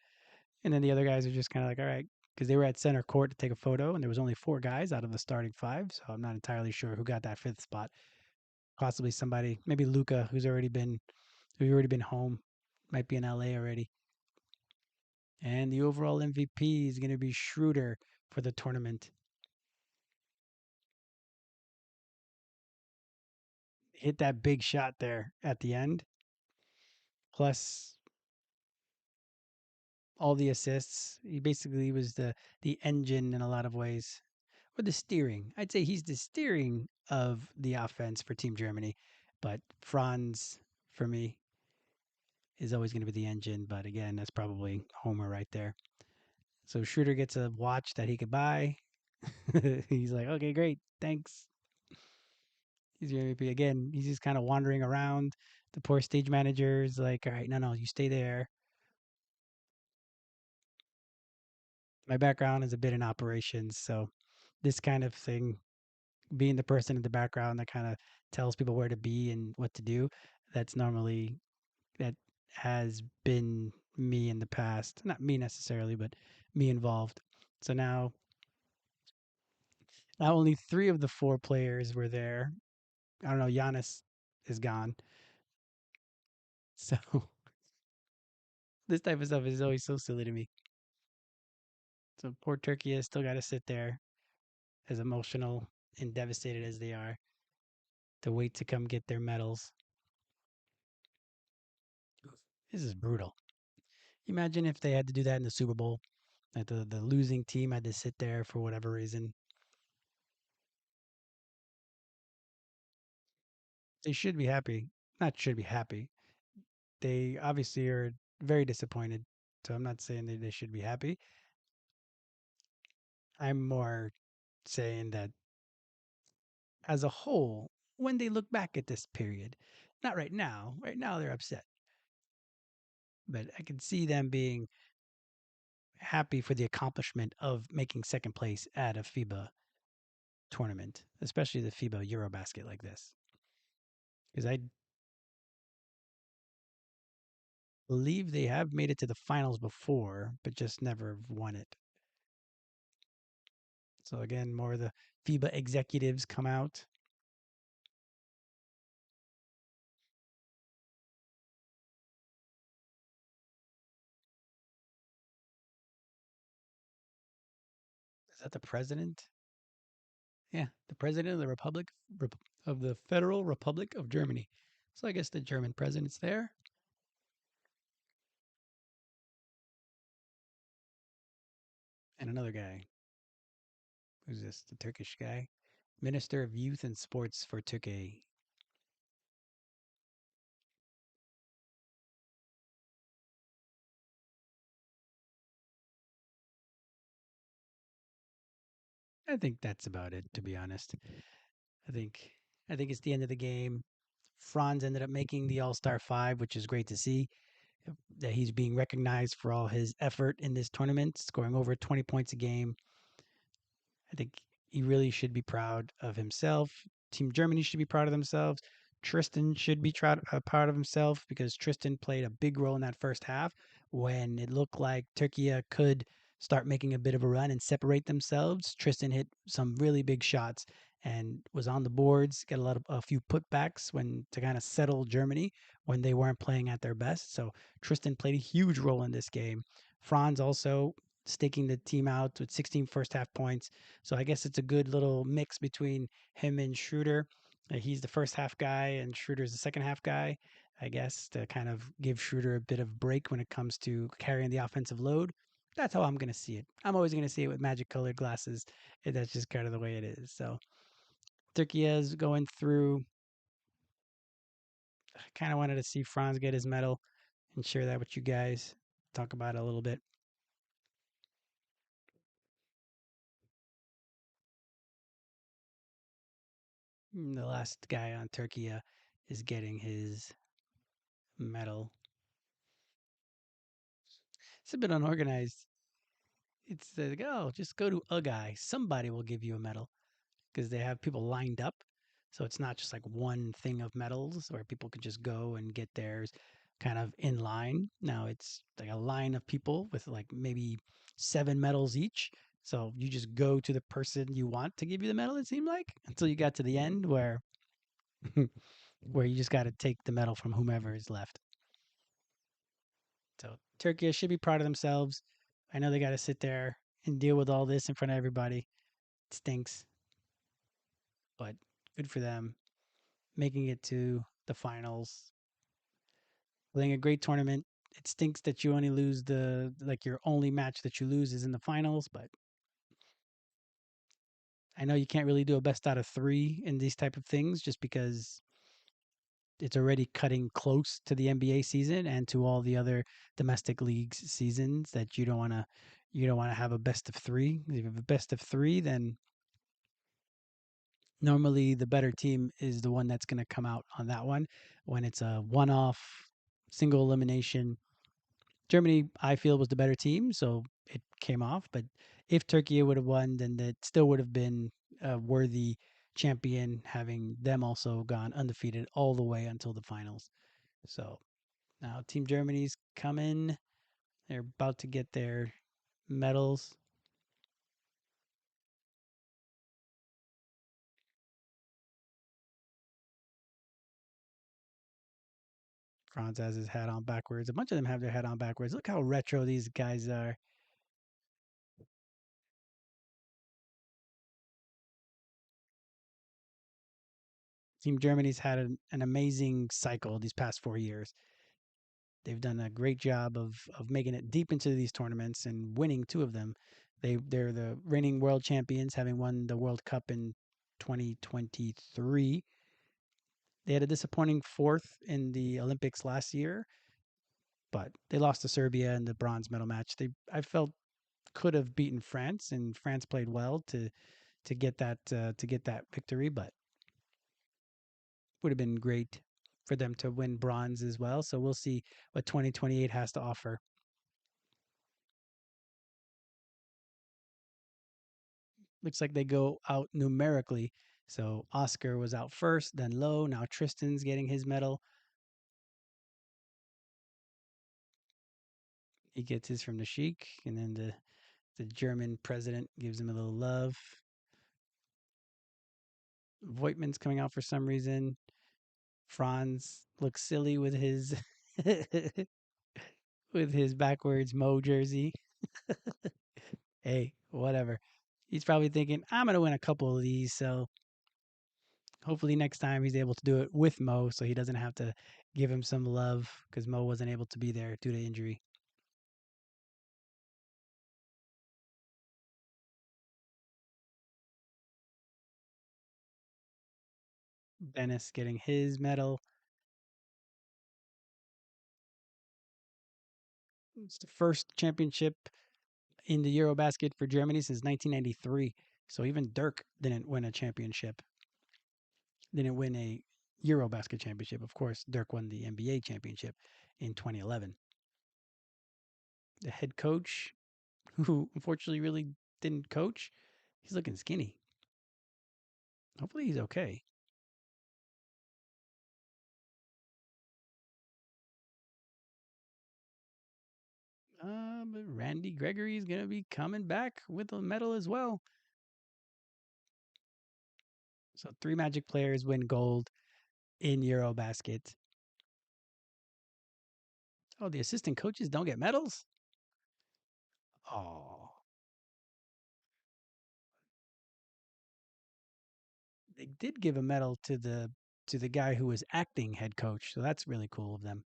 And then the other guys are just kind of like, all right, because they were at center court to take a photo, and there was only four guys out of the starting five. So I'm not entirely sure who got that fifth spot. Possibly somebody, maybe Luca, who's already been home, might be in LA already. And the overall MVP is going to be Schroeder for the tournament. Hit that big shot there at the end, plus all the assists. He basically was the engine in a lot of ways, or the steering. I'd say he's the steering of the offense for Team Germany, but Franz for me is always going to be the engine. But again, that's probably Homer right there. So Schroeder gets a watch that he could buy. He's like, okay, great, thanks. He's your MVP again. He's just kind of wandering around. The poor stage manager is like, all right, no, no, you stay there. My background is a bit in operations, so this kind of thing, being the person in the background that kind of tells people where to be and what to do, that's normally that has been me in the past. Not me necessarily, but me involved. So now, not only three of the four players were there. I don't know. Giannis is gone, so this type of stuff is always so silly to me. So poor Turkey has still got to sit there, as emotional and devastated as they are, to wait to come get their medals. This is brutal. Imagine if they had to do that in the Super Bowl. That the losing team had to sit there for whatever reason. They should be happy. Not should be happy. They obviously are very disappointed. So I'm not saying that they should be happy. I'm more saying that as a whole, when they look back at this period, not right now they're upset. But I can see them being happy for the accomplishment of making second place at a FIBA tournament, especially the FIBA EuroBasket like this. Because I believe they have made it to the finals before, but just never won it. So again, more of the FIBA executives come out. Is that the president? Yeah, the president of the of the Federal Republic of Germany. So I guess the German president's there, and another guy. Who's this? The Turkish guy, Minister of Youth and Sports for Turkey. I think that's about it, to be honest. I think I think it's the end of the game. Franz ended up making the All Star 5, which is great to see. That he's being recognized for all his effort in this tournament, scoring over 20 points a game. I think he really should be proud of himself. Team Germany should be proud of themselves. Tristan should be proud of himself because Tristan played a big role in that first half when it looked like Turkey could start making a bit of a run and separate themselves. Tristan hit some really big shots and was on the boards, got a few putbacks when to kind of settle Germany when they weren't playing at their best. So Tristan played a huge role in this game. Franz also staking the team out with 16 first half points. So I guess it's a good little mix between him and Schroeder. He's the first half guy, and Schroeder's the second half guy, I guess, to kind of give Schroeder a bit of break when it comes to carrying the offensive load. That's how I'm going to see it. I'm always going to see it with magic colored glasses. And that's just kind of the way it is. So Turkey is going through. I kind of wanted to see Franz get his medal and share that with you guys. Talk about it a little bit. The last guy on Turkey is getting his medal. It's a bit unorganized. It's like, oh, just go to a guy. Somebody will give you a medal because they have people lined up. So it's not just like one thing of medals where people can just go and get theirs kind of in line. Now it's like a line of people with like maybe 7 medals each. So you just go to the person you want to give you the medal, it seemed like, until you got to the end where where you just got to take the medal from whomever is left. So Turkey should be proud of themselves. I know they got to sit there and deal with all this in front of everybody. It stinks, but good for them making it to the finals, playing a great tournament. It stinks that you only lose your only match that you lose is in the finals, but I know you can't really do a best out of 3 in these type of things just because it's already cutting close to the NBA season and to all the other domestic leagues seasons that you don't want to have a best of 3. If you have a best of 3, then normally the better team is the one that's going to come out on that one. When it's a one-off single elimination, Germany, I feel, was the better team, so it came off. But if Turkey would have won, then it still would have been a worthy champion, having them also gone undefeated all the way until the finals. So now Team Germany's coming. They're about to get their medals. Franz has his hat on backwards. A bunch of them have their hat on backwards. Look how retro these guys are. Team Germany's had an amazing cycle these past 4 years. They've done a great job of making it deep into these tournaments and winning 2 of them. They're the reigning world champions, having won the World Cup in 2023. They had a disappointing fourth in the Olympics last year, but they lost to Serbia in the bronze medal match. I felt could have beaten France, and France played well to get that victory, but would have been great for them to win bronze as well. So we'll see what 2028 has to offer. Looks like they go out numerically. So Oscar was out first, then Low. Now Tristan's getting his medal. He gets his from the Sheik, and then the German president gives him a little love. Voigtman's coming out for some reason. Franz looks silly with his with his backwards Mo jersey. Hey, whatever. He's probably thinking, I'm gonna win a couple of these, so hopefully next time he's able to do it with Mo, so he doesn't have to give him some love because Mo wasn't able to be there due to injury. Dennis getting his medal. It's the first championship in the EuroBasket for Germany since 1993. So even Dirk didn't win a championship, didn't win a EuroBasket championship. Of course, Dirk won the NBA championship in 2011. The head coach, who unfortunately really didn't coach, he's looking skinny. Hopefully he's okay. but Randy Gregory is going to be coming back with a medal as well. So 3 Magic players win gold in EuroBasket. Oh, the assistant coaches don't get medals? Oh, they did give a medal to the guy who was acting head coach. So that's really cool of them.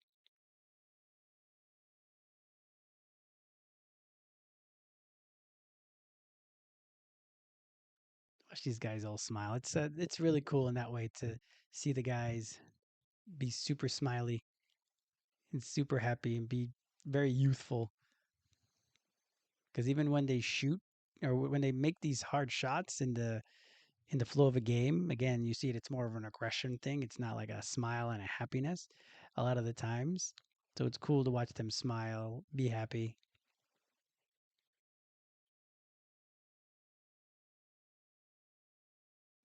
Watch these guys all smile. It's really cool in that way to see the guys be super smiley and super happy and be very youthful. Because even when they shoot or when they make these hard shots in the flow of a game, again, you see it. It's more of an aggression thing. It's not like a smile and a happiness a lot of the times. So it's cool to watch them smile, be happy.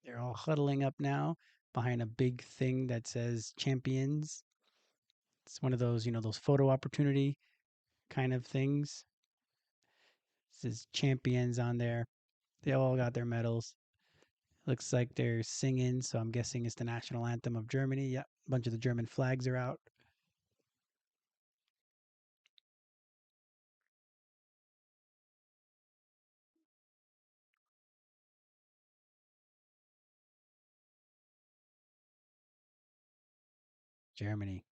They're all huddling up now behind a big thing that says champions. It's one of those, those photo opportunity kind of things. It says champions on there. They all got their medals. Looks like they're singing, so I'm guessing it's the national anthem of Germany. Yep, a bunch of the German flags are out. Germany.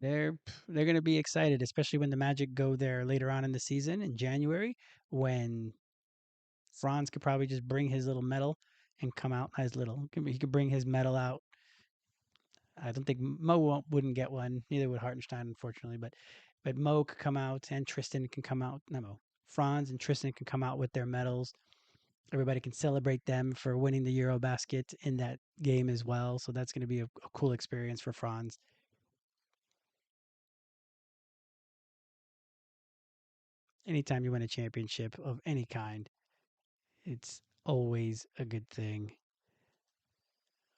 They're going to be excited, especially when the Magic go there later on in the season in January, when Franz could probably just bring his little medal and come out as little. He could bring his medal out. I don't think wouldn't get one. Neither would Hartenstein, unfortunately. But Mo could come out and Tristan can come out. No, Mo. Franz and Tristan can come out with their medals. Everybody can celebrate them for winning the EuroBasket in that game as well. So that's going to be a cool experience for Franz. Anytime you win a championship of any kind, it's always a good thing.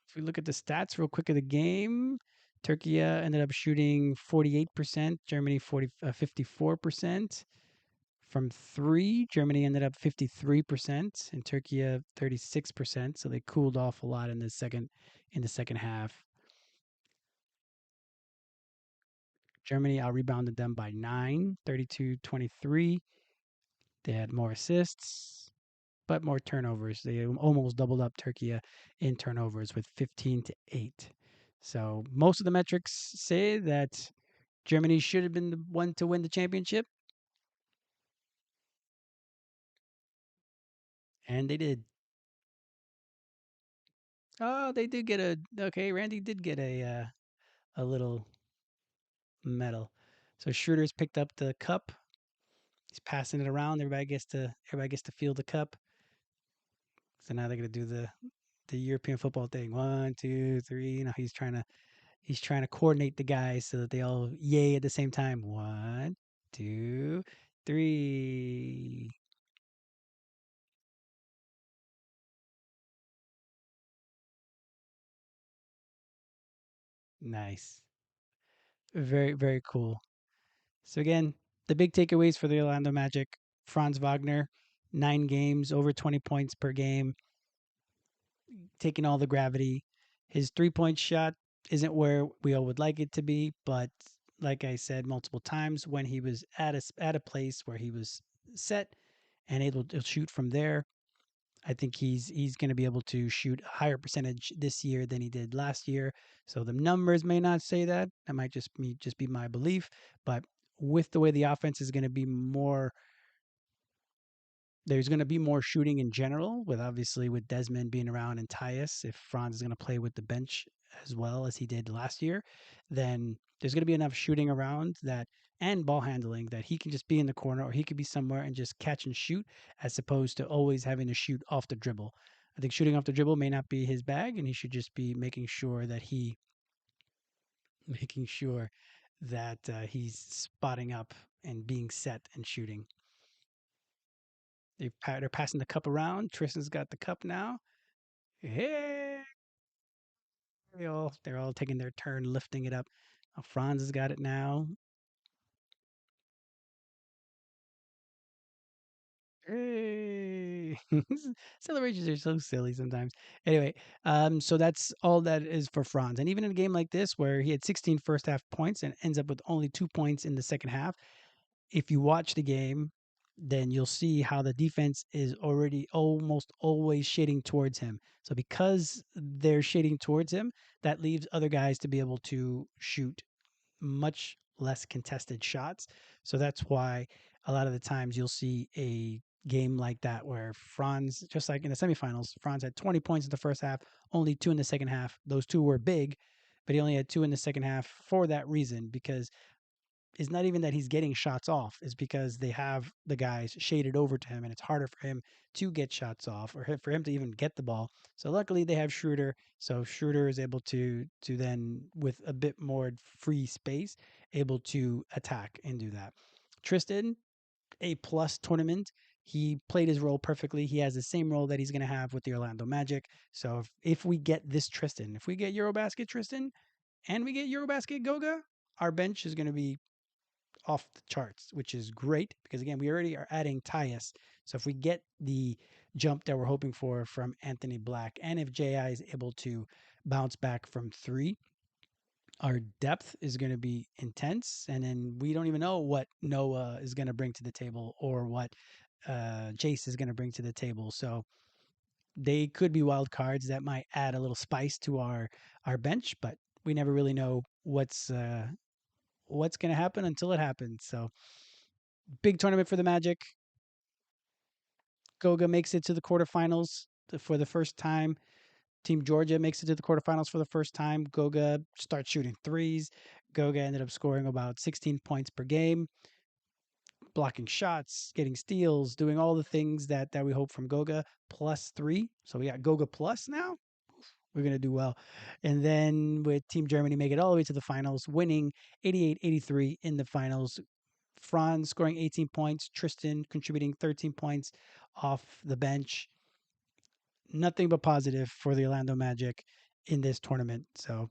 If we look at the stats real quick of the game, Turkey ended up shooting 48%, Germany 54%. From 3, Germany ended up 53% and Turkey 36%, so they cooled off a lot in the second half. Germany out rebounded them by 9, 32-23. They had more assists, but more turnovers. They almost doubled up Turkey in turnovers with 15-8. So most of the metrics say that Germany should have been the one to win the championship, and they did. Oh, they did get a okay. Randy did get a little medal. So Schroeder's picked up the cup. He's passing it around. Everybody gets to feel the cup. So now they're gonna do the European football thing. 1, 2, 3. He's trying to coordinate the guys so that they all yay at the same time. 1, 2, 3. Nice. Very, very cool. So again, the big takeaways for the Orlando Magic: Franz Wagner, 9 games, over 20 points per game, taking all the gravity. His 3 point shot isn't where we all would like it to be, but like I said multiple times, when he was at a place where he was set and able to shoot from there, I think he's going to be able to shoot a higher percentage this year than he did last year. So the numbers may not say that. That might just be my belief, but with the way the offense is going to be more, there's going to be more shooting in general, with obviously with Desmond being around and Tyus. If Franz is going to play with the bench as well as he did last year, then there's going to be enough shooting around that and ball handling that he can just be in the corner or he could be somewhere and just catch and shoot, as opposed to always having to shoot off the dribble. I think shooting off the dribble may not be his bag, and he should just be making sure that he's spotting up and being set and shooting. They're passing the cup around. Tristan's got the cup now. Hey, they're all taking their turn lifting it up. Franz has got it now. Hey. Celebrations are so silly sometimes. Anyway, so that's all that is for Franz. And even in a game like this, where he had 16 first half points and ends up with only 2 points in the second half, if you watch the game, then you'll see how the defense is already almost always shading towards him. So because they're shading towards him, that leaves other guys to be able to shoot much less contested shots. So that's why a lot of the times you'll see a game like that where Franz, just like in the semifinals, Franz had 20 points in the first half, only two in the second half. Those two were big, but he only had two in the second half for that reason, because it's not even that he's getting shots off, is because they have the guys shaded over to him and it's harder for him to get shots off or for him to even get the ball. So luckily they have Schroeder. So Schroeder is able to then, with a bit more free space, able to attack and do that. Tristan, A plus tournament. He played his role perfectly. He has the same role that he's going to have with the Orlando Magic. So if we get this Tristan, if we get Eurobasket Tristan and we get Eurobasket Goga, our bench is going to be off the charts, which is great because again, we already are adding Tyus. So if we get the jump that we're hoping for from Anthony Black, and if JI is able to bounce back from three, our depth is going to be intense. And then we don't even know what Noah is going to bring to the table or what Jace is going to bring to the table. So they could be wild cards that might add a little spice to our bench, but we never really know what's going to happen until it happens. So big tournament for the Magic. Goga makes it to the quarterfinals for the first time. Team Georgia makes it to the quarterfinals for the first time. Goga starts shooting threes. Goga ended up scoring about 16 points per game, blocking shots, getting steals, doing all the things that we hope from Goga, plus three. So we got Goga plus now. We're going to do well. And then with Team Germany, make it all the way to the finals, winning 88-83 in the finals. Franz scoring 18 points, Tristan contributing 13 points off the bench. Nothing but positive for the Orlando Magic in this tournament. So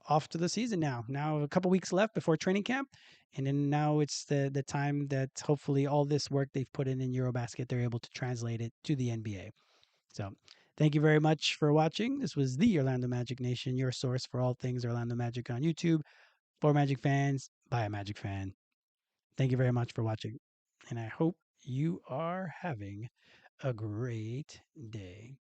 off to the season now. Now a couple weeks left before training camp, and then now it's the time that hopefully all this work they've put in EuroBasket, they're able to translate it to the NBA. So thank you very much for watching. This was the Orlando Magic Nation, your source for all things Orlando Magic on YouTube. For Magic fans, by a Magic fan. Thank you very much for watching, and I hope you are having a great day.